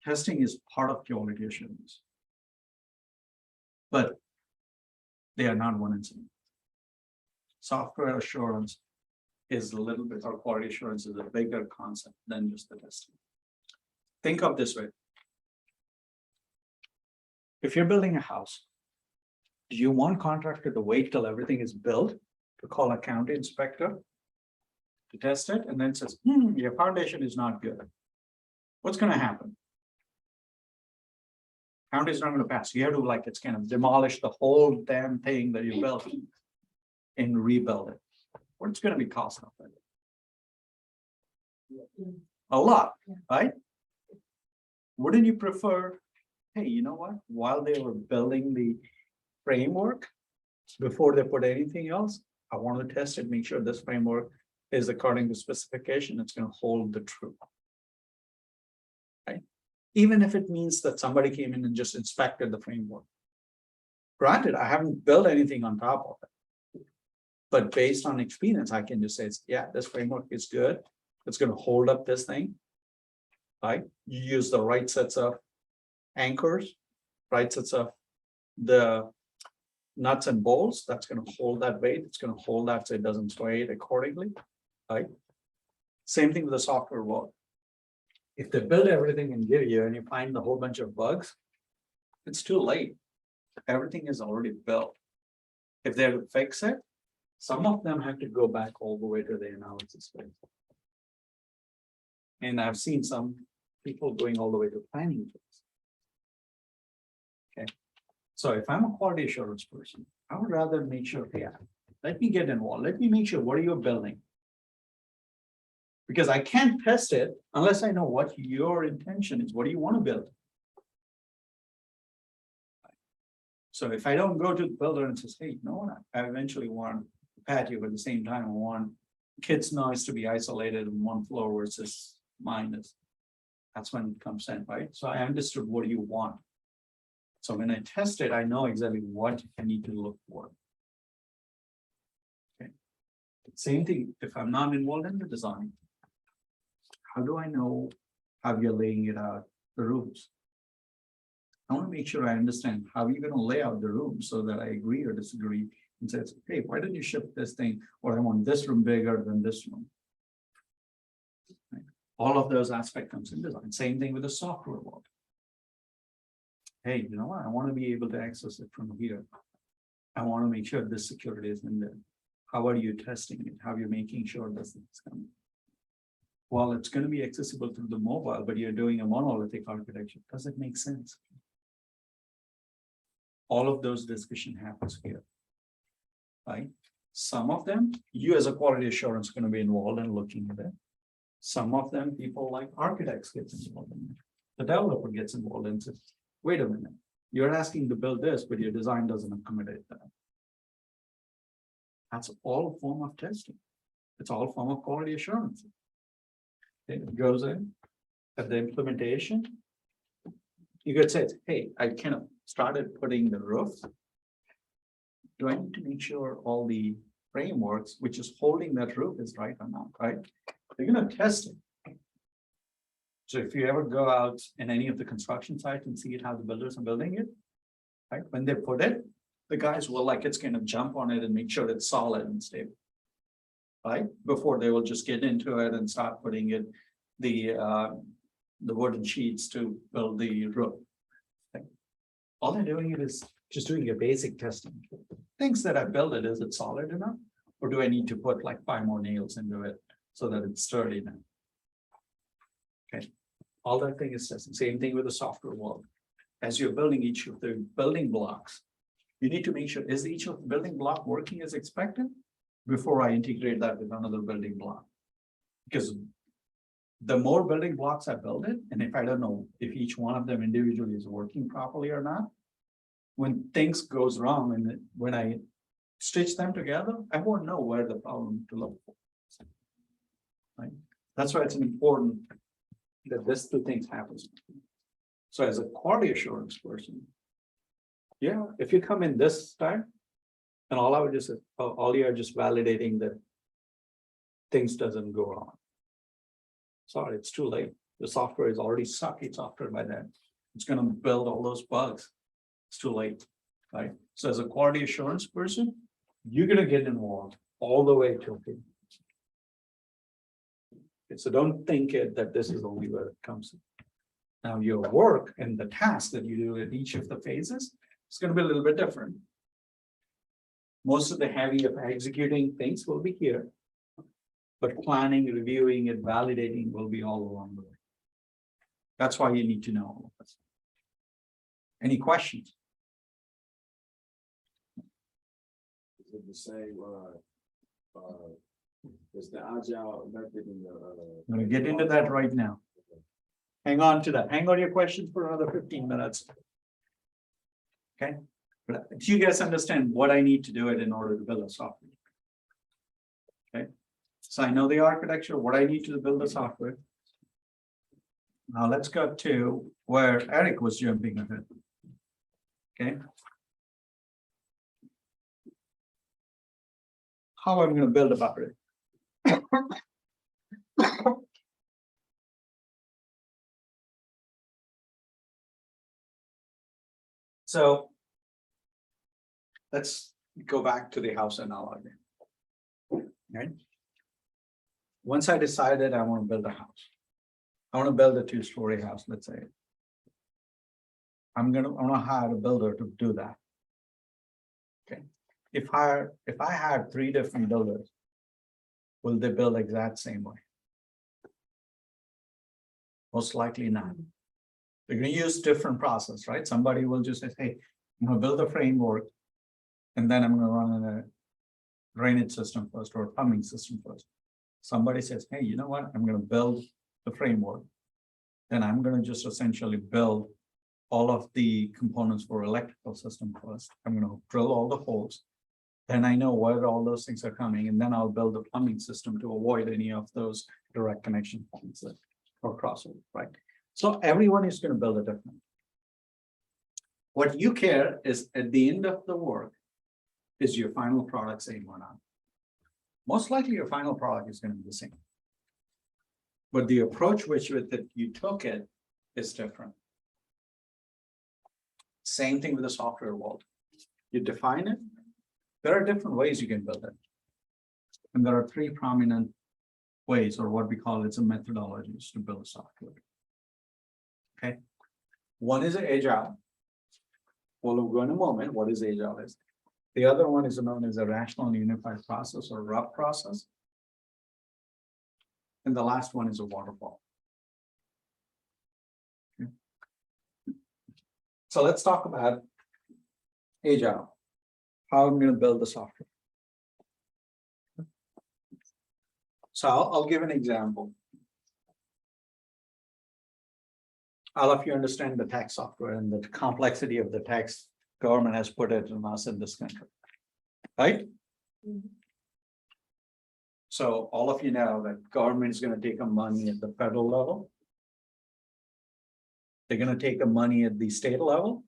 Testing is part of quality assurance, but they are not one and same. Software assurance is a little bit, or quality assurance is a bigger concept than just the testing. Think of this way. If you're building a house, do you want contractor to wait till everything is built to call a county inspector to test it, and then says, your foundation is not good? What's going to happen? County is not going to pass. You have to, like, it's kind of demolish the whole damn thing that you built and rebuild it. What's going to be cost of it? A lot, right? Wouldn't you prefer, hey, you know what? While they were building the framework, before they put anything else, I want to test it, make sure this framework is according to specification, it's going to hold the truth. Right? Even if it means that somebody came in and just inspected the framework. Granted, I haven't built anything on top of it. But based on experience, I can just say, yeah, this framework is good. It's going to hold up this thing. Right? You use the right sets of anchors, right sets of the nuts and bolts. That's going to hold that weight. It's going to hold that so it doesn't sway it accordingly. Right? Same thing with the software world. If they build everything and give you, and you find a whole bunch of bugs, it's too late. Everything is already built. If they're to fix it, some of them have to go back all the way to the analysis phase. And I've seen some people going all the way to planning phase. Okay. So if I'm a quality assurance person, I would rather make sure, yeah, let me get involved. Let me make sure what are you building? Because I can't test it unless I know what your intention is. What do you want to build? So if I don't go to the builder and says, hey, you know what, I eventually want patio, but at the same time, I want kids' noise to be isolated in one floor versus mine is. That's when it comes in, right? So I understood what do you want. So when I test it, I know exactly what I need to look for. Okay. Same thing, if I'm not involved in the design, how do I know how you're laying it out, the rooms? I want to make sure I understand how you're going to lay out the room so that I agree or disagree and says, hey, why didn't you ship this thing? Or I want this room bigger than this room. Right? All of those aspects comes in design. Same thing with the software world. Hey, you know what? I want to be able to access it from here. I want to make sure this security is in there. How are you testing it? How are you making sure this is coming? Well, it's going to be accessible through the mobile, but you're doing a monolithic architecture. Does it make sense? All of those discussion happens here. Right? Some of them, you as a quality assurance are going to be involved in looking at it. Some of them, people like architects get involved in it. The developer gets involved and says, wait a minute, you're asking to build this, but your design doesn't accommodate that. That's all form of testing. It's all form of quality assurance. It goes in at the implementation. You could say, hey, I kind of started putting the roof. Do I need to make sure all the frameworks, which is holding that roof, is right or not, right? They're gonna test it. So if you ever go out in any of the construction sites and see it, how the builders are building it, right? When they put it, the guys will like, it's gonna jump on it and make sure it's solid and stable. Right? Before they will just get into it and start putting it, the wooden sheets to build the roof. Okay. All they're doing it is just doing a basic testing. Things that I build it, is it solid enough? Or do I need to put like 5 more nails into it so that it's sturdy enough? Okay, all that thing is testing. Same thing with the software world. As you're building each of the building blocks, you need to make sure, is each of the building block working as expected before I integrate that with another building block? Because the more building blocks I build it, and if I don't know if each one of them individually is working properly or not, when things goes wrong and when I stitch them together, I won't know where the problem to look for. Right? That's why it's important that these two things happen. So as a quality assurance person, yeah, if you come in this time, and all I would just, all you are just validating that things doesn't go wrong. Sorry, it's too late. The software is already sucky software by then. It's gonna build all those bugs. It's too late, right? So as a quality assurance person, you're gonna get involved all the way to it. So don't think it that this is only where it comes in. Now your work and the task that you do at each of the phases is gonna be a little bit different. Most of the heavy of executing things will be here. But planning, reviewing, and validating will be all along the way. That's why you need to know all of this. Any questions? Is it the same, is the agile method in the, I'm gonna get into that right now. Hang on to that. Hang on your questions for another 15 minutes. Okay, but do you guys understand what I need to do it in order to build a software? Okay, so I know the architecture, what I need to build the software. Now let's go to where Eric was jumping ahead. Okay. How I'm going to build about it. So let's go back to the house analogy. Right? Once I decided I want to build a house, I want to build a 2-story house, let's say. I'm gonna hire a builder to do that. Okay. If I had 3 different builders, will they build exact same way? Most likely not. They're going to use different process, right? Somebody will just say, hey, I'm going to build a framework, and then I'm going to run a drainage system first or a plumbing system first. Somebody says, hey, you know what? I'm going to build the framework. Then I'm going to just essentially build all of the components for electrical system first. I'm going to drill all the holes. Then I know where all those things are coming, and then I'll build the plumbing system to avoid any of those direct connection points or crossover, right? So everyone is going to build a different. What you care is at the end of the work, is your final product same or not? Most likely your final product is going to be the same. But the approach with that you took it is different. Same thing with the software world. You define it. There are different ways you can build it. And there are 3 prominent ways, or what we call it's a methodologies to build software. Okay. One is Agile. We'll go in a moment. What is Agile is. The other one is known as a rational and unified process or RUP process. And the last one is a waterfall. Okay. So let's talk about Agile. How I'm going to build the software. So I'll give an example. All of you understand the tax software and the complexity of the tax government has put it on us in this country, right? So all of you know that government is gonna take a money at the federal level. They're gonna take a money at the state level.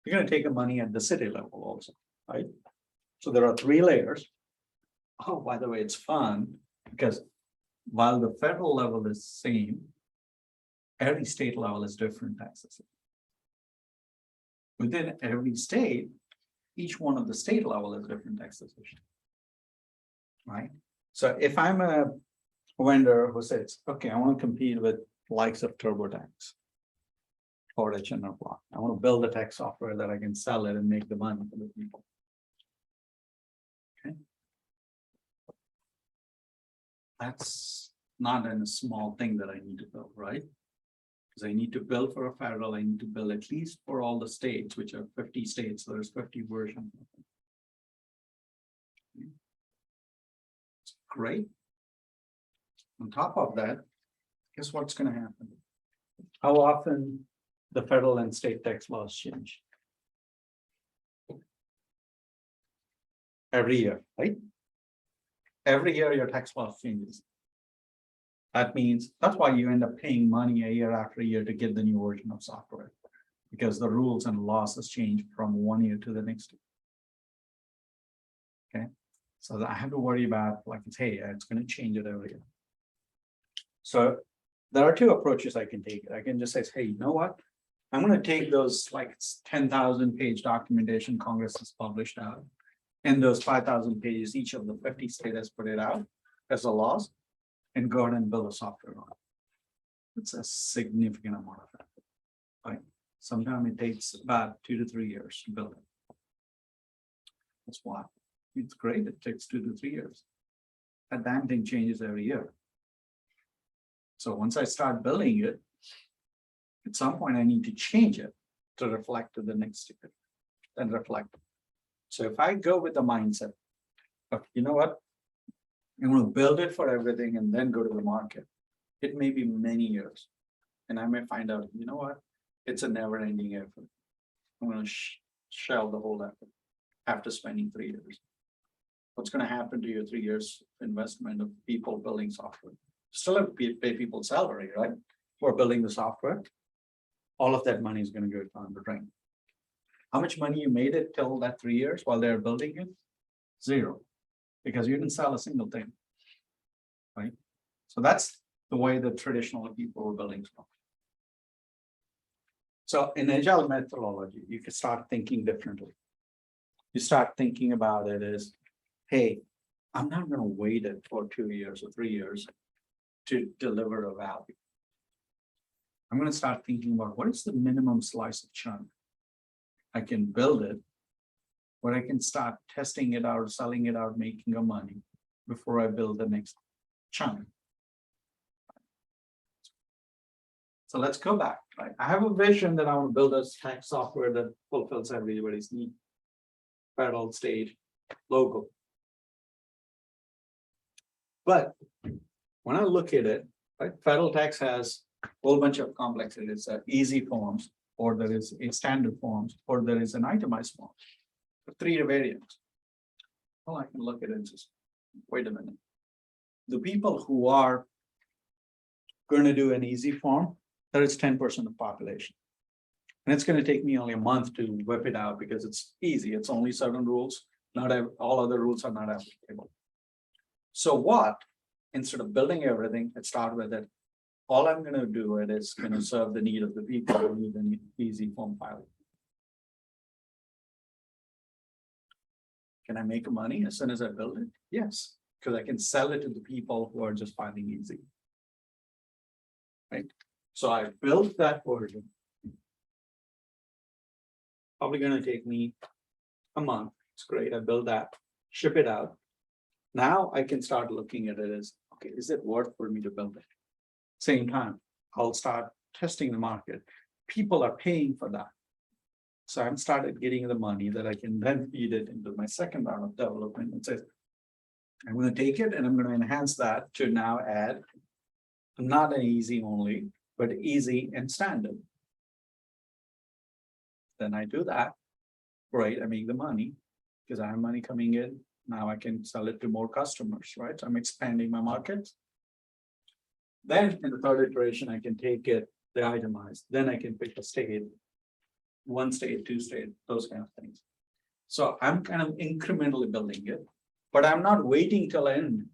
They're gonna take a money at the city level also, right? So there are three layers. Oh, by the way, it's fun because while the federal level is same, every state level is different taxes. Within every state, each one of the state level is different taxation. Right? So if I'm a vendor who says, okay, I want to compete with likes of TurboTax or H&R Block, I want to build a tax software that I can sell it and make the money for the people. Okay. That's not a small thing that I need to build, right? Because I need to build for a federal, I need to build at least for all the states, which are 50 states, so there's 50 versions. It's great. On top of that, guess what's going to happen? How often the federal and state tax laws change? Every year, right? Every year your tax law changes. That means that's why you end up paying money a year after year to get the new version of software, because the rules and laws has changed from one year to the next. Okay, so I have to worry about like it's hey, it's going to change it every year. So there are two approaches I can take. I can just say, hey, you know what? I'm going to take those like 10,000 page documentation Congress has published out, and those 5,000 pages each of the 50 states has put it out as the laws, and go ahead and build a software on it. It's a significant amount of effort, right? Sometimes it takes about 2 to 3 years to build it. That's why it's great. It takes 2 to 3 years. That damn thing changes every year. So once I start building it, at some point I need to change it to reflect to the next year, then reflect. So if I go with the mindset of, you know what? I'm going to build it for everything and then go to the market. It may be many years. And I may find out, you know what? It's a never ending effort. I'm going to shell the whole effort after spending 3 years. What's going to happen to your 3 years investment of people building software? Still have to pay people salary, right? For building the software. All of that money is going to go down the drain. How much money you made it till that 3 years while they're building it? Zero. Because you didn't sell a single thing, right? So that's the way the traditional people were building stuff. So in Agile methodology, you can start thinking differently. You start thinking about it as, hey, I'm not going to wait it for 2 years or 3 years to deliver a value. I'm going to start thinking about what is the minimum slice of chunk I can build it, where I can start testing it out, selling it out, making a money before I build the next chunk. So let's go back, right? I have a vision that I want to build a tax software that fulfills everybody's need. Federal, state, local. But when I look at it, right, federal tax has a whole bunch of complexities, easy forms, or there is a standard forms, or there is an itemized form. 3 variants. Well, I can look at it and just wait a minute. The people who are going to do an easy form, that is 10% of the population. And it's going to take me only a month to whip it out because it's easy. It's only certain rules. Not all other rules are not applicable. So what? Instead of building everything, let's start with it. All I'm going to do it is going to serve the need of the people who need an easy form filing. Can I make money as soon as I build it? Yes, because I can sell it to the people who are just finding easy. Right? So I built that version. Probably going to take me a month. It's great. I built that, ship it out. Now I can start looking at it as, okay, is it worth for me to build it? Same time, I'll start testing the market. People are paying for that. So I've started getting the money that I can then feed it into my second round of development and say, I'm going to take it and I'm going to enhance that to now add not an easy only, but easy and standard. Then I do that, right? I make the money because I have money coming in. Now I can sell it to more customers, right? I'm expanding my market. Then in the third iteration, I can take it, the itemized, then I can pick a state, 1 state, 2 state, those kind of things. So I'm kind of incrementally building it, but I'm not waiting till end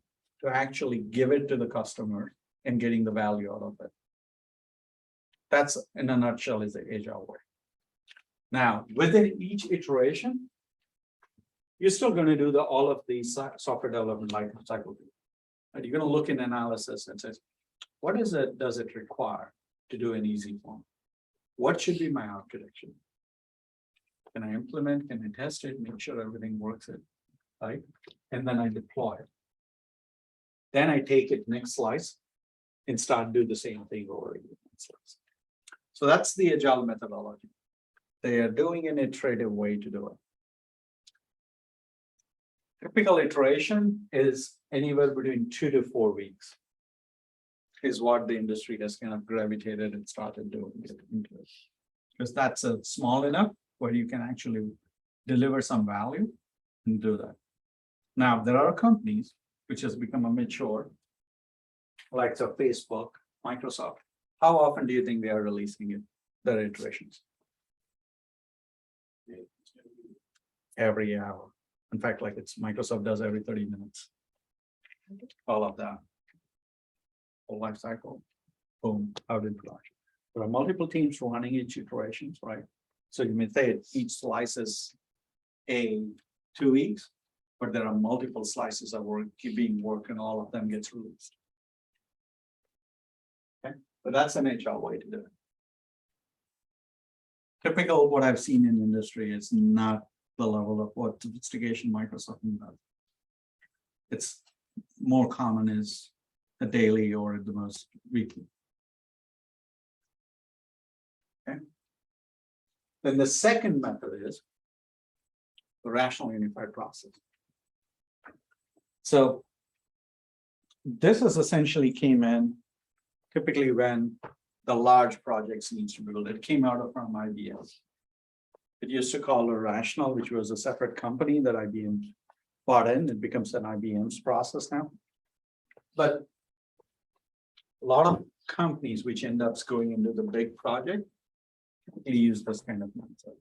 to actually give it to the customer and getting the value out of it. That's in a nutshell is the agile way. Now, within each iteration, you're still going to do all of the software development life cycle. And you're going to look in analysis and say, what does it require to do an easy form? What should be my architecture? Can I implement, can I test it, make sure everything works it, right? And then I deploy it. Then I take it next slice and start do the same thing over again. So that's the Agile methodology. They are doing an iterative way to do it. Typical iteration is anywhere between 2 to 4 weeks. Is what the industry has kind of gravitated and started doing it into it. Because that's a small enough where you can actually deliver some value and do that. Now, there are companies which has become a mature, like so Facebook, Microsoft. How often do you think they are releasing it, their iterations? Every hour. In fact, like it's Microsoft does every 30 minutes. All of that. Whole life cycle, boom, out in production. There are multiple teams running each iterations, right? So you may say each slice is 2 weeks, but there are multiple slices of work being worked and all of them gets released. Okay, but that's an agile way to do it. Typical what I've seen in industry is not the level of what sophistication Microsoft does. It's more common is a daily or at the most weekly. Okay. Then the second method is the rational unified process. So this is essentially came in typically when the large projects needs to be built. It came out from IBM. It used to call it rational, which was a separate company that IBM bought in. It becomes an IBM's process now. But a lot of companies which end up going into the big project use this kind of mindset.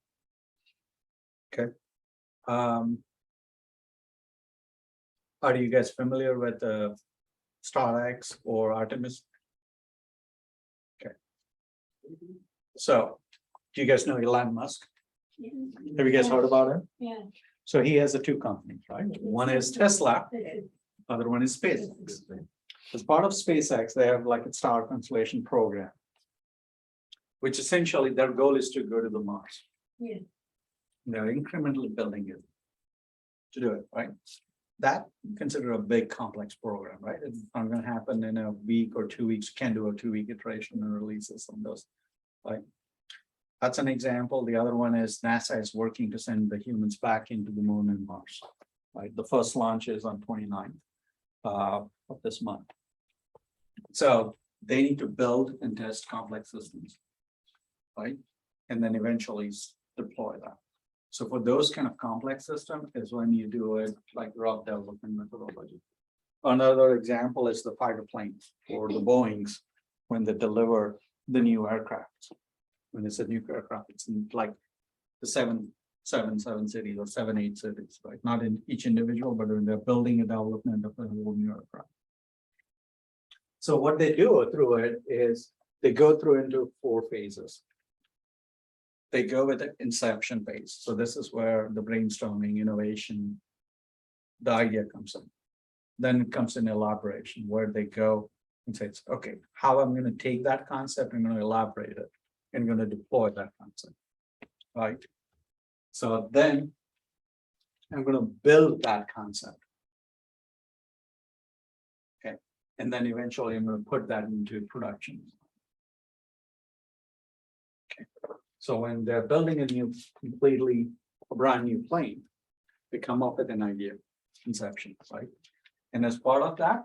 Okay. Are you guys familiar with StarX or Artemis? Okay. So, do you guys know Elon Musk? Yeah. Have you guys heard about him? Yeah. So he has 2 companies, right? One is Tesla, other one is SpaceX. As part of SpaceX, they have like a Star Constellation program, which essentially their goal is to go to the Mars. Yeah. They're incrementally building it to do it, right? That consider a big complex program, right? It's not going to happen in a week or 2 weeks. You can't do a 2-week iteration and releases on those, right? That's an example. The other one is NASA is working to send the humans back into the moon and Mars, right? The first launch is on 29th of this month. So they need to build and test complex systems, right? And then eventually deploy that. So for those kind of complex systems is when you do it like raw development methodology. Another example is the fighter planes or the Boeings when they deliver the new aircraft. When it's a new aircraft, it's in like the 7 cities or 7, 8 cities, right? Not in each individual, but when they're building a development of a whole new aircraft. So what they do through it is they go through into 4 phases. They go with the inception phase. So this is where the brainstorming, innovation, the idea comes in. Then it comes in elaboration where they go and say, okay, how I'm going to take that concept, I'm going to elaborate it and going to deploy that concept, right? So then I'm going to build that concept. Okay, and then eventually I'm going to put that into production. Okay, so when they're building a brand new plane, they come up with an idea, conception, right? And as part of that,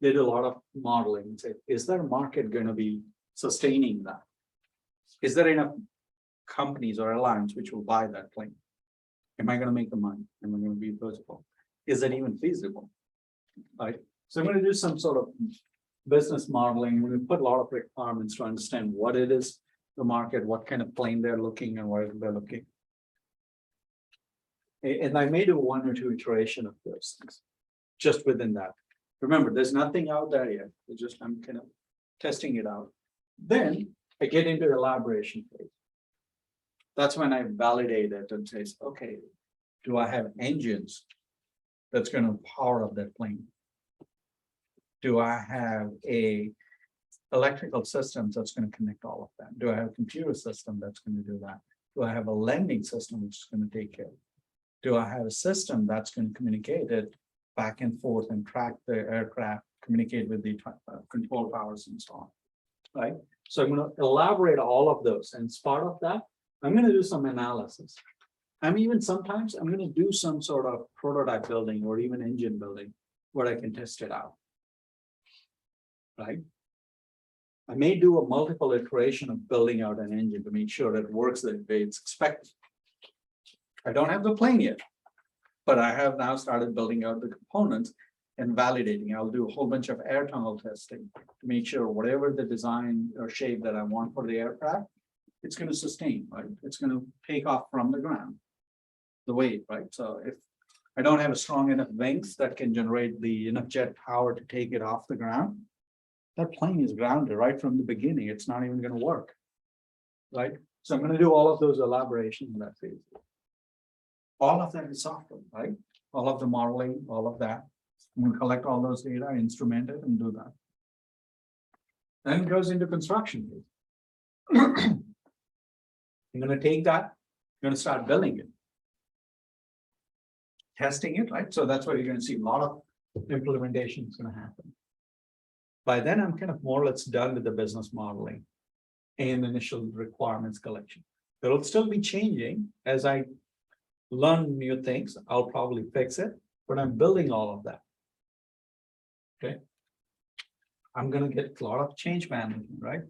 they do a lot of modeling and say, is there a market going to be sustaining that? Is there enough companies or airlines which will buy that plane? Am I going to make the money? Am I going to be visible? is it even feasible? Right, so I'm gonna do some sort of business modeling. We're gonna put a lot of requirements to understand what it is, the market, what kind of plane they're looking and where they're looking. And I may do one or two iteration of those things, just within that. Remember, there's nothing out there yet, it's just, I'm kind of testing it out. Then I get into elaboration phase. That's when I validate it and says, okay, do I have engines that's gonna power up that plane? Do I have a electrical system that's gonna connect all of that? Do I have a computer system that's gonna do that? Do I have a landing system which is gonna take care of it? Do I have a system that's gonna communicate it back and forth and track the aircraft, communicate with the control towers and so on, right? So I'm gonna elaborate all of those, and as part of that, I'm gonna do some analysis. Sometimes I'm gonna do some sort of prototype building or even engine building where I can test it out. Right? I may do a multiple iteration of building out an engine to make sure that it works the way it's expected. I don't have the plane yet, but I have now started building out the components and validating. I'll do a whole bunch of air tunnel testing to make sure whatever the design or shape that I want for the aircraft, it's going to sustain, right? It's going to take off from the ground, the weight, right? So if I don't have a strong enough wings that can generate the enough jet power to take it off the ground, that plane is grounded right from the beginning. It's not even going to work, right? So I'm going to do all of those elaborations in that phase. All of that is software, right? All of the modeling, all of that. I'm going to collect all those data, instrument it, and do that. Then it goes into construction phase. I'm going to take that, I'm going to start building it. Testing it, right? So that's where you're going to see a lot of implementation is going to happen. By then, I'm kind of more or less done with the business modeling and initial requirements collection. It'll still be changing as I learn new things. I'll probably fix it, but I'm building all of that. Okay. I'm going to get a lot of change management, right?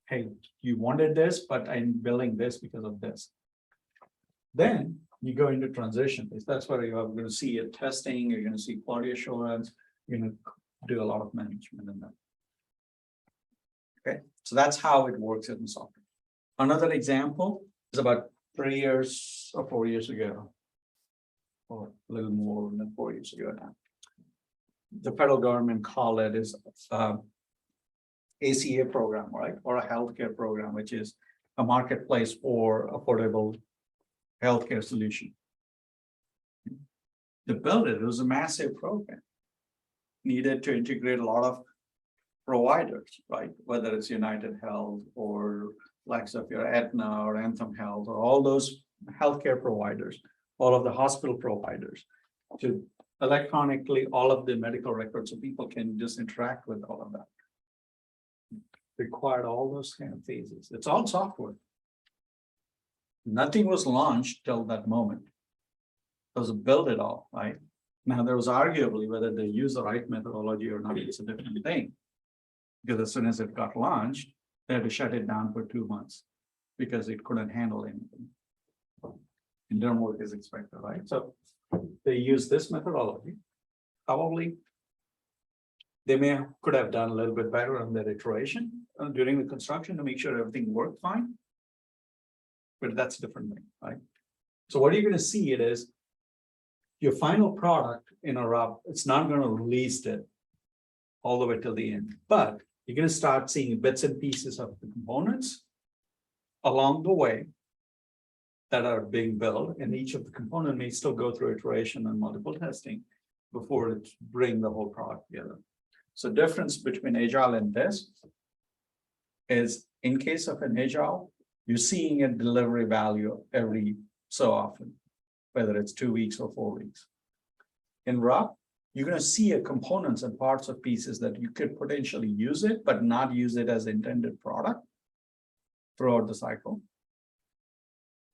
Hey, you wanted this, but I'm building this because of this. Then you go into transition phase. That's where you're going to see it testing, you're going to see quality assurance, you're going to do a lot of management in that. Okay, so that's how it works in the software. Another example is about 3 years or 4 years ago, or a little more than 4 years ago now. The federal government called it is ACA program, right? Or a healthcare program, which is a marketplace for affordable healthcare solution. To build it, it was a massive program. Needed to integrate a lot of providers, right? Whether it's United Health or like if you're Aetna or Anthem Health or all those healthcare providers, all of the hospital providers, to electronically all of the medical records so people can just interact with all of that. Required all those kind of phases. It's all software. Nothing was launched till that moment. It was a build it all, right? Now there was arguably whether they use the right methodology or not, it's a different thing. Because as soon as it got launched, they had to shut it down for 2 months because it couldn't handle anything. And didn't work as expected, right? So they use this methodology. Probably they could have done a little bit better on their iteration during the construction to make sure everything worked fine. But that's a different thing, right? So what you're going to see it is your final product in a RUP, it's not going to release it all the way till the end, but you're going to start seeing bits and pieces of the components along the way that are being built, and each of the component may still go through iteration and multiple testing before it bring the whole product together. So difference between Agile and this is in case of an Agile, you're seeing a delivery value every so often, whether it's 2 weeks or 4 weeks. In RUP, you're going to see a components and parts of pieces that you could potentially use it, but not use it as intended product throughout the cycle.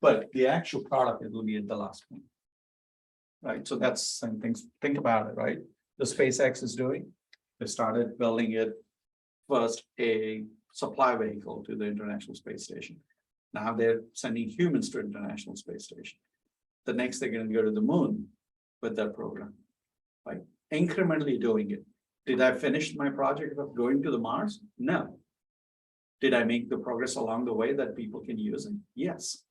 But the actual product, it will be at the last point. Right, so that's some things, think about it, right? The SpaceX is doing, they started building it first a supply vehicle to the International Space Station. Now they're sending humans to International Space Station. The next they're going to go to the moon with that program. Like incrementally doing it. Did I finish my project of going to the Mars? No. Did I make the progress along the way that people can use it? Yes.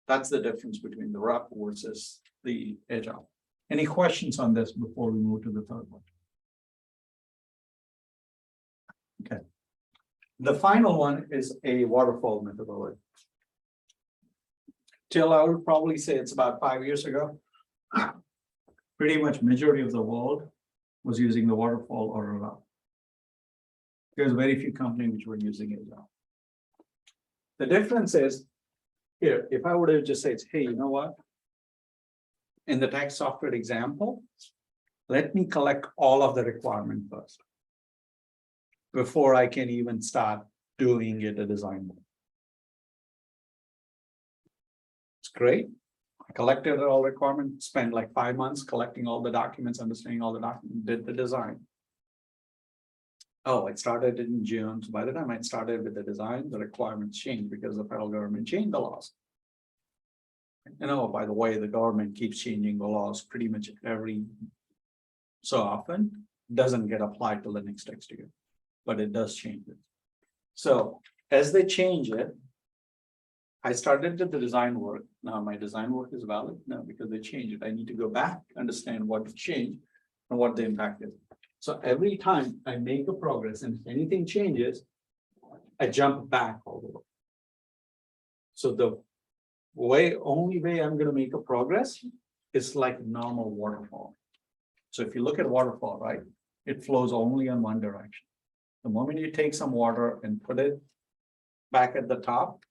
That's the difference between the RUP versus the Agile. Any questions on this before we move to the third one? Okay. The final one is a waterfall methodology. Till I would probably say it's about 5 years ago. Pretty much majority of the world was using the waterfall or RUP. There's very few companies which were using it now. The difference is here, if I were to just say, hey, you know what? In the tax software example, let me collect all of the requirements first before I can even start doing it a design mode. It's great. I collected all requirements, spent like 5 months collecting all the documents, understanding all the documents, did the design. Oh, it started in June. So by the time I started with the design, the requirements changed because the federal government changed the laws. And oh, by the way, the government keeps changing the laws pretty much every so often, doesn't get applied till the next tax year, but it does change it. So as they change it, I started the design work. Now my design work is valid? No, because they changed it. I need to go back, understand what changed and what the impact is. So every time I make a progress and if anything changes, I jump back all the way. So the only way I'm going to make a progress is like normal waterfall. So if you look at waterfall, right, it flows only in one direction. The moment you take some water and put it back at the top,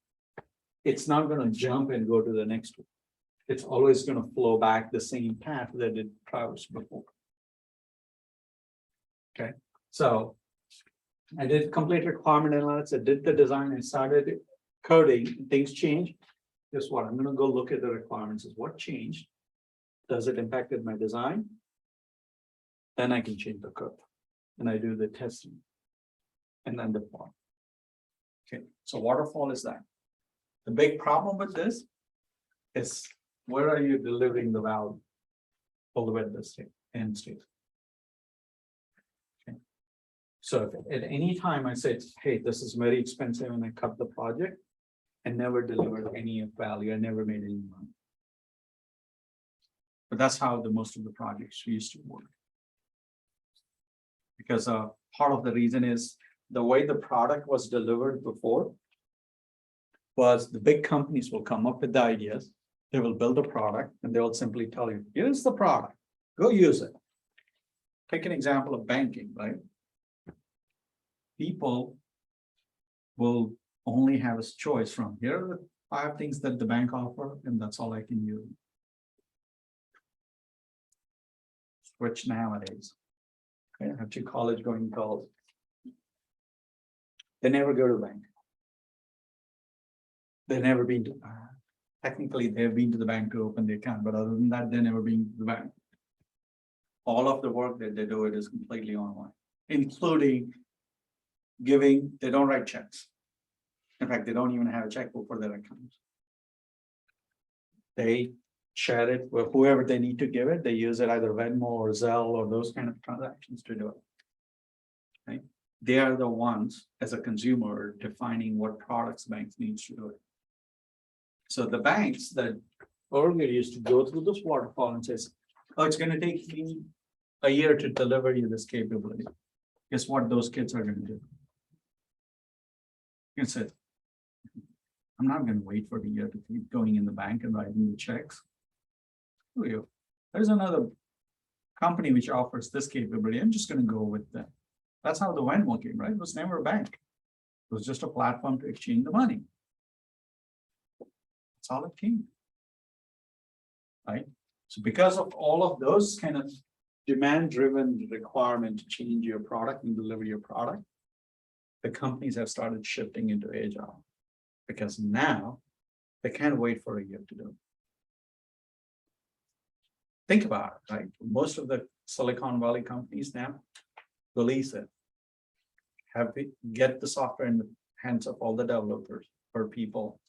it's not going to jump and go to the next one. It's always going to flow back the same path that it traversed before. Okay, so I did complete requirement analysis, I did the design, I started coding, things change. Guess what? I'm going to go look at the requirements. Is what changed? Does it impacted my design? Then I can change the code. And I do the testing. And then deploy. Okay, so waterfall is that. The big problem with this is where are you delivering the value all the way to the end state? Okay. So if at any time I say, hey, this is very expensive and I cut the project, and never delivered any value, I never made any money. But that's how most of the projects used to work. Because part of the reason is the way the product was delivered before was the big companies will come up with the ideas, they will build a product, and they will simply tell you, here's the product, go use it. Take an example of banking, right? People will only have a choice from here are the 5 things that the bank offer, and that's all I can use. Switch nowadays. Okay, I have 2 college going girls. They never go to the bank. They've never been to technically they've been to the bank to open the account, but other than that, they've never been to the bank. All of the work that they do it is completely online, including giving, they don't write checks. In fact, they don't even have a checkbook for their accounts. They share it with whoever they need to give it. They use it either Venmo or Zelle or those kind of transactions to do it. Right? They are the ones as a consumer defining what products banks needs to do it. So the banks that earlier used to go through this waterfall and says, oh, it's going to take me a year to deliver you this capability. Guess what those kids are going to do? You can say, I'm not going to wait for the year to keep going in the bank and writing the checks. There's another company which offers this capability. I'm just going to go with that. That's how the Venmo came, right? It was never a bank. It was just a platform to exchange the money. That's all it came. Right? So because of all of those kind of demand-driven requirement to change your product and deliver your product, the companies have started shifting into Agile. Because now they can't wait for a year to do it. Think about it, right? Most of the Silicon Valley companies now release it, get the software in the hands of all the developers or people.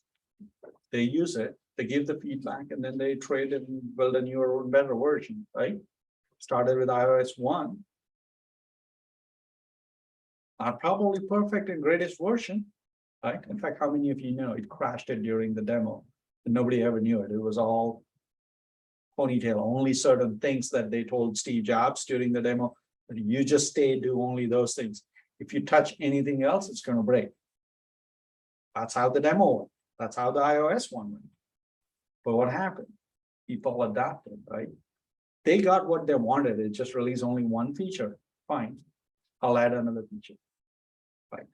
They use it, They give the feedback and then they trade and build a newer, better version, right? Started with iOS 1. Not probably perfect and greatest version, right? In fact, how many of you know it crashed it during the demo? And nobody ever knew it. It was all ponytail, only certain things that they told Steve Jobs during the demo. But you just stay, do only those things. If you touch anything else, it's going to break. That's how the demo went. That's how the iOS one went. But what happened? People adapted, right? They got what they wanted. It just released only one feature. Fine. I'll add another feature. Right.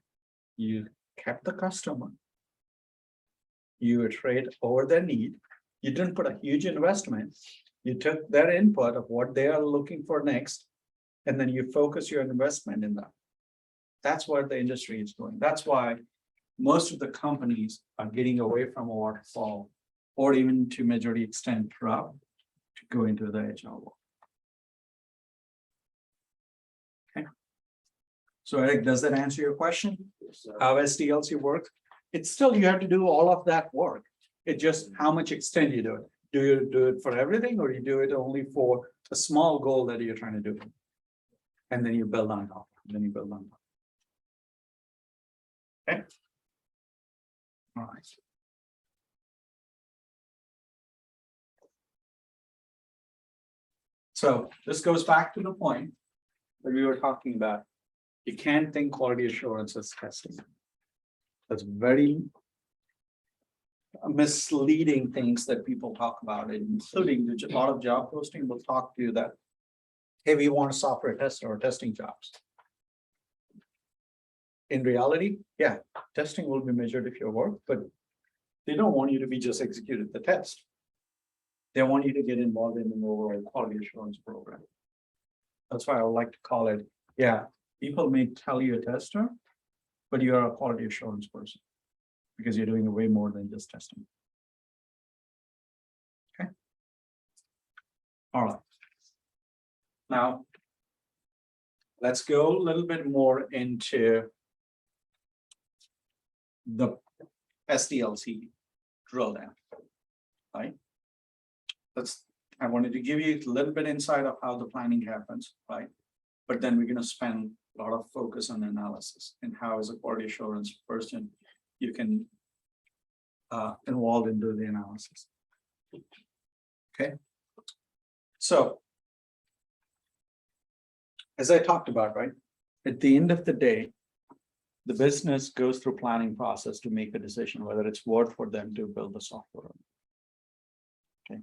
You kept the customer. You iterate over their need. You didn't put a huge investment. You took their input of what they are looking for next, and then you focus your investment in that. That's where the industry is going. That's why most of the companies are getting away from a waterfall, or even to majority extent route to go into the agile world. Okay. So Eric, does that answer your question? Yes, sir. How SDLC works? It's still, you have to do all of that work. It's just how much extent you do it. Do you do it for everything, or you do it only for a small goal that you're trying to do? And then you build on top, and then you build on top. Okay. All right. So this goes back to the point that we were talking about. You can't think quality assurance as testing. That's very misleading things that people talk about, including a lot of job posting will talk to you that, hey, we want a software tester or testing jobs. In reality, yeah, testing will be measured if you work, but they don't want you to be just executed the test. They want you to get involved in an overall quality assurance program. That's why I would like to call it, yeah, people may tell you a tester, but you're a quality assurance person because you're doing way more than just testing. Okay. All right. Now, let's go a little bit more into the SDLC drill down, right? I wanted to give you a little bit insight of how the planning happens, right? But then we're going to spend a lot of focus on analysis and how, as a quality assurance person, you can involve into the analysis. Okay. So, as I talked about, right, at the end of the day, the business goes through planning process to make a decision whether it's worth for them to build the software. Okay.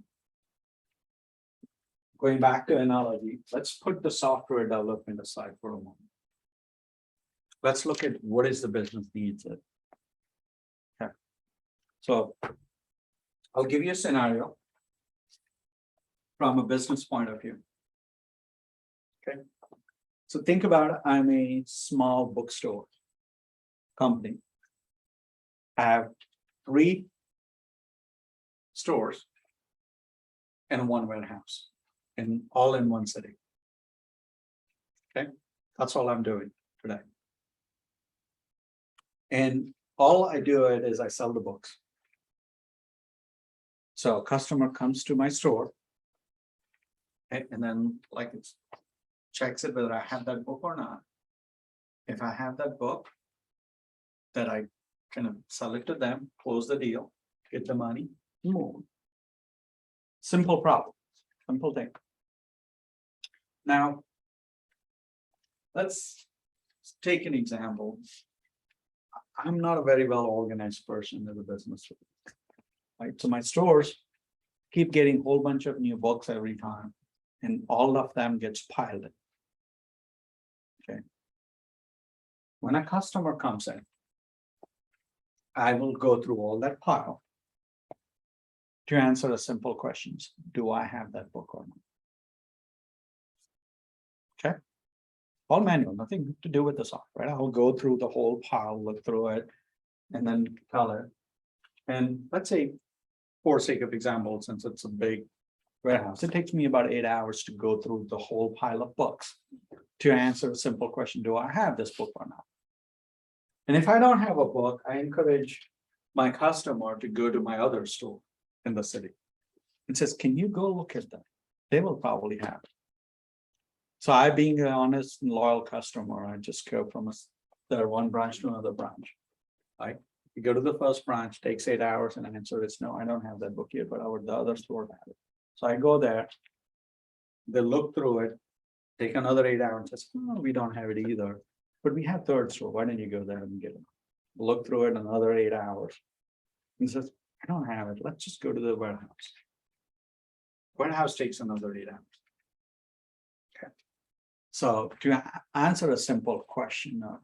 Going back to analogy, let's put the software development aside for a moment. Let's look at what is the business needs. Okay. So I'll give you a scenario from a business point of view. Okay. So think about it, I'm a small bookstore company. I have 3 stores and 1 warehouse, and all in one city. Okay, that's all I'm doing today. And all I do it is I sell the books. So a customer comes to my store, and then like it checks it whether I have that book or not. If I have that book, that I kind of sell it to them, close the deal, get the money, move. Simple problem, simple thing. Now, let's take an example. I'm not a very well organized person in the business, right? So my stores keep getting a whole bunch of new books every time, and all of them gets piled in. Okay. When a customer comes in, I will go through all that pile to answer a simple questions. Do I have that book or not? Okay. All manual, nothing to do with the software. I'll go through the whole pile, look through it, and then tell it. And let's say, for sake of example, since it's a big warehouse, it takes me about 8 hours to go through the whole pile of books to answer a simple question. Do I have this book or not? And if I don't have a book, I encourage my customer to go to my other store in the city. It says, can you go look at that? They will probably have it. So I, being an honest and loyal customer, I just go from one branch to another branch. Right? You go to the first branch, takes 8 hours, and answer is no, I don't have that book yet, but the other store have it. So I go there, they look through it, take another 8 hours, and says, oh, we don't have it either. But we have third store. Why don't you go there and get it? Look through it another 8 hours. He says, I don't have it. Let's just go to the warehouse. Warehouse takes another 8 hours. Okay. So to answer a simple question of,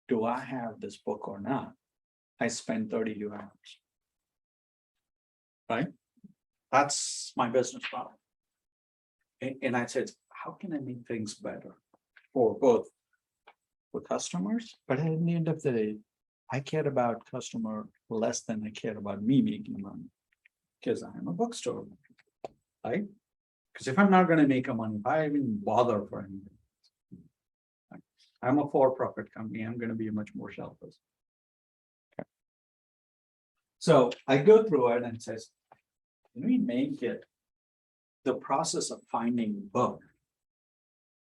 do I have this book or not? I spend 32 hours. Right? That's my business problem. And I said, how can I make things better for both for customers? But at the end of the day, I care about customer less than I care about me making money. Because I'm a bookstore, right? Because if I'm not going to make a money, why even bother for anything? I'm a for-profit company. I'm going to be much more selfish. Okay. So I go through it and it says, can we make it the process of finding a book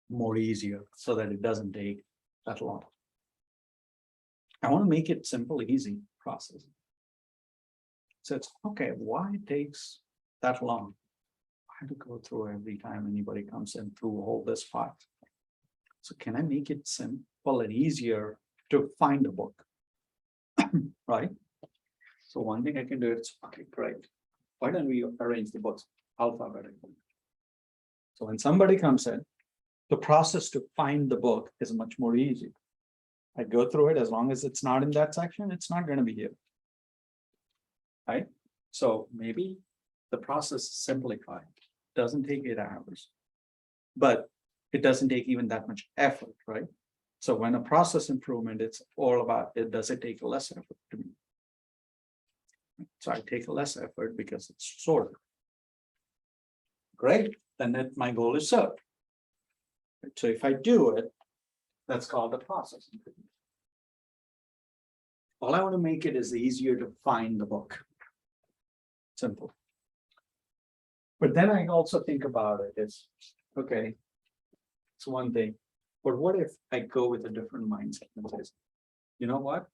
more easier so that it doesn't take that long? I want to make it simple, easy process. So it's okay, why it takes that long? I have to go through every time anybody comes in through all this file. So can I make it simple and easier to find a book? Right? So one thing I can do is, okay, great. Why don't we arrange the books alphabetically? So when somebody comes in, the process to find the book is much more easy. I go through it, as long as it's not in that section, it's not going to be here. Right? So maybe the process is simplified. Doesn't take 8 hours, but it doesn't take even that much effort, right? So when a process improvement, it's all about it. Does it take less effort to me? So I take less effort because it's shorter. Great, then my goal is served. So if I do it, that's called a process improvement. All I want to make it is easier to find the book. Simple. But then I also think about it as, okay, it's one thing, but what if I go with a different mindset and says, you know what?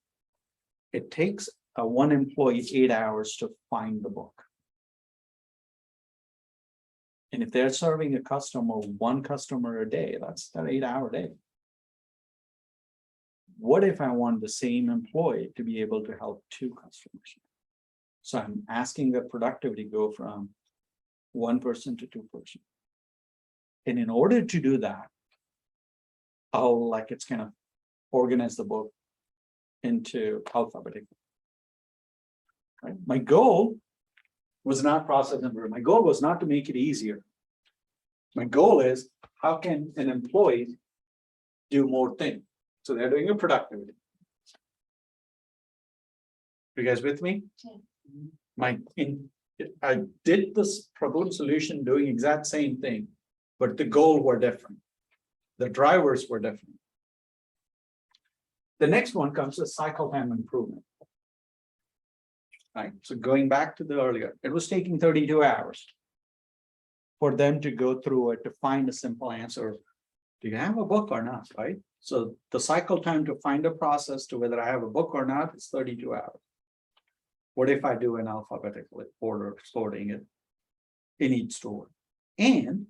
It takes one employee 8 hours to find the book. And if they're serving a customer, one customer a day, that's an 8-hour day. What if I want the same employee to be able to help 2 customers? So I'm asking the productivity go from 1 person to 2 person. And in order to do that, I'll it's kind of organize the book into alphabetical. Right? My goal was not process number. My goal was not to make it easier. My goal is, how can an employee do more things? So they're doing a productivity. You guys with me? I did this problem solution doing exact same thing, but the goal were different. The drivers were different. The next one comes to cycle time improvement. Right. So going back to the earlier, it was taking 32 hours for them to go through it to find a simple answer. Do you have a book or not? Right. So the cycle time to find a process to whether I have a book or not is 32 hours. What if I do an alphabetical order, sorting it in each store? And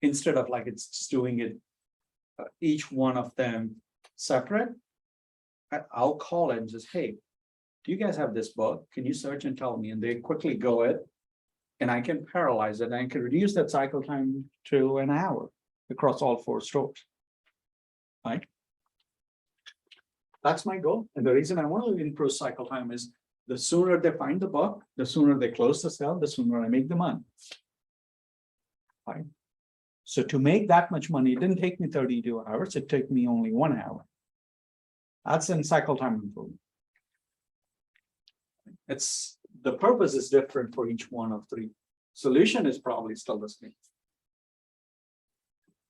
instead of it's just doing it, each one of them separate, I'll call it and just, hey, do you guys have this book? Can you search and tell me? And they quickly go it, and I can parallelize it. And I can reduce that cycle time to an hour across all 4 stores. Right? That's my goal. And the reason I want to improve cycle time is the sooner they find the book, the sooner they close the sale, the sooner I make the money. Right? So to make that much money, it didn't take me 32 hours. It took me only 1 hour. That's in cycle time improvement. It's the purpose is different for each one of 3. Solution is probably still the same.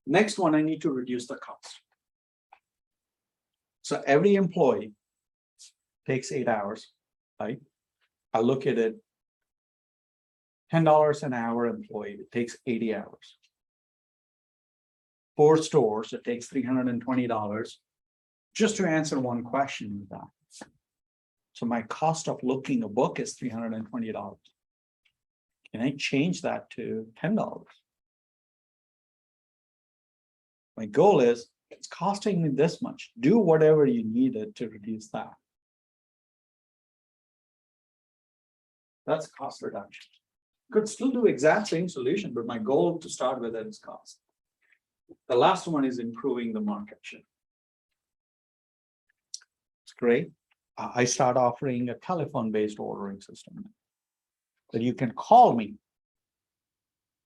Next one, I need to reduce the cost. So every employee takes 8 hours, right? I look at it $10 an hour employee, it takes 80 hours. 4 stores, it takes $320 just to answer one question with that. So my cost of looking a book is $320. Can I change that to $10? My goal is, it's costing me this much. Do whatever you needed to reduce that. That's cost reduction. Could still do exact same solution, but my goal to start with is cost. The last one is improving the market share. It's great. I start offering a telephone-based ordering system that you can call me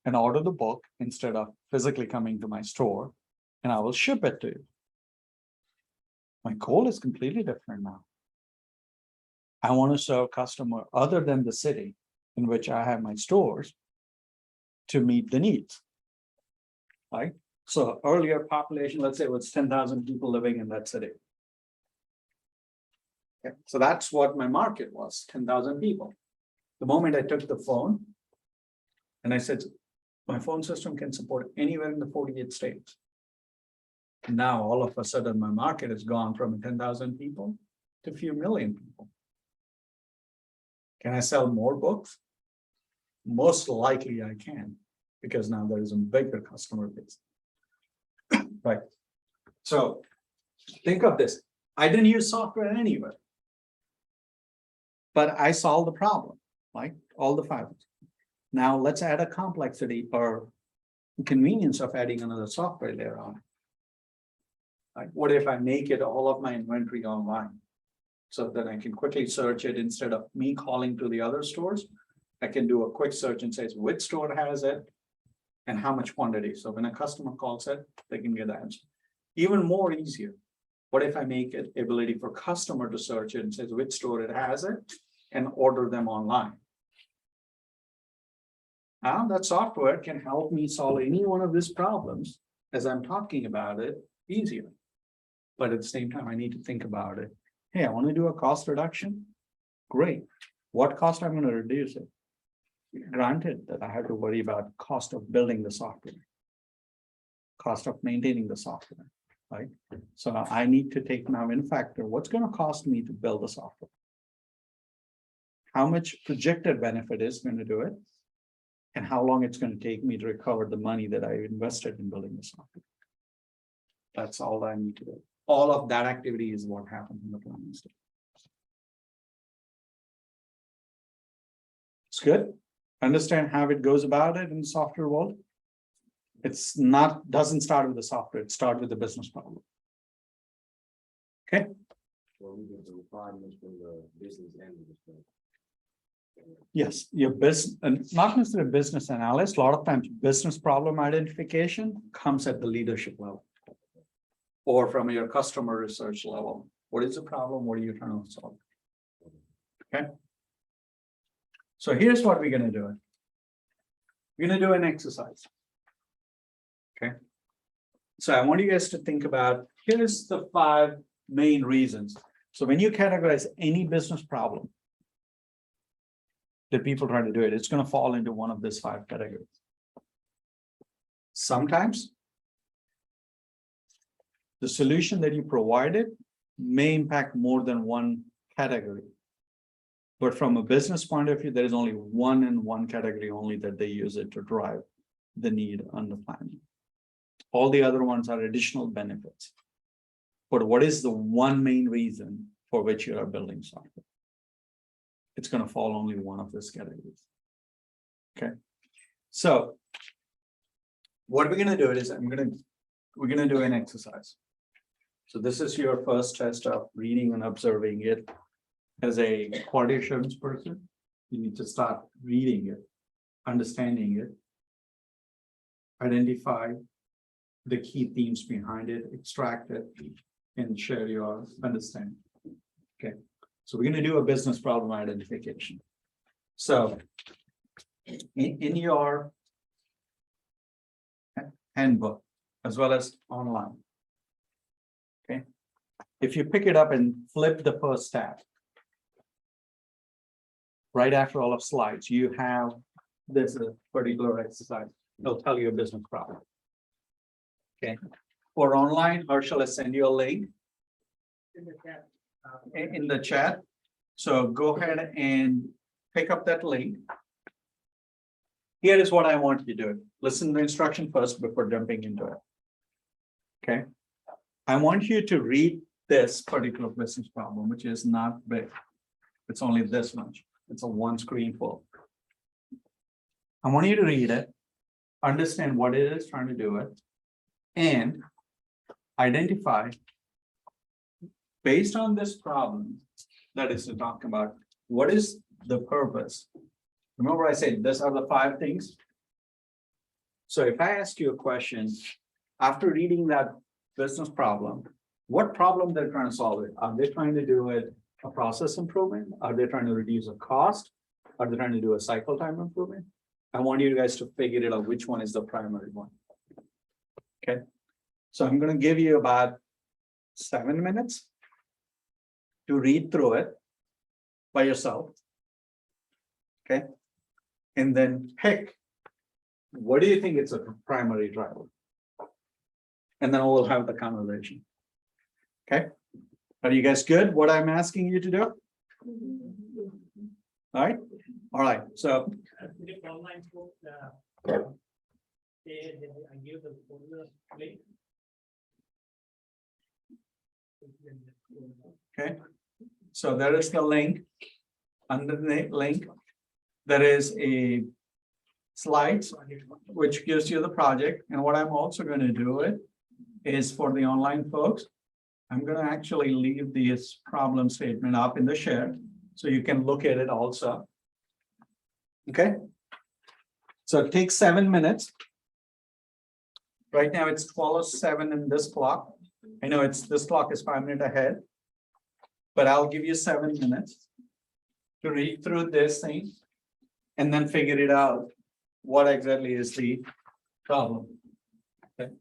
and order the book instead of physically coming to my store, and I will ship it to you. My goal is completely different now. I want to serve customer other than the city in which I have my stores to meet the needs. Right? So earlier population, let's say it was 10,000 people living in that city. Okay, so that's what my market was, 10,000 people. The moment I took the phone and I said, my phone system can support anywhere in the 48 states. And now all of a sudden my market has gone from 10,000 people to a few million people. Can I sell more books? Most likely I can, because now there is a bigger customer base. Right. So think of this. I didn't use software anywhere, but I solved the problem, right? All the files. Now let's add a complexity or convenience of adding another software layer on. Like, what if I make it all of my inventory online? So that I can quickly search it instead of me calling to the other stores. I can do a quick search and says which store has it and how much quantity. So when a customer calls it, they can get the answer. Even more easier. What if I make it ability for customer to search it and says which store it has it and order them online? Now that software can help me solve any one of these problems as I'm talking about it easier. But at the same time, I need to think about it. Hey, I want to do a cost reduction. Great. What cost I'm going to reduce it? Granted that I have to worry about cost of building the software, cost of maintaining the software, right? So I need to take now in factor, what's going to cost me to build the software? How much projected benefit is going to do it? And how long it's going to take me to recover the money that I invested in building the software? That's all I need to do. All of that activity is what happens in the planning stage. It's good. Understand how it goes about it in the software world. It's not, doesn't start with the software, it starts with the business problem. Okay. Well, we get the requirements from the business and the business. Yes, your business, and not necessarily business analyst, a lot of times business problem identification comes at the leadership level. Or from your customer research level. What is the problem? What are you trying to solve? Okay. So here's what we're going to do. We're going to do an exercise. Okay. So I want you guys to think about, here's the 5 main reasons. So when you categorize any business problem that people try to do it, it's going to fall into one of these 5 categories. Sometimes the solution that you provided may impact more than one category. But from a business point of view, there is only one in one category only that they use it to drive the need on the planning. All the other ones are additional benefits. But what is the one main reason for which you are building software? It's going to fall only one of these categories. Okay. So what we're going to do is we're going to do an exercise. So this is your first test of reading and observing it. As a quality assurance person, you need to start reading it, understanding it, identify the key themes behind it, extract it, and share your understanding. Okay, so we're going to do a business problem identification. So in your handbook, as well as online, okay, if you pick it up and flip the first tab, right after all of slides, you have this particular exercise. It'll tell you a business problem. Okay, for online, Herschel has sent you a link In the chat. in the chat. So go ahead and pick up that link. Here is what I want you to do. Listen to the instruction first before jumping into it. Okay. I want you to read this particular business problem, which is not big. It's only this much. It's a one screen full. I want you to read it, understand what it is trying to do it, and identify based on this problem that is to talk about, what is the purpose? Remember I said, these are the 5 things. So if I ask you a question, after reading that business problem, what problem they're trying to solve it? Are they trying to do it a process improvement? Are they trying to reduce a cost? Are they trying to do a cycle time improvement? I want you guys to figure it out which one is the primary one. Okay, so I'm going to give you about 7 minutes to read through it by yourself. Okay, and then pick, what do you think it's a primary driver? And then we'll have the conversation. Okay, are you guys good? What I'm asking you to do? All right, so The online book, I give the folder link. okay, so there is the link. Under the link, there is a slides which gives you the project. And what I'm also going to do it is for the online folks, I'm going to actually leave this problem statement up in the share so you can look at it also. Okay. So it takes 7 minutes. Right now it's 12:07 in this clock. I know this clock is 5 minutes ahead, but I'll give you 7 minutes to read through this thing and then figure it out. What exactly is the problem? Okay.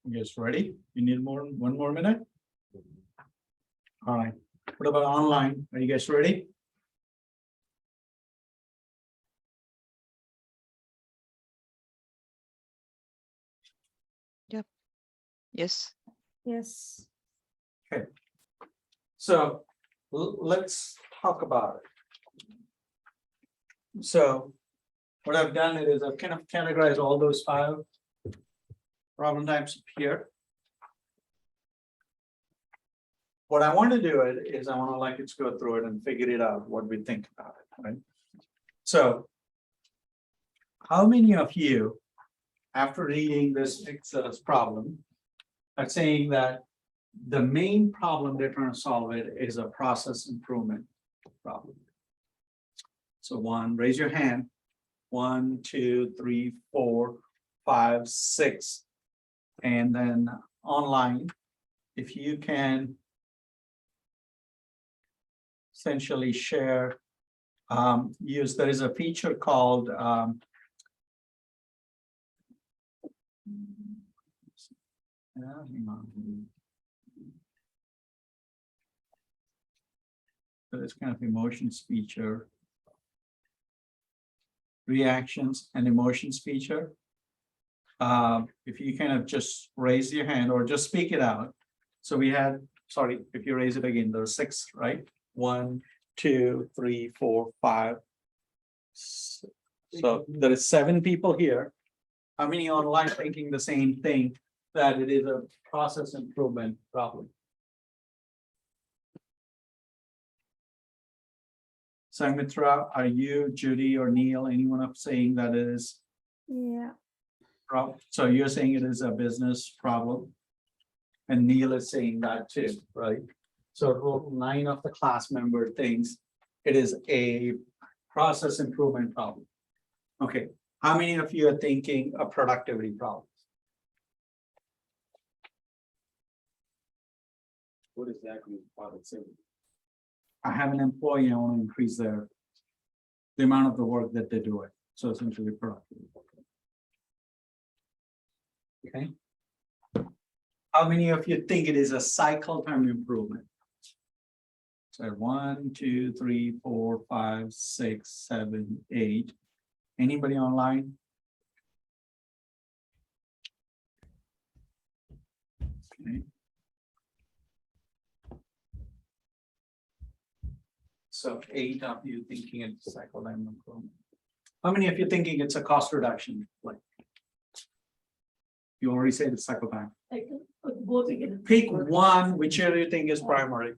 You guys ready? You need one more minute? All right. What about online? Are you guys ready? Yes. Yes. So let's talk about it. So what I've done is I've kind of categorized all those 5 problem types here. What I want to do it is I want to let's go through it and figure it out what we think about it, right? So how many of you, after reading this problem, are saying that the main problem they're trying to solve it is a process improvement problem? So raise your hand. 1, 2, 3, 4, 5, 6. And then online, if you can essentially share, there is a feature called hang on. So it's kind of emotions feature, reactions and emotions feature. If you kind of just raise your hand or just speak it out. So we had, sorry, if you raise it again, there's 6, right? 1, 2, 3, 4, 5. So there is 7 people here. How many online thinking the same thing, that it is a process improvement problem? Sangmitra, are you, Judy, or Neil, anyone up saying that it is? Yeah. So you're saying it is a business problem? And Neil is saying that too, right? So 9 of the class member thinks it is a process improvement problem. Okay, how many of you are thinking a productivity problem? What exactly is productivity? I have an employee, I want to increase the amount of the work that they do it. So essentially productive. Okay. How many of you think it is a cycle time improvement? So 1, 2, 3, 4, 5, 6, 7, 8. Anybody online? Okay. So 8 of you thinking it's cycle time improvement. How many of you thinking it's a cost reduction? Like, you already said it's cycle time. Pick one, whichever you think is primary.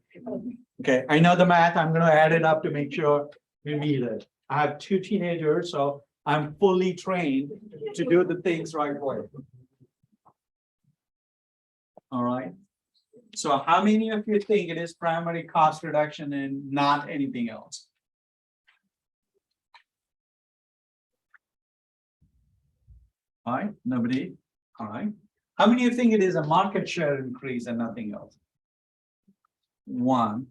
Okay, I know the math. I'm going to add it up to make sure we meet it. I have 2 teenagers, so I'm fully trained to do the things right way. All right. So how many of you think it is primary cost reduction and not anything else? All right, nobody. All right. How many of you think it is a market share increase and nothing else? 1.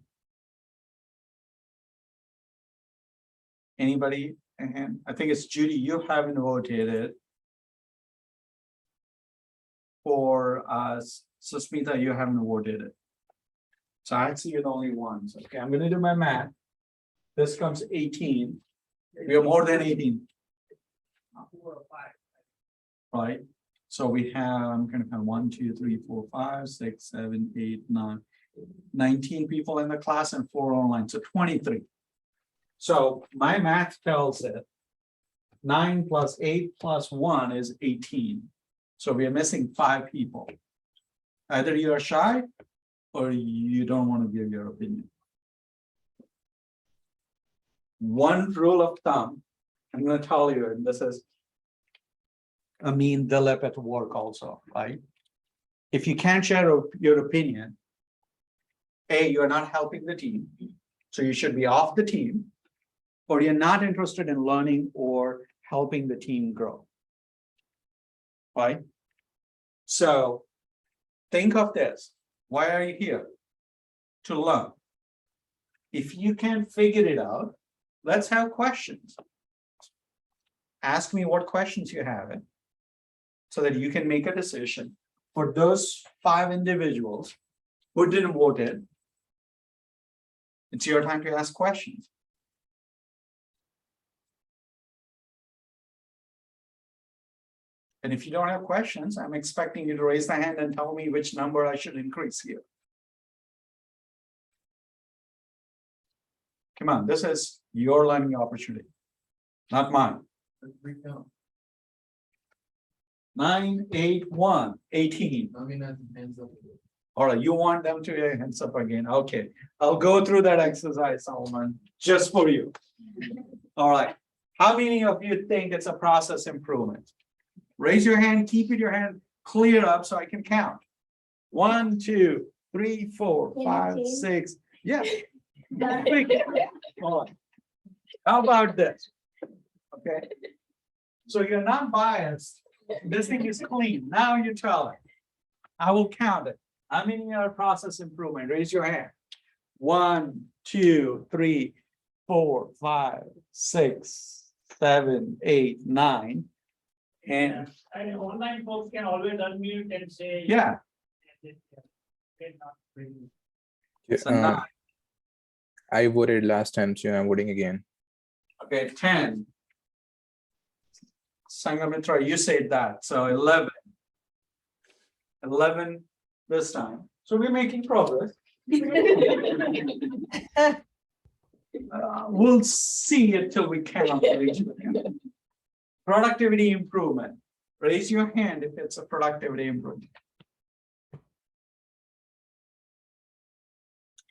Anybody? And I think it's Judy. You haven't voted it. For Susmita, you haven't voted it. So I see the only ones. Okay, I'm gonna do my math. This comes 18. We are more than 18, 4 or 5. right? So we have, I'm gonna count 1, 2, 3, 4, 5, 6, 7, 8, 9, 19 people in the class and 4 online, so 23. So my math tells it 9 plus 8 plus 1 is 18. So we are missing 5 people. Either you are shy or you don't want to give your opinion. One rule of thumb, I'm going to tell you, and this is a mean Dilip at work also, right? If you can't share your opinion, A, you're not helping the team, so you should be off the team, or you're not interested in learning or helping the team grow. Right? So think of this. Why are you here? To learn. If you can't figure it out, let's have questions. Ask me what questions you have so that you can make a decision. For those 5 individuals who didn't vote in, it's your time to ask questions. And if you don't have questions, I'm expecting you to raise the hand and tell me which number I should increase here. Come on, this is your learning opportunity, not mine. 9, 8, 1, 18. All right, you want them to raise hands up again? Okay, I'll go through that exercise, Solomon, just for you. All right, how many of you think it's a process improvement? Raise your hand, keep your hand clear up so I can count. 1, 2, 3, 4, 5, 6. Yeah. All right. How about this? Okay. So you're not biased. This thing is clean. Now you tell it. I will count it. How many are process improvement? Raise your hand. 1, 2, 3, 4, 5, 6, 7, 8, 9. And online folks can always unmute and say. yeah. Yeah, So 9. I voted last time, so I'm voting again. Okay, 10. Sangamitra, you said that. So 11. 11 this time. So we're making progress. We'll see it till we cannot reach it. Productivity improvement. Raise your hand if it's a productivity improvement.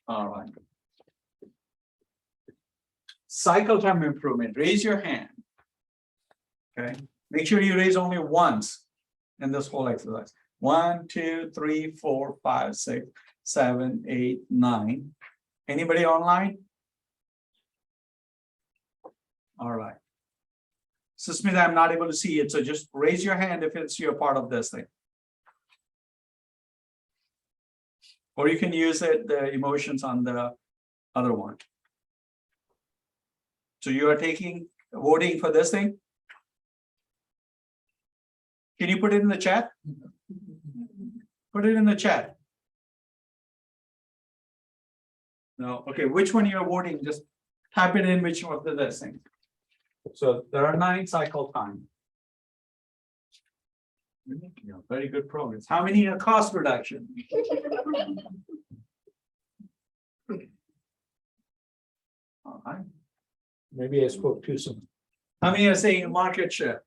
All right. Cycle time improvement. Raise your hand. Okay. Make sure you raise only once in this whole exercise. 1, 2, 3, 4, 5, 6, 7, 8, 9. Anybody online? All right. Susmita, I'm not able to see it, so just raise your hand if it's you're part of this thing. Or you can use it, the emotions on the other one. So you are voting for this thing? Can you put it in the chat? Put it in the chat. No, okay, which one you're voting? Just type it in which one of this thing. So there are 9 cycle time. Very good progress. How many are cost reduction? All right. Maybe I spoke too soon. How many are saying market share?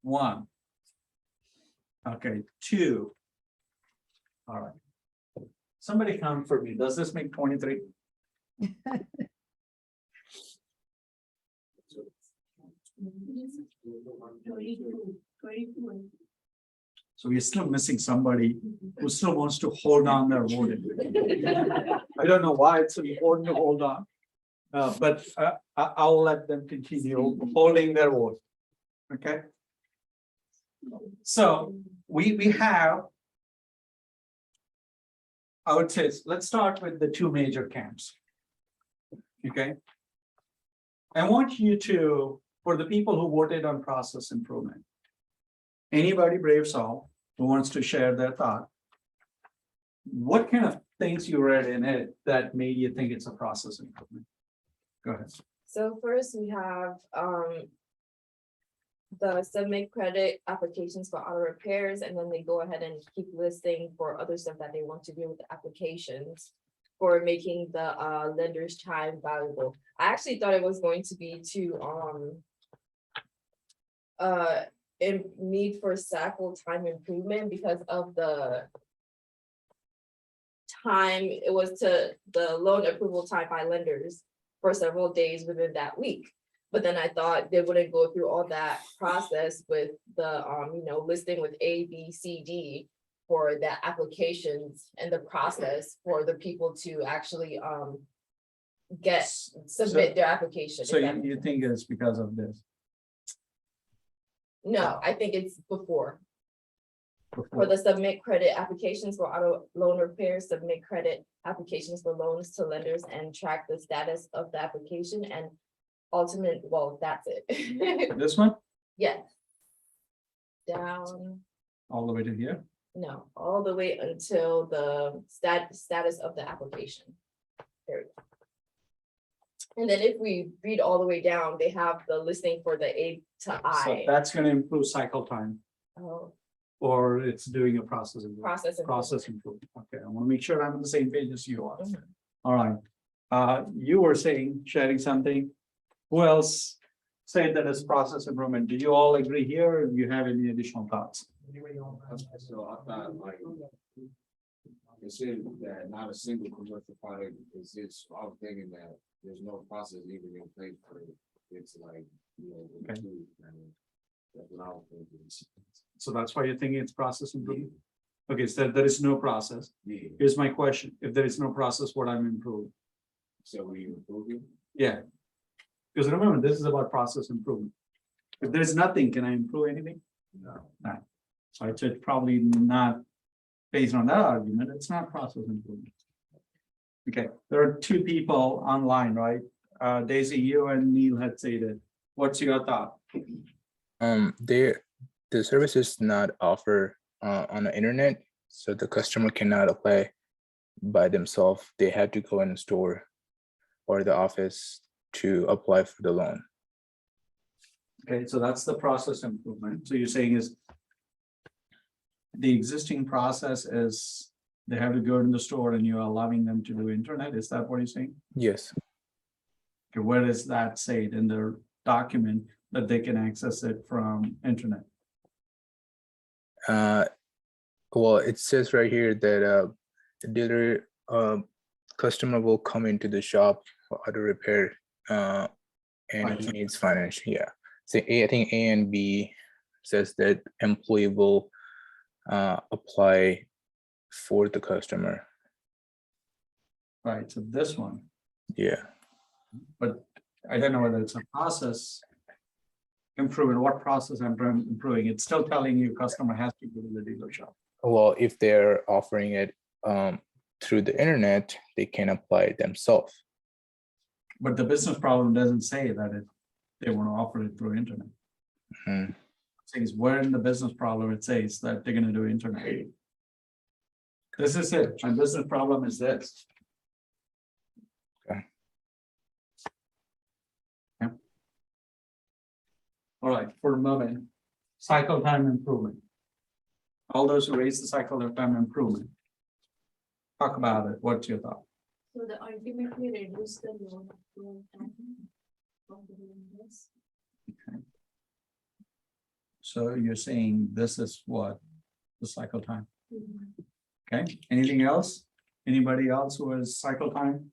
1. Okay, 2. All right. Somebody count for me. Does this make 23? So we're still missing somebody who still wants to hold on their voting. I don't know why it's important to hold on, but I'll let them continue holding their vote. Okay. So we have, I would say, let's start with the 2 major camps. Okay. I want you to, for the people who voted on process improvement, anybody brave soul who wants to share their thought, what kind of things you read in it that made you think it's a process improvement? Go ahead. So first we have, the submit credit applications for auto repairs, and then they go ahead and keep listing for other stuff that they want to do with the applications for making the, lender's time valuable. I actually thought it was going to be to, in need for cycle time improvement because of the time it was to the loan approval time by lenders for several days within that week. But then I thought they wouldn't go through all that process with the, listing with A, B, C, D for the applications and the process for the people to actually, submit their application. So if that you makes think it's because of this? No, I think it's before. For Before? the submit credit applications for auto loan repairs, submit credit applications for loans to lenders and track the status of the application and ultimate, well, that's it. This one, Yes. Down, all the way to here? no, all the way until the status of the application. There we go. And then if we read all the way down, they have the listing for the A to So I. that's gonna improve cycle time, Oh, or it's doing a process improvement. process. Process improvement. Okay, I want to make sure I'm on the same page as you are. Mhm. All right. You were sharing something. Who else said that it's process improvement? Do you all agree here? Or do you have any additional thoughts? So I thought like. It said that not a single commercial product exists. I was thinking that there's no process even in place for it. It's like, Okay. That's what I was thinking. So that's why you're thinking it's process improvement? Okay, so there is no process. Yeah, Here's my question. If there is no process, what I'm improving? so we improving. Yeah. Because remember, this is about process improvement. If there's nothing, can I improve anything? No. So it's probably not based on that argument, it's not process improvement. Okay, there are two people online, right? Daisy, you and Neil had said it. What's your thought? The service is not offered on the internet, so the customer cannot apply by themselves. They have to go in the store or the office to apply for the loan. Okay, so that's the process improvement. So you're saying is the existing process is they have to go in the store and you're allowing them to do internet. Is that what you're saying? Yes, Okay, where does that say it in their document that they can access it from internet? well, it says right here that the dealer customer will come into the shop for auto repair and Right. he needs financial. Yeah, so I think A and B says that employee will apply for the customer. Right, so this one, Yeah, but I don't know whether it's a process improvement, what process I'm improving. It's still telling you customer has to go to the dealer shop. well, if they're offering it through the internet, they can apply it themselves. But the business problem doesn't say that they want to offer it through internet. Mhm. It says where in the business problem it says that they're gonna do internet. This is it. My business problem is this. Okay. Yeah. All right, for a moment, cycle time improvement. All those who raise the cycle time improvement. Talk about it. What's your thought? So the ultimately reduce the loan approval time of the lenders. So you're saying this is what the cycle time? Okay, anything else? Anybody else who has cycle time?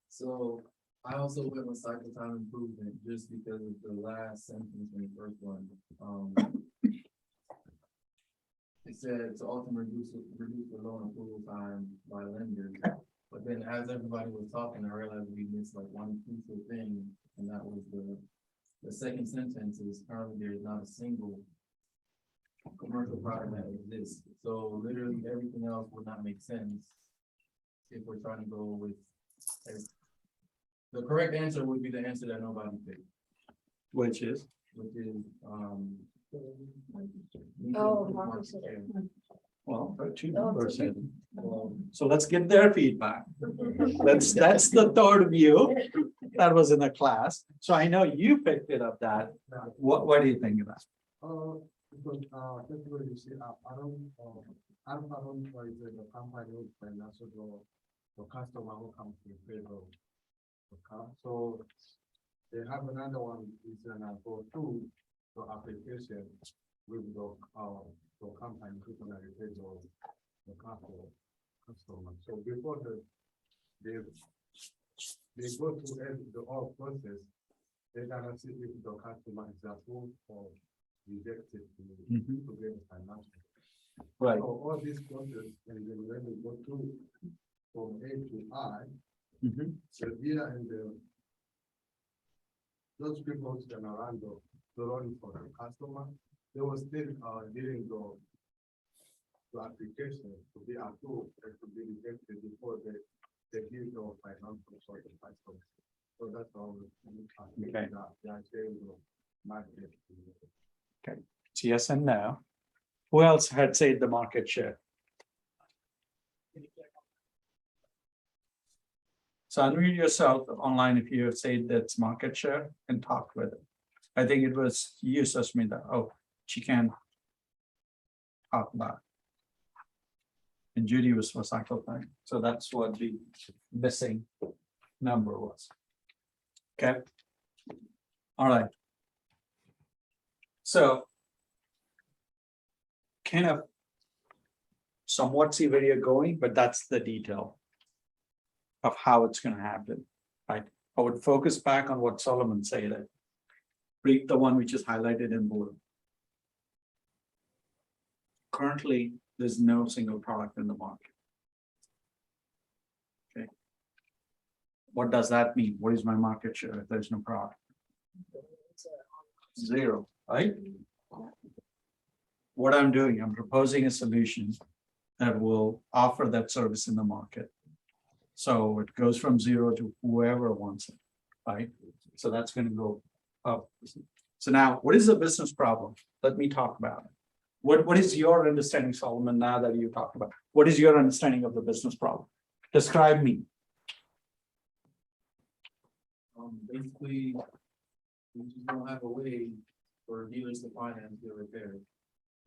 So I also went with cycle time improvement just because of the last sentence in the first one. It said to ultimately reduce the loan approval time by lenders. But then as everybody was talking, I realized we missed like one crucial thing, and that was the second sentence is currently there is not a single commercial product that exists. So literally everything else would not make sense if we're trying to go with the correct answer would be the answer that nobody picked, Which is? which is Oh, market share. Well, there are two numbers in. So let's get their feedback. That's the third view that was in the class. So I know you picked it up that. What do you think of that? Because, just what you see, I don't know what is the company and also the customer who comes to pay the car. So they have another one is go through the application with the company who's gonna pay the car for customer. So before they go through the whole process, they gotta see if the customer is approved or rejected to get the financial. Right. So all these process, and then when they go through from A to I, so here and those people who's gonna run the loan for the customer, they will still dealing the application to be approved and to be rejected before they give the financial for the customer. So that's all. Okay. The market. It's yes and no. Who else had said the market share? So unmute yourself online if you have said that's market share and talk with it. I think it was you, Susmita. Oh, she can talk about it. And Judy was for cycle time. So that's what the missing number was. Okay. All right. So kind of somewhat see where you're going, but that's the detail of how it's going to happen, right? I would focus back on what Solomon said. Read the one which is highlighted in blue. Currently, there's no single product in the market. Okay. What does that mean? What is my market share if there's no product? Zero, right? What I'm doing, I'm proposing a solution that will offer that service in the market. So it goes from zero to whoever wants it, right? So that's going to go up. So now, what is the business problem? Let me talk about it. What is your understanding, Solomon, now that you talked about? What is your understanding of the business problem? Describe me. Basically, we just don't have a way for dealers to finance their repairs.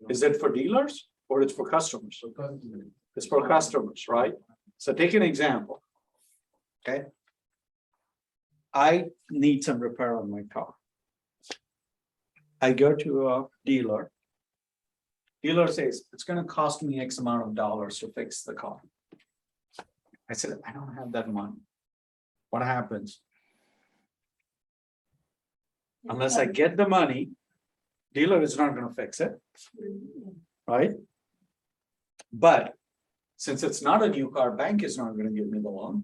Is it for dealers or it's for customers? So customers. It's for customers, right? So take an example. Okay. I need some repair on my car. I go to a dealer. Dealer says it's going to cost me X amount of dollars to fix the car. I said, I don't have that money. What happens? Unless I get the money, dealer is not going to fix it, right? But since it's not a new car, bank is not going to give me the loan,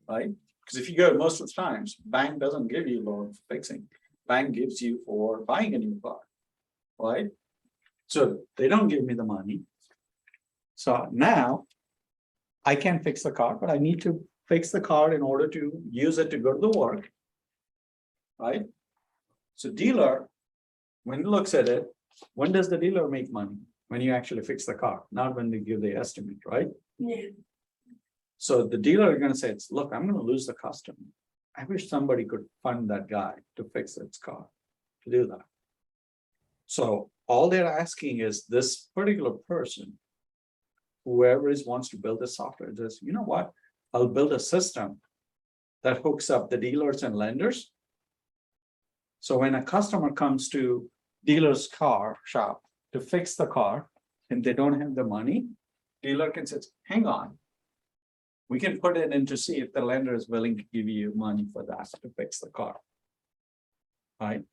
right? Because if you go most of the times, bank doesn't give you loan for fixing. Bank gives you for buying a new car, right? So they don't give me the money. So now I can fix the car, but I need to fix the car in order to use it to go to the work, right? So dealer, when he looks at it, when does the dealer make money? When you actually fix the car, not when they give the estimate, right? Yeah. So the dealer is going to say, look, I'm going to lose the customer. I wish somebody could fund that guy to fix its car, to do that. So all they're asking is this particular person, whoever wants to build this software, says, you know what? I'll build a system that hooks up the dealers and lenders. So when a customer comes to dealer's car shop to fix the car and they don't have the money, dealer can say, hang on. We can put it in to see if the lender is willing to give you money for that to fix the car. Right?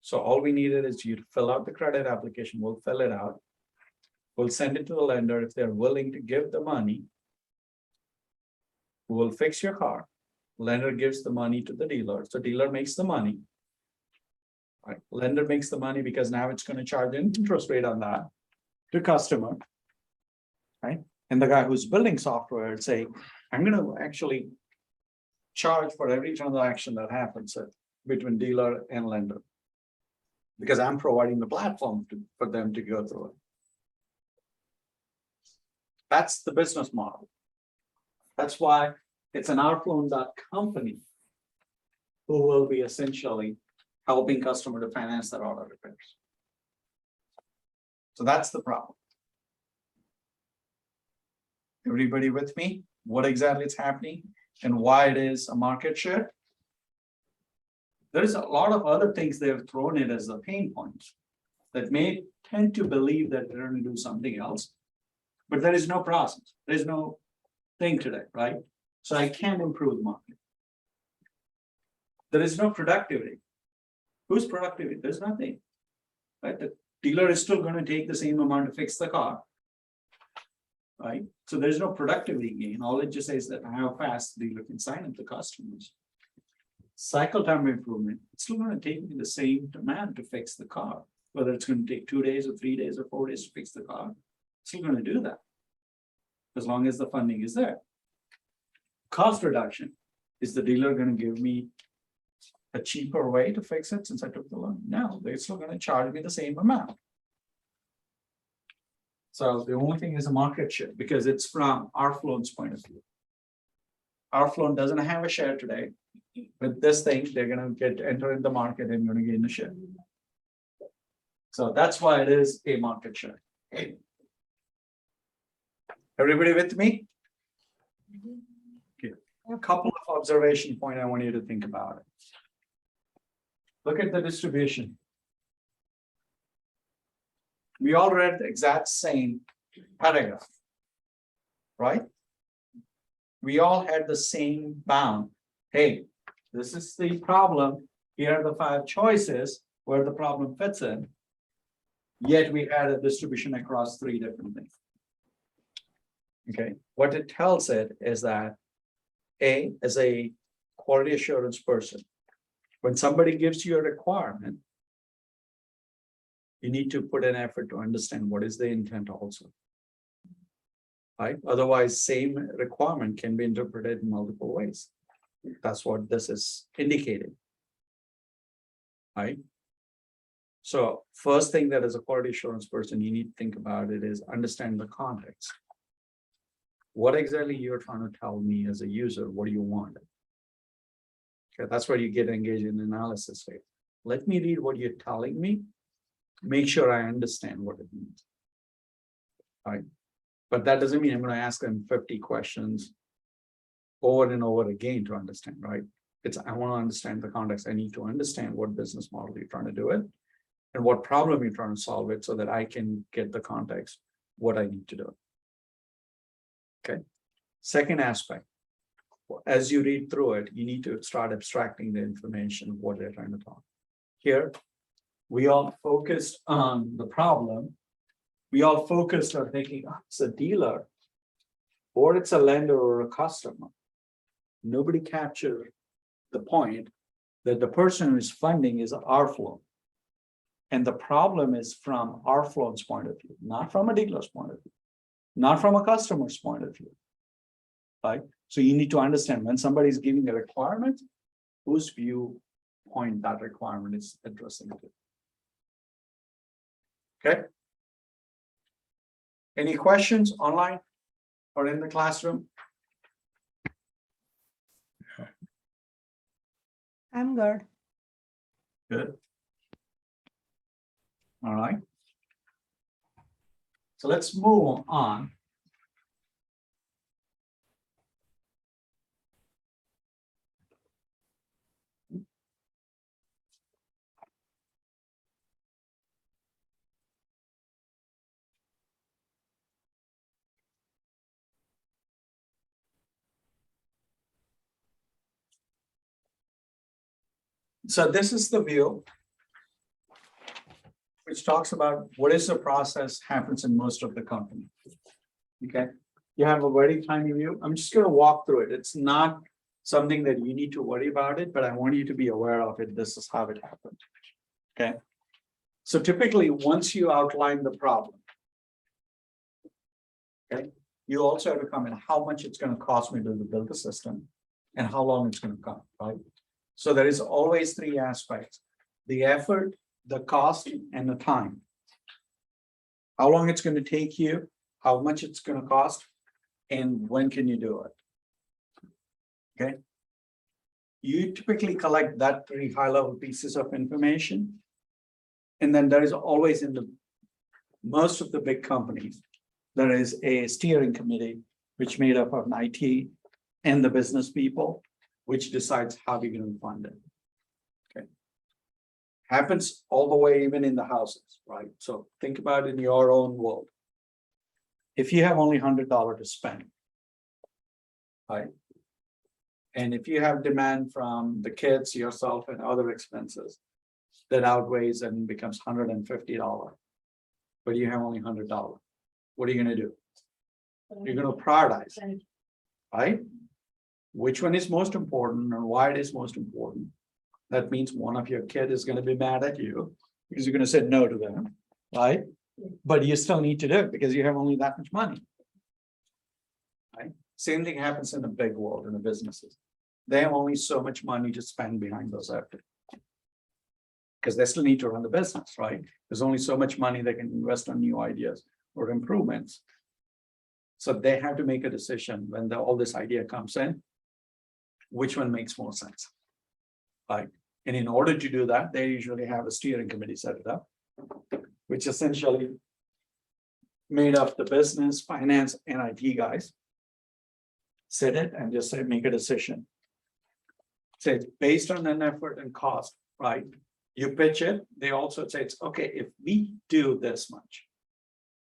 So all we needed is you to fill out the credit application. We'll fill it out. We'll send it to the lender. If they're willing to give the money, we'll fix your car. Lender gives the money to the dealer. So dealer makes the money. Right? Lender makes the money because now it's going to charge an interest rate on that to customer. Right? And the guy who's building software would say, I'm going to actually charge for every transaction that happens between dealer and lender. Because I'm providing the platform for them to go through it. That's the business model. That's why it's an outflown.company who will be essentially helping customer to finance their auto repairs. So that's the problem. Everybody with me? What exactly is happening and why it is a market share? There's a lot of other things they've thrown in as the pain points that may tend to believe that they're going to do something else. But there is no process. There's no thing today, right? So I can't improve the market. There is no productivity. Who's productivity? There's nothing. Right? The dealer is still going to take the same amount to fix the car. Right? So there's no productivity gain. All it just says that how fast the dealer can sign up the customers. Cycle time improvement, it's still going to take me the same demand to fix the car, whether it's going to take 2 days or 3 days or 4 days to fix the car. It's still going to do that as long as the funding is there. Cost reduction, is the dealer going to give me a cheaper way to fix it since I took the loan? No, they're still going to charge me the same amount. So the only thing is a market share because it's from Orchestration point of view. Orchestration doesn't have a share today. With this thing, they're going to enter in the market and going to gain a share. So that's why it is a market share. Everybody with me? Okay. A couple of observation points I want you to think about it. Look at the distribution. We all read the exact same paragraph, right? We all had the same bound. Hey, this is the problem. Here are the 5 choices where the problem fits in. Yet we had a distribution across 3 different things. Okay, what it tells it is that A, as a quality assurance person, when somebody gives you a requirement, you need to put an effort to understand what is the intent also. Right? Otherwise, same requirement can be interpreted in multiple ways. That's what this is indicating. Right? So first thing that as a quality assurance person, you need to think about it is understand the context. What exactly you're trying to tell me as a user, what do you want? Okay, that's where you get engaged in analysis phase. Let me read what you're telling me. Make sure I understand what it means. All right. But that doesn't mean I'm going to ask them 50 questions over and over again to understand, right? I want to understand the context. I need to understand what business model you're trying to do it and what problem you're trying to solve it so that I can get the context, what I need to do. Okay. Second aspect, as you read through it, you need to start abstracting the information of what they're trying to talk. Here, we all focused on the problem. We all focused on thinking, oh, it's a dealer or it's a lender or a customer. Nobody captured the point that the person who is funding is Orchestration. And the problem is from Orchestration's point of view, not from a dealer's point of view, not from a customer's point of view. Right? So you need to understand when somebody is giving a requirement, whose viewpoint that requirement is addressing to. Okay. Any questions online or in the classroom? I'm good. Good. All right. So let's move on. So this is the view which talks about what is the process happens in most of the company. Okay, you have a very tiny view. I'm just going to walk through it. It's not something that you need to worry about it, but I want you to be aware of it. This is how it happened. Okay, so typically once you outline the problem, okay, you also have to come in how much it's going to cost me to build the system and how long it's going to come, right? So there is always 3 aspects: the effort, the cost, and the time. How long it's going to take you, how much it's gonna cost, and when can you do it? Okay. You typically collect that three high-level pieces of information. And then there is always in the most of the big companies, there is a steering committee, which made up of IT and the business people, which decides how you're gonna fund it. Okay. Happens all the way even in the houses, right? So think about it in your own world. If you have only $100 to spend, right? And if you have demand from the kids, yourself, and other expenses, that outweighs and becomes $150, but you have only $100, what are you gonna do? You're gonna prioritize, right? Which one is most important and why it is most important? That means one of your kid is gonna be mad at you because you're gonna say no to them, right? But you still need to do it because you have only that much money. Right? Same thing happens in the big world, in the businesses. They have only so much money to spend behind those efforts. Because they still need to run the business, right? There's only so much money they can invest on new ideas or improvements. So they have to make a decision when all this idea comes in, which one makes more sense. Right? And in order to do that, they usually have a steering committee set it up, which essentially made up the business, finance, and IT guys. Sit it and just say, make a decision. Say it's based on an effort and cost, right? You pitch it, they also say it's okay, if we do this much,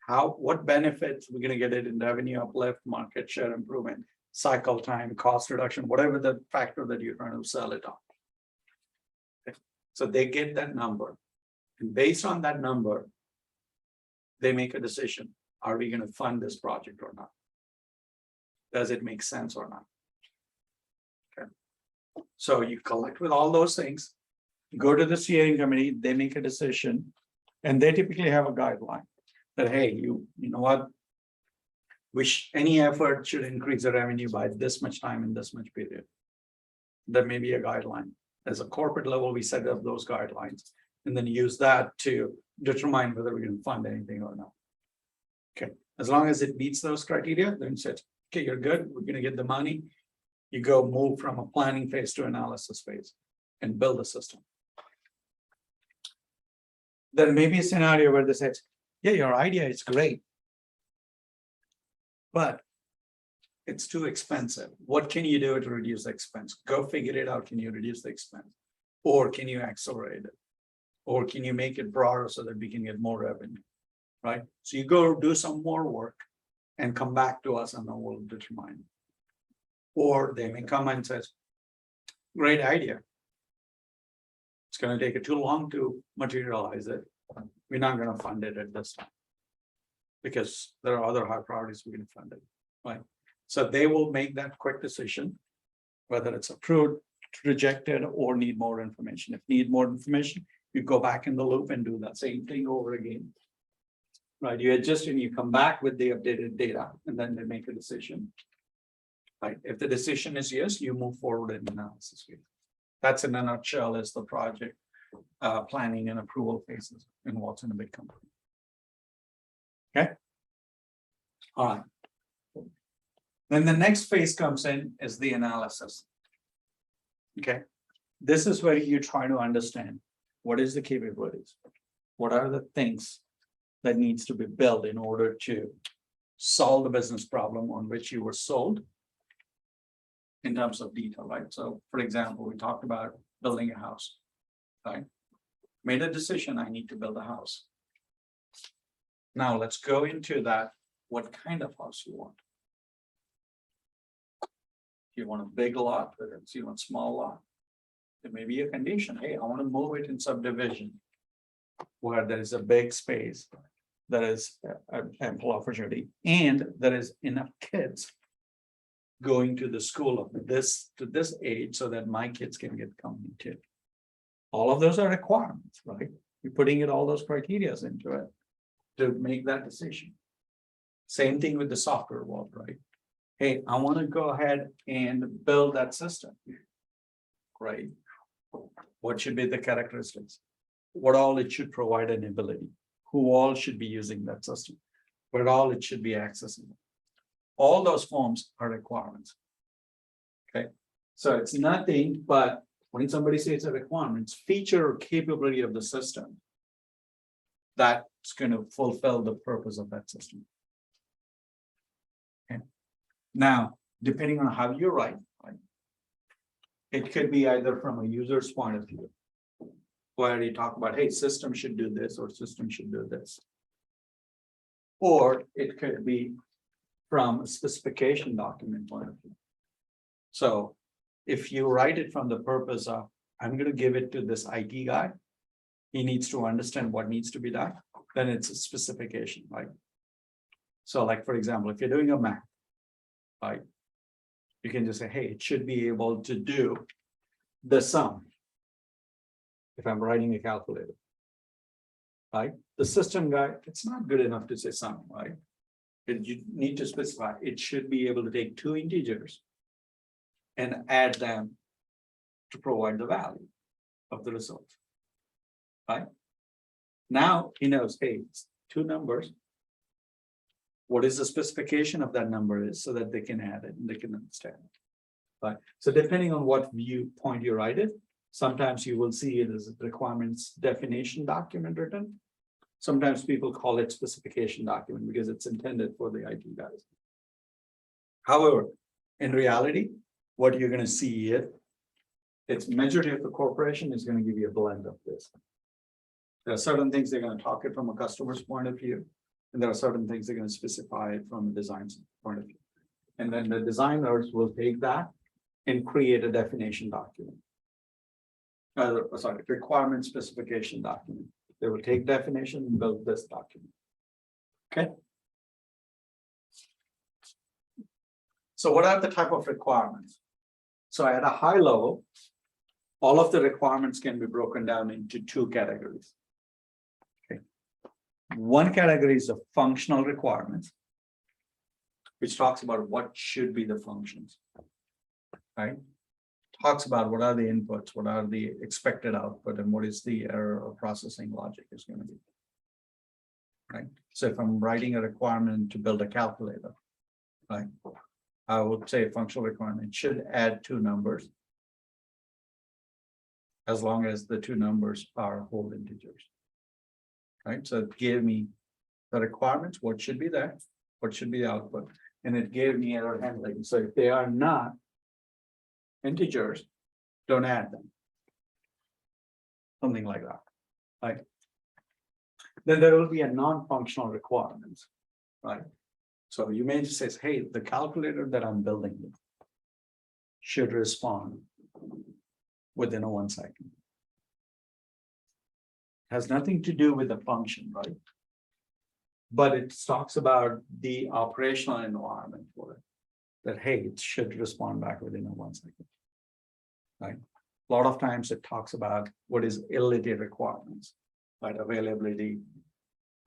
what benefits we're gonna get it in revenue uplift, market share improvement, cycle time, cost reduction, whatever the factor that you're trying to sell it on. Okay. So they get that number, and based on that number, they make a decision. Are we gonna fund this project or not? Does it make sense or not? Okay. So you collect with all those things, go to the steering committee, they make a decision, and they typically have a guideline that, hey, you know what? Any effort should increase the revenue by this much time in this much period. That may be a guideline. As a corporate level, we set up those guidelines and then use that to determine whether we can fund anything or not. Okay, as long as it meets those criteria, then it says, okay, you're good, we're gonna get the money. You go move from a planning phase to analysis phase and build a system. There may be a scenario where they say, yeah, your idea is great, but it's too expensive. What can you do to reduce the expense? Go figure it out. Can you reduce the expense? Or can you accelerate it? Or can you make it broader so that we can get more revenue? Right? So you go do some more work and come back to us and then we'll determine. Or they may come and says, great idea. It's going to take it too long to materialize it. We're not going to fund it at this time. Because there are other high priorities we can fund it. Right. So they will make that quick decision, whether it's approved, rejected, or need more information. If need more information, you go back in the loop and do that same thing over again. Right, you adjust and you come back with the updated data, and then they make a decision. Right, if the decision is yes, you move forward in analysis. That's in a nutshell is the project planning and approval phases and what's in a big company. Okay. All right. Then the next phase comes in is the analysis. Okay. This is where you try to understand what is the capabilities, what are the things that needs to be built in order to solve the business problem on which you were sold in terms of detail, right? So for example, we talked about building a house, right? Made a decision, I need to build a house. Now let's go into that. What kind of house you want? You want a big lot, whether it's you want small lot. There may be a condition. Hey, I want to move it in subdivision where there is a big space, there is ample opportunity, and there is enough kids going to the school of this to this age so that my kids can get company too. All of those are requirements, right? You're putting all those criteria into it to make that decision. Same thing with the software world, right? Hey, I want to go ahead and build that system. Great. What should be the characteristics? What all it should provide an ability? Who all should be using that system? where all it should be accessible. All those forms are requirements. Okay, so it's nothing but when somebody says a requirement, it's feature or capability of the system that's going to fulfill the purpose of that system. Okay, now, depending on how you write, right, it could be either from a user's point of view, where you talk about, hey, system should do this or system should do this. Or it could be from a specification document point of view. So if you write it from the purpose of, I'm going to give it to this IT guy, he needs to understand what needs to be done, then it's a specification, right? So like, for example, if you're doing a math, right, you can just say, hey, it should be able to do the sum. If I'm writing a calculator, right? The system guy, it's not good enough to say sum, right? You need to specify, it should be able to take two integers and add them to provide the value of the result, right? Now he knows, hey, it's two numbers. What is the specification of that number is so that they can add it and they can understand it. Right? So depending on what viewpoint you write it, sometimes you will see it as a requirements definition document written. Sometimes people call it specification document because it's intended for the IT guys. However, in reality, what you're going to see is it's majority of the corporation is going to give you a blend of this. There are certain things they're going to talk it from a customer's point of view, and there are certain things they're going to specify it from a design's point of view. And then the designers will take that and create a definition document. Requirement specification document. They will take definition and build this document. Okay. So what are the type of requirements? So at a high level, all of the requirements can be broken down into two categories. Okay. One category is the functional requirements, which talks about what should be the functions, right? Talks about what are the inputs, what are the expected output, and what is the error or processing logic is going to be. Right. So if I'm writing a requirement to build a calculator, right, I would say a functional requirement should add two numbers as long as the two numbers are whole integers. Right. So it gave me the requirements, what should be there, what should be the output, and it gave me error handling. So if they are not integers, don't add them. Something like that, right? Then there will be a non-functional requirements, right? So you may just say, hey, the calculator that I'm building should respond within 1 second. Has nothing to do with the function, right? But it talks about the operational environment for it. That, hey, it should respond back within 1 second, right? A lot of times it talks about what is ILLITI requirements, right? Availability,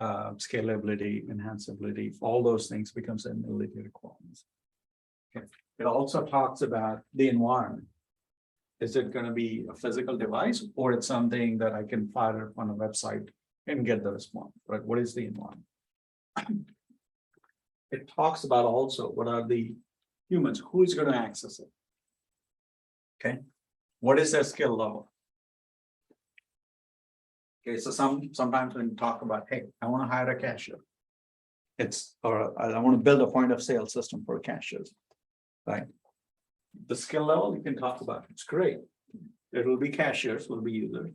scalability, enhanceability, all those things becomes an ILLITI requirements. Okay. It also talks about the environment. Is it going to be a physical device or it's something that I can fire on a website and get the response, right? What is the environment? It talks about also what are the humans, who is going to access it? Okay, what is their skill level? Okay, so sometimes when you talk about, hey, I want to hire a cashier, or I want to build a point of sale system for cashiers, right? The skill level you can talk about, it's great. It will be cashiers, will be users.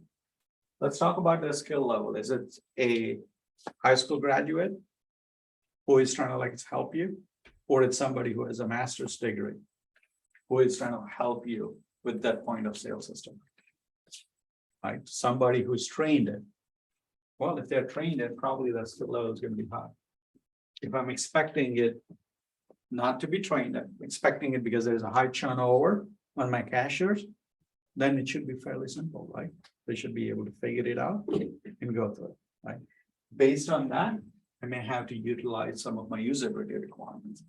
Let's talk about their skill level. Is it a high school graduate who is trying to help you? Or it's somebody who has a master's degree, who is trying to help you with that point of sale system, right? Somebody who's trained it. Well, if they're trained it, probably that skill level is going to be high. If I'm expecting it not to be trained, I'm expecting it because there's a high turnover on my cashiers, then it should be fairly simple, right? They should be able to figure it out and go through it, right? Based on that, I may have to utilize some of my usability requirements.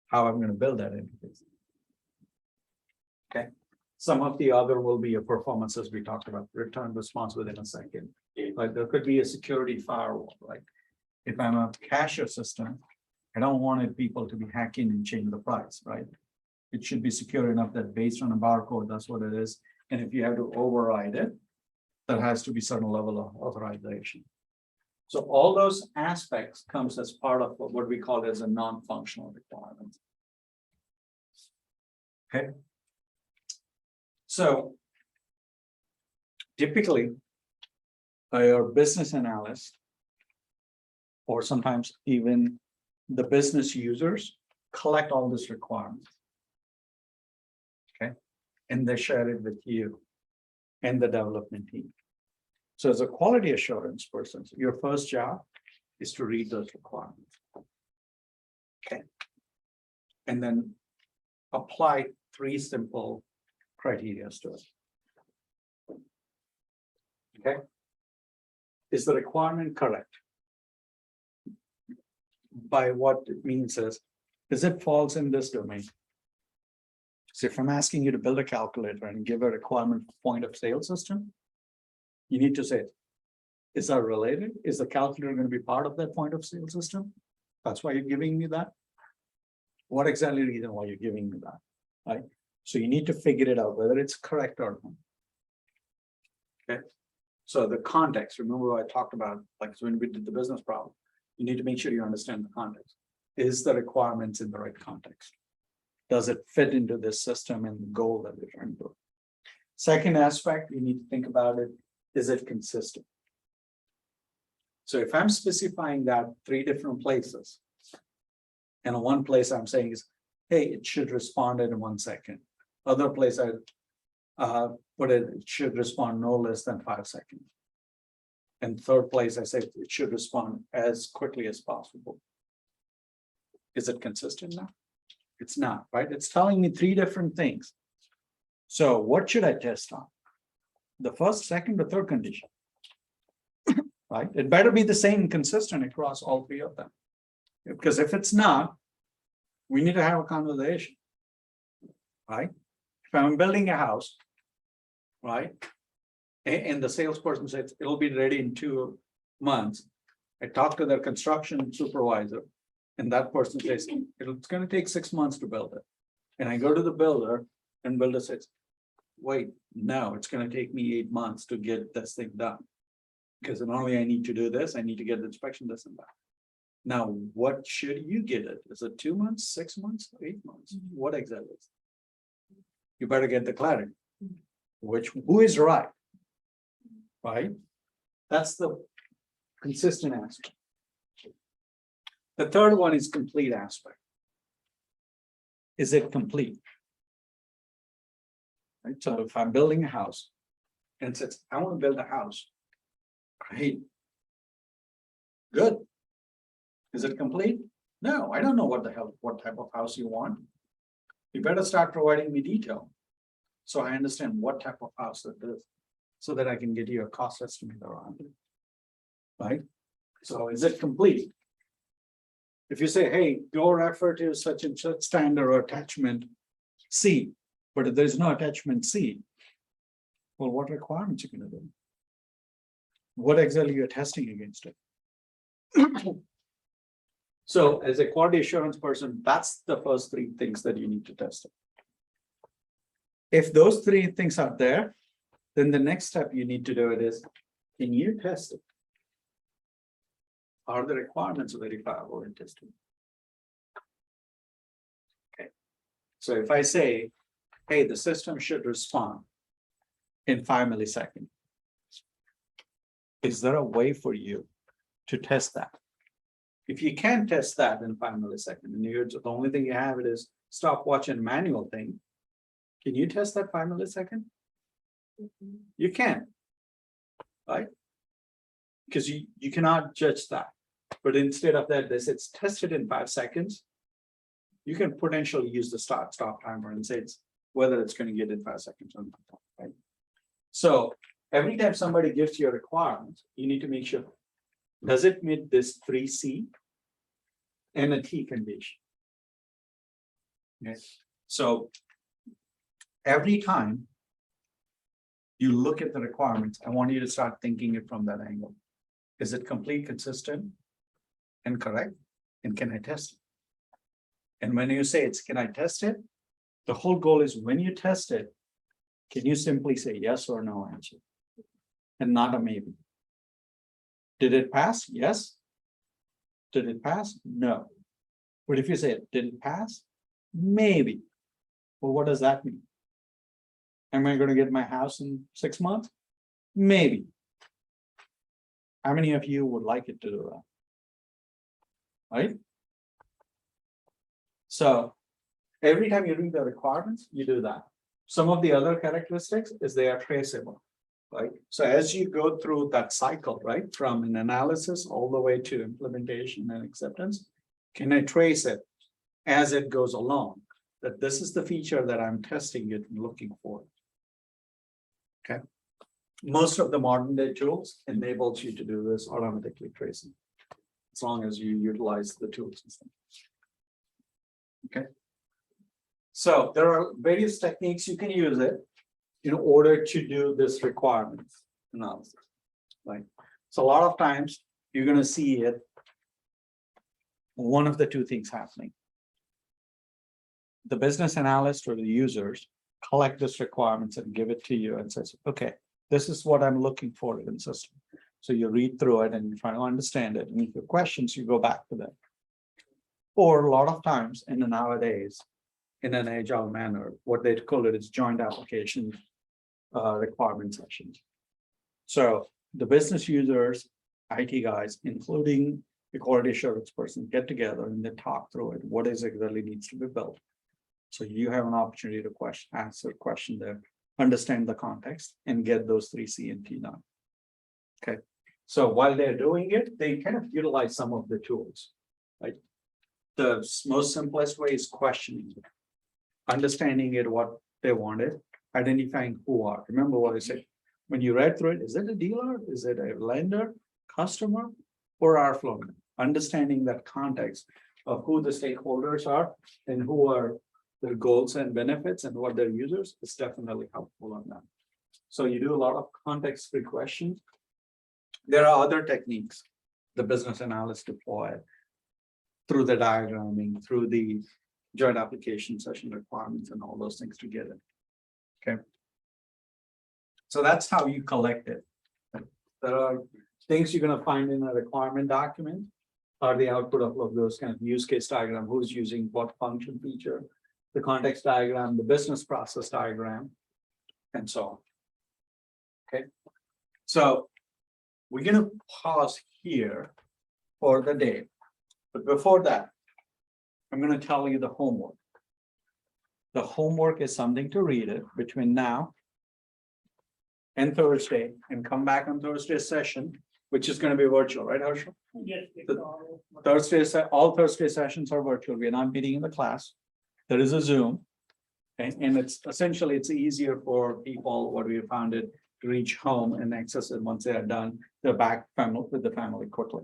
How I'm going to build that interface. Okay. Some of the other will be a performance, as we talked about, return response within a second. Like there could be a security firewall, right? If I'm a cashier system, I don't want people to be hacking and change the price, right? It should be secure enough that based on a barcode, that's what it is. And if you have to override it, there has to be certain level of authorization. So all those aspects comes as part of what we call as a non-functional requirement. Okay. So typically, your business analyst, or sometimes even the business users, collect all this requirements. Okay, and they share it with you and the development team. So as a quality assurance person, your first job is to read those requirements. Okay. And then apply 3 simple criteria to it. Okay. Is the requirement correct? By what it means is it falls in this domain? So if I'm asking you to build a calculator and give a requirement for point of sale system, you need to say, is that related? Is the calculator going to be part of that point of sale system? That's why you're giving me that. What exactly reason why you're giving me that? Right? So you need to figure it out whether it's correct or not. Okay. So the context, remember what I talked about, like when we did the business problem, you need to make sure you understand the context. Is the requirements in the right context? Does it fit into this system and the goal that we're trying to do? Second aspect, you need to think about it, is it consistent? So if I'm specifying that 3 different places, and one place I'm saying is, hey, it should respond in 1 second. Other place I put it should respond no less than 5 seconds. And third place, I say it should respond as quickly as possible. Is it consistent now? It's not, right? It's telling me 3 different things. So what should I test on? The first, second, or third condition? Right? It better be the same consistent across all 3 of them. Because if it's not, we need to have a conversation. Right? If I'm building a house, right? And the salesperson says it'll be ready in 2 months. I talk to their construction supervisor, and that person says it's going to take 6 months to build it. And I go to the builder, and builder says, wait, no, it's going to take me 8 months to get this thing done. Because not only I need to do this, I need to get the inspection, this and that. Now, what should you get it? Is it 2 months, 6 months, 8 months? What exactly is it? You better get the clarity. Who is right? Right? That's the consistent aspect. The third one is complete aspect. Is it complete? Right? So if I'm building a house and it says, I want to build a house. Great. Good. Is it complete? No, I don't know what type of house you want. You better start providing me detail. So I understand what type of house it is, so that I can get you a cost estimate around it. Right? So is it complete? If you say, hey, your effort is such and such standard or attachment C, but if there's no attachment C, well, what requirements are you going to do? What exactly you're testing against it? So as a quality assurance person, that's the first 3 things that you need to test. If those 3 things are there, then the next step you need to do it is, can you test it? Are the requirements verifiable in testing? Okay. So if I say, hey, the system should respond in 5 milliseconds, is there a way for you to test that? If you can't test that in 5 milliseconds, and the only thing you have it is stopwatch and manual thing, can you test that 5 milliseconds? You can, right? Because you cannot judge that. But instead of that, this it's tested in 5 seconds. You can potentially use the stop timer and say it's whether it's going to get in 5 seconds or not, right? So every time somebody gives you a requirement, you need to make sure, does it meet this 3C and a T condition? Yes. So every time you look at the requirements, I want you to start thinking it from that angle. Is it complete, consistent? and correct? And can I test it? And when you say it's, can I test it? The whole goal is when you test it, can you simply say yes or no answer? And not a maybe. Did it pass? Yes. Did it pass? No. But if you say, did it pass? Maybe. Well, what does that mean? Am I going to get my house in 6 months? Maybe. How many of you would like it to do that? Right? So every time you read the requirements, you do that. Some of the other characteristics is they are traceable, right? So as you go through that cycle, right, from an analysis all the way to implementation and acceptance, can I trace it as it goes along? That this is the feature that I'm testing it and looking for. Okay. Most of the modern day tools enables you to do this automatically tracing, as long as you utilize the tool system. Okay. So there are various techniques you can use it in order to do this requirements analysis. Right. So a lot of times you're going to see it. One of the two things happening. The business analyst or the users collect this requirements and give it to you and says, okay, this is what I'm looking for in the system. So you read through it and you try to understand it. And if you have questions, you go back to them. Or a lot of times in the nowadays, in an agile manner, what they call it is joint application requirement sessions. So the business users, IT guys, including the quality assurance person, get together and they talk through it. What is it that really needs to be built? So you have an opportunity to answer a question there, understand the context, and get those 3 C and T done. Okay. So while they're doing it, they kind of utilize some of the tools. Right. The most simplest way is questioning it, understanding it, what they wanted, identifying who are. Remember what I said, when you read through it, is it a dealer? Is it a lender, customer, or our flow? Understanding that context of who the stakeholders are and who are their goals and benefits and what their users is definitely helpful on that. So you do a lot of context-free questions. There are other techniques the business analysts deploy through the diagramming, through the joint application session requirements and all those things together. Okay. So that's how you collect it. There are things you're going to find in a requirement document are the output of those kind of use case diagram, who's using what function feature, the context diagram, the business process diagram, and so on. Okay. So we're going to pause here for the day. But before that, I'm going to tell you the homework. The homework is something to read it between now and Thursday, and come back on Thursday's session, which is going to be virtual, right, Harshal? Yes. All Thursday sessions are virtual. We're not meeting in the class. There is a Zoom. And it's essentially, it's easier for people, what we have found it, to reach home and access it once they are done. They're back with the family quickly.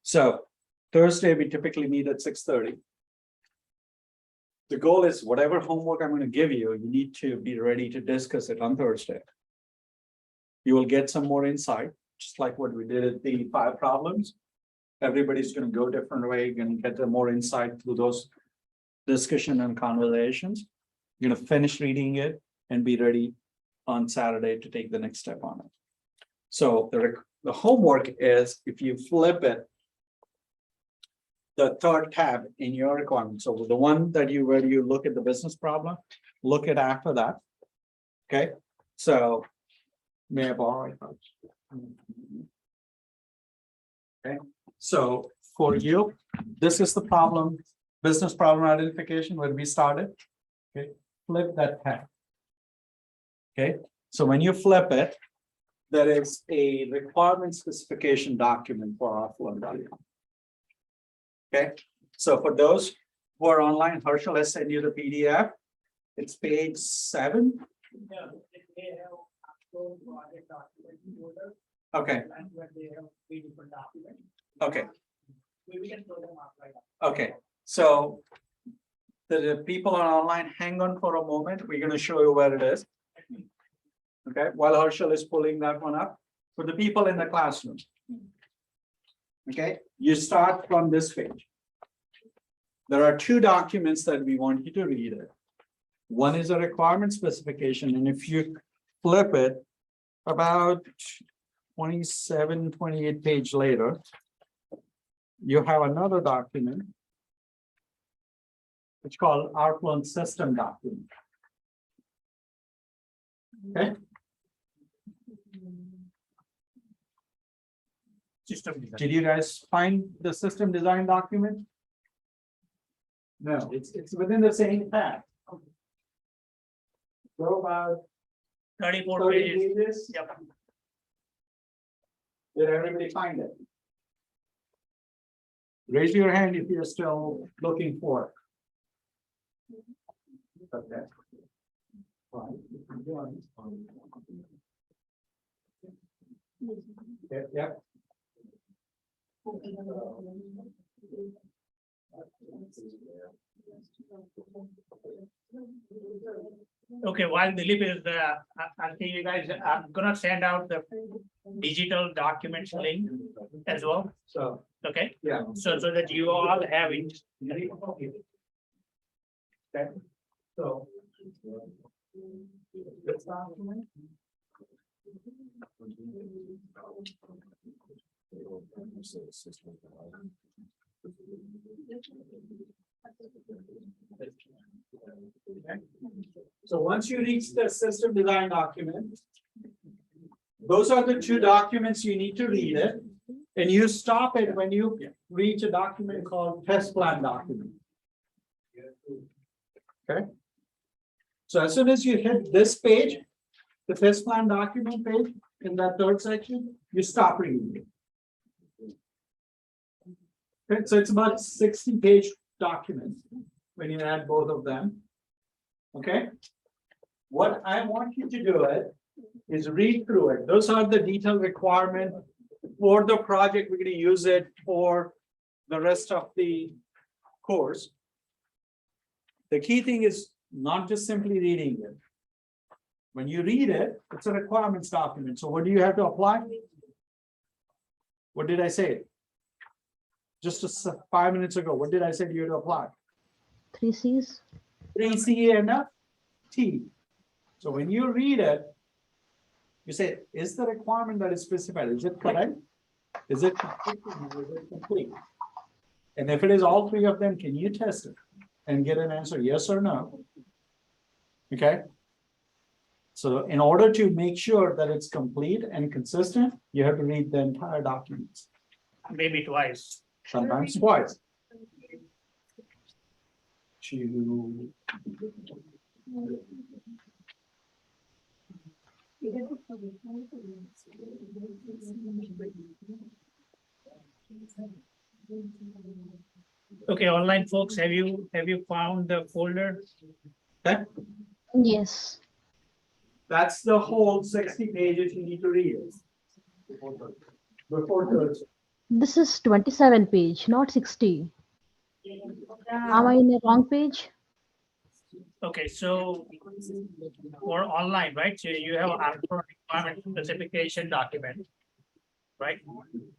So Thursday, we typically meet at 6:30. The goal is whatever homework I'm going to give you, you need to be ready to discuss it on Thursday. You will get some more insight, just like what we did at the 5 problems. Everybody's going to go different way, you're going to get more insight through those discussion and conversations. You're going to finish reading it and be ready on Saturday to take the next step on it. So the homework is, if you flip it, the 3rd tab in your requirement. So the one that where you look at the business problem, look at after that. Okay. So may I borrow it? Okay. So for you, this is the problem, business problem identification when we started. Okay. Flip that tab. Okay. So when you flip it, there is a requirement specification document for our flow. Okay, so for those who are online, Harshal has sent you the PDF. It's page 7. Yeah, they have upload project document folder. Okay, And when they have 3 different documents. okay, We can throw them up like that. okay. So the people are online, hang on for a moment. We're going to show you where it is. Okay, while Harshal is pulling that one up for the people in the classroom. Okay, you start from this page. There are two documents that we want you to read it. One is a requirement specification, and if you flip it about 27, 28 page later, you have another document. It's called Outflow System document. Okay. System design. Did you guys find the system design document? No, it's within the same tab. Go about 34 30 pages. pages. Yep. Did everybody find it? Raise your hand if you're still looking for it. Okay. Fine. Yep. Okay, while Dilip is there, I'll tell you guys, I'm gonna send out the digital documents link as well, So, okay? yeah. So that you all have it. Okay. So. This document. So once you reach the system design document, those are the two documents you need to read it. And you stop it when you reach a document called test plan document. Okay. So as soon as you hit this page, the test plan document page, in that third section, you stop reading it. Okay, so it's about 60-page document when you add both of them. Okay. What I want you to do it is read through it. Those are the detailed requirement for the project. We're going to use it for the rest of the course. The key thing is not just simply reading it. When you read it, it's a requirements document. So what do you have to apply? What did I say? Just 5 minutes ago, what did I say you had to apply? 3 C's. 3 C and a T. So when you read it, you say, is the requirement that is specified, is it correct? Is it complete? And if it is all three of them, can you test it and get an answer, yes or no? Okay. So in order to make sure that it's complete and consistent, you have to read the entire documents, Maybe twice. sometimes twice. To Okay, online folks, have you found the folder? okay, Yes. that's the whole 60 pages you need to read. Before Thursday. This is 27 page, not 60. Am I in the wrong page? Okay, so for online, right? So you have a requirement specification document, right?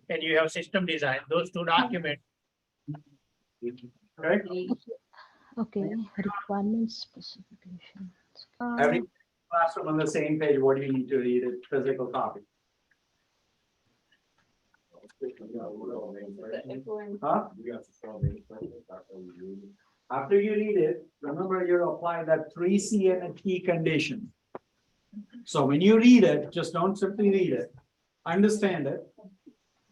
And you have system design, those two documents. Right? Okay, requirements specification. Every classroom on the same page, what do you need to read it, physical copy? Huh? After you read it, remember you apply that 3 C and a T condition. So when you read it, just don't simply read it. Understand it.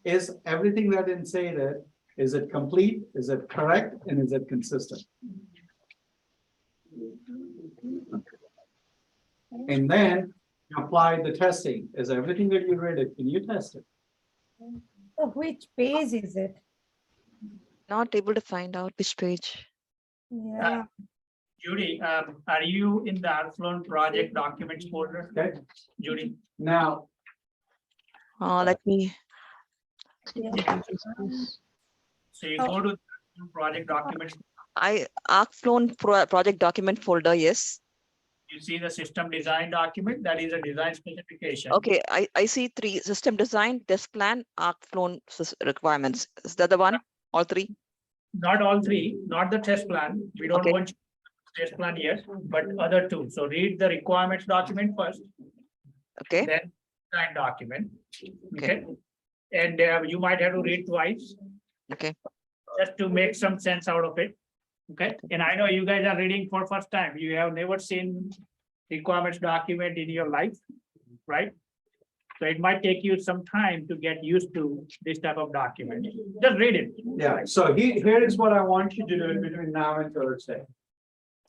Is everything that inside it, is it complete? Is it correct? And is it consistent? And then you apply the testing. Is everything that you read it, can you test it? So which page is it? Not able to find out which page. Yeah, Judy, are you in the Outflow project documents folder? Okay. Judy, Now, Let me. so you go to the project documents. Outflow project document folder. Yes. You see the system design document, that is a design specification. Okay, I see 3: system design, test plan, arc flown requirements. Is that the one? All 3? Not all 3, not the test plan. We don't Okay. want test plan yet, but other 2. So read the requirements document first, Okay, then design document. Okay. Okay. And you might have to read twice. Okay. Just to make some sense out of it. Okay, and I know you guys are reading for first time. You have never seen requirements document in your life, right? So it might take you some time to get used to this type of document. Just read it. Yeah, so here is what I want you to do between now and Thursday.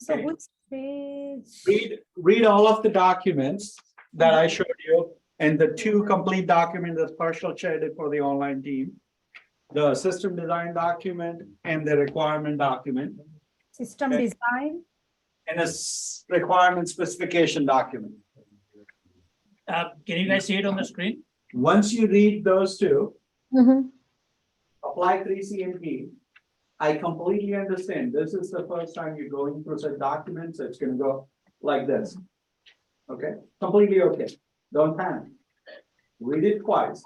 So Okay. which page? Read all of the documents that I showed you, and the 2 complete documents that partial shared for the online team. The system design document and the requirement document, System Okay. design? and a requirement specification document. Can you guys see it on the screen? Once you read those 2, Mhm. apply 3CMP. I completely understand. This is the first time you're going through such documents. It's gonna go like this. Okay, completely okay. Don't panic. Read it twice.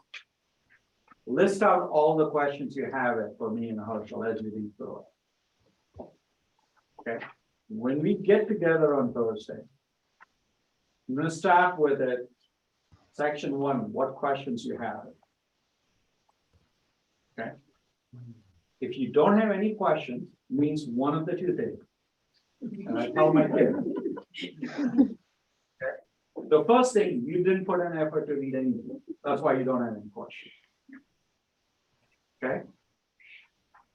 List out all the questions you have for me and Harshal as we read through it. Okay, when we get together on Thursday, I'm gonna start with it. Section 1, what questions you have. Okay. If you don't have any questions, means one of the 2 things. And I tell my kids. Okay. The first thing, you didn't put an effort to read anything. That's why you don't have any questions. Okay.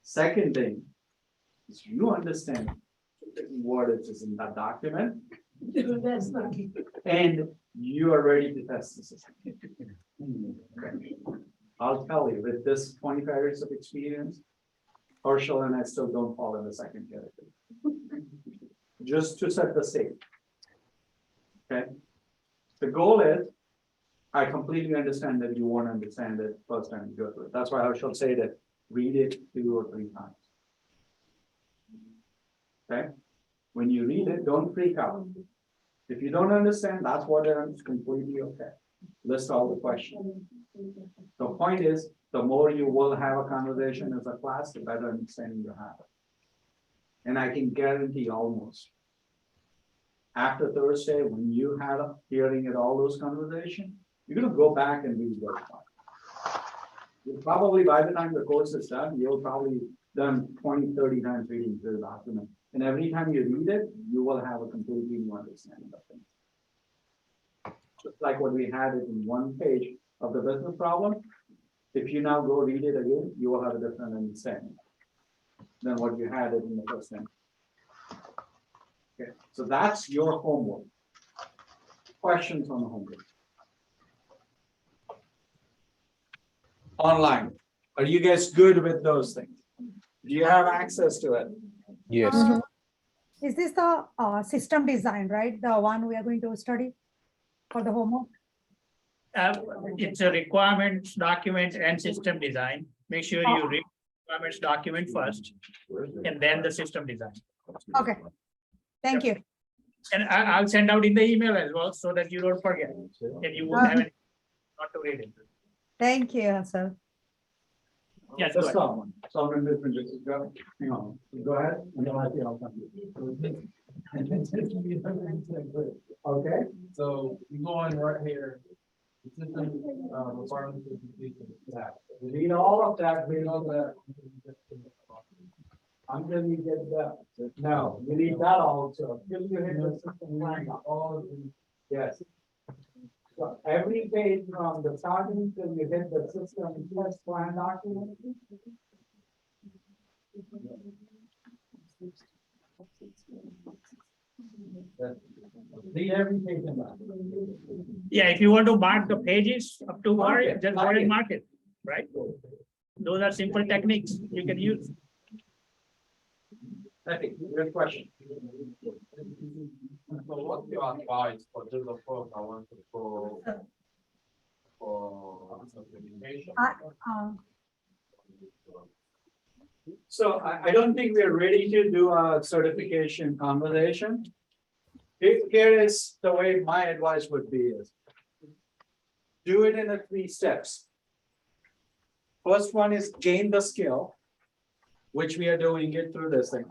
Second thing is you understand what it is in that document. And you are ready to test the system. Okay. I'll tell you, with this 25 years of experience, Harshal and I still don't fall in the second category. Just to set the stage. Okay. The goal is, I completely understand that you won't understand it first time you go through it. That's why Harshal say that read it 2 or 3 times. Okay. When you read it, don't freak out. If you don't understand, that's what it's completely okay. List all the questions. The point is, the more you will have a conversation as a class, the better understanding you have. And I can guarantee almost. After Thursday, when you had a hearing at all those conversations, you're gonna go back and read those. You'll probably, by the time the course is done, you'll probably done 20, 30 times reading through the document. And every time you read it, you will have a completely new understanding of things. Just like what we had it in 1 page of the business problem. If you now go read it again, you will have a different understanding than what you had it in the first time. Okay, so that's your homework. Questions on the homework. Online, are you guys good with those things? Do you have access to it? Yes. Is this the system design, right? The one we are going to study for the homework? It's a requirements document and system design. Make sure you read requirements document first, and then the system design. Okay. Thank you. And I'll send out in the email as well, so that you don't forget, and you won't have any not to read it. Thank you, sir. Yes, Just go ahead. someone, just go, hang on, go ahead. And then I'll see how come. Okay, So you go on right here. The system, requirements of completion. Yeah. read all of that, read all that. Until you get that, no, you need that also, till you hit the system line, all of the, yes. So every page from the starting till you hit the system test plan document. Read every page in that. Yeah, if you want to mark the pages up to Mark word, it, just mark go and it. mark it, right? Those are simple techniques you can use. Okay, good question. So what's your advice for those of us I want to go for certification? So I don't think we're ready to do a certification conversation. Here is the way my advice would be is. Do it in 3 steps. First one is gain the skill, which we are doing it through this thing.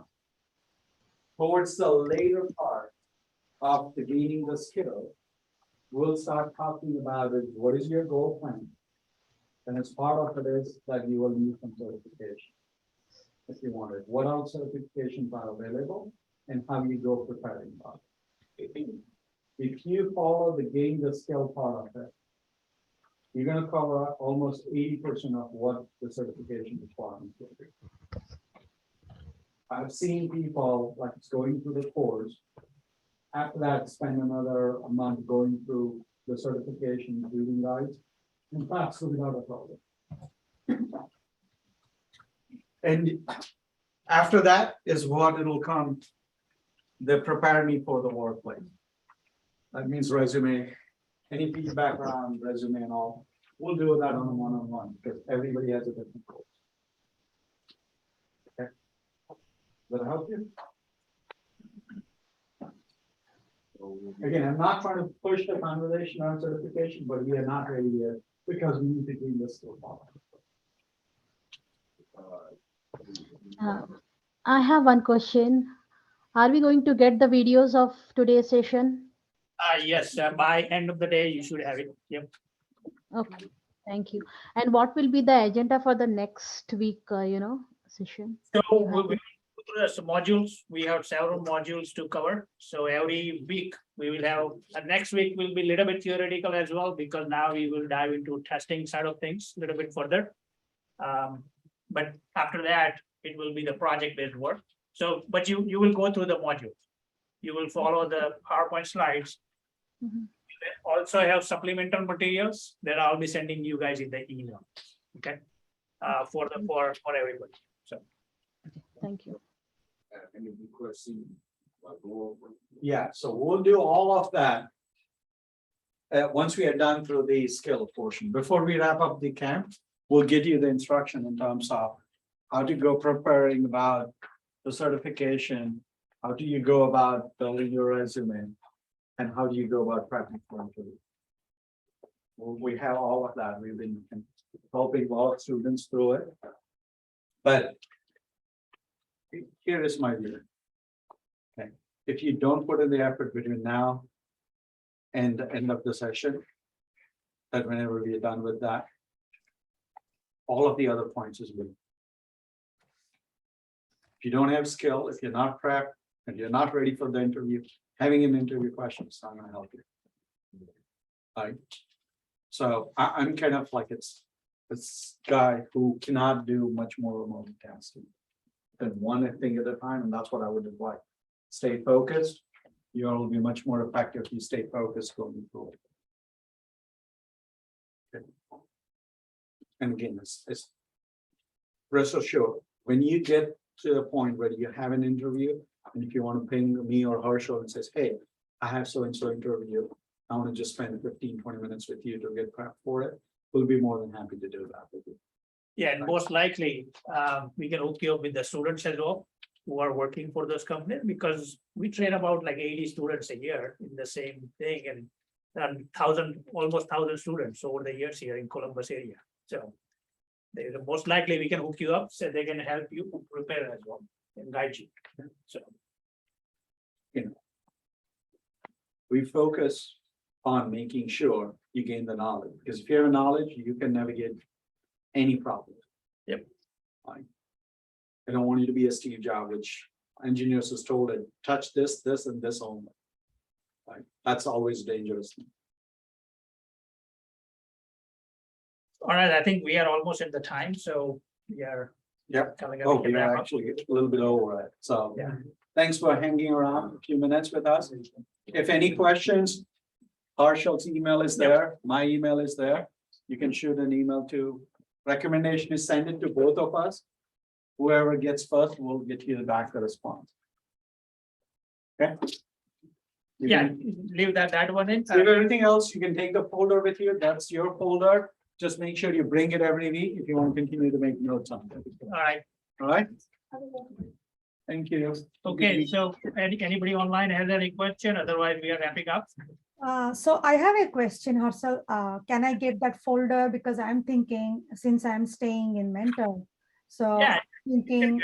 Towards the later part of the gaining the skill, we'll start talking about it. What is your goal plan? And as part of it is that you will need some certification. If you want it, what else certifications are available and how you go preparing about it. If you follow the gain the skill part of it, you're gonna cover up almost 80% of what the certification requirements will be. I've seen people like going through the course. After that, spend another month going through the certification, reading guides, and pass without a problem. And after that is what it'll come. They prepare me for the workplace. That means resume, any feedback around resume and all. We'll do that on a one-on-one because everybody has a different course. Okay. Does that help you? Again, I'm not trying to push the conversation on certification, but we are not ready yet because we need to do this still. I have one question. Are we going to get the videos of today's session? Yes, by end of the day, you should have it. Yep. Okay, thank you. And what will be the agenda for the next week, session? So You we have will go through the modules. We have several modules to cover. So every week we will have, next week will be a little bit theoretical as well, because now we will dive into testing side of things a little bit further. But after that, it will be the project-based work. So, but you will go through the modules. You will follow the PowerPoint slides. Mhm. Also have supplemental materials that I'll be sending you guys in the email. Okay. For everybody. So. Thank you. Any questions? Go over. Yeah, so we'll do all of that. Once we are done through the skill portion, before we wrap up the camp, we'll give you the instruction in terms of how to go preparing about the certification. How do you go about building your resume? And how do you go about prepping for interview? We have all of that. We've been helping a lot of students through it. But here is my view. Okay, if you don't put in the effort between now and the end of the session, that whenever we are done with that, all of the other points is good. If you don't have skill, if you're not prepped, if you're not ready for the interview, having an interview question is not going to help you. Right. So I'm kind of like it's this guy who cannot do much more remote tasking than one thing at a time, and that's what I would advise. Stay focused. You'll be much more effective if you stay focused going forward. Okay. And again, it's rest assured, when you get to the point where you have an interview, and if you want to ping me or Herschel and says, hey, I have so-and-so interview, I want to just spend 15-20 minutes with you to get prepped for it, we'll be more than happy to do that with you. Yeah, and most likely, we can hook you up with the students as well who are working for those companies, because we train about like 80 students a year in the same thing, and almost 1,000 students over the years here in Columbus area. So most likely we can hook you up so they can help you prepare as well and guide you. So We focus on making sure you gain the knowledge, because if you have knowledge, you can navigate any problem. Yep. Fine. I don't want you to be a Steve Jobs, which engineers is told it, touch this, and this only. Right? That's always dangerous. all right, I think we are almost at the time, so we are. Yep. coming Oh, up. we are actually a little bit over it. So Yeah. thanks for hanging around a few minutes with us. If any questions, Harshal's email is there. My email is there. You can shoot an email to. Recommendation is send it to both of us. Whoever gets first will get you back the response. Okay. You Yeah, can leave that one in. Leave everything else. You can take the folder with you. That's your folder. Just make sure you bring it every week if you want to continue to make notes on it. All right. All right. Thank you. Okay, so anybody online has any question? Otherwise, we are wrapping up. So I have a question, Harshal. Can I get that folder? Because I'm thinking, since I'm staying in Mentor, so Yeah. thinking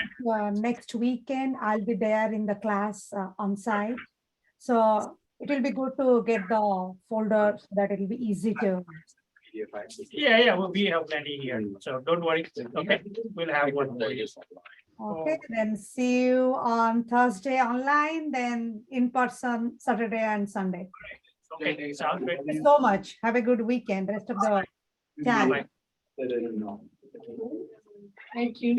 next weekend I'll be there in the class on site. So it will be good to get the folder so that it will be easy to. Yeah, well, we have plenty here, so don't worry. Okay, we'll have one for you. Okay, then see you on Thursday online, then in person Saturday and Sunday. Okay, sounds great. Thank you so much. Have a good weekend, rest of the time. Bye-bye. Thank you.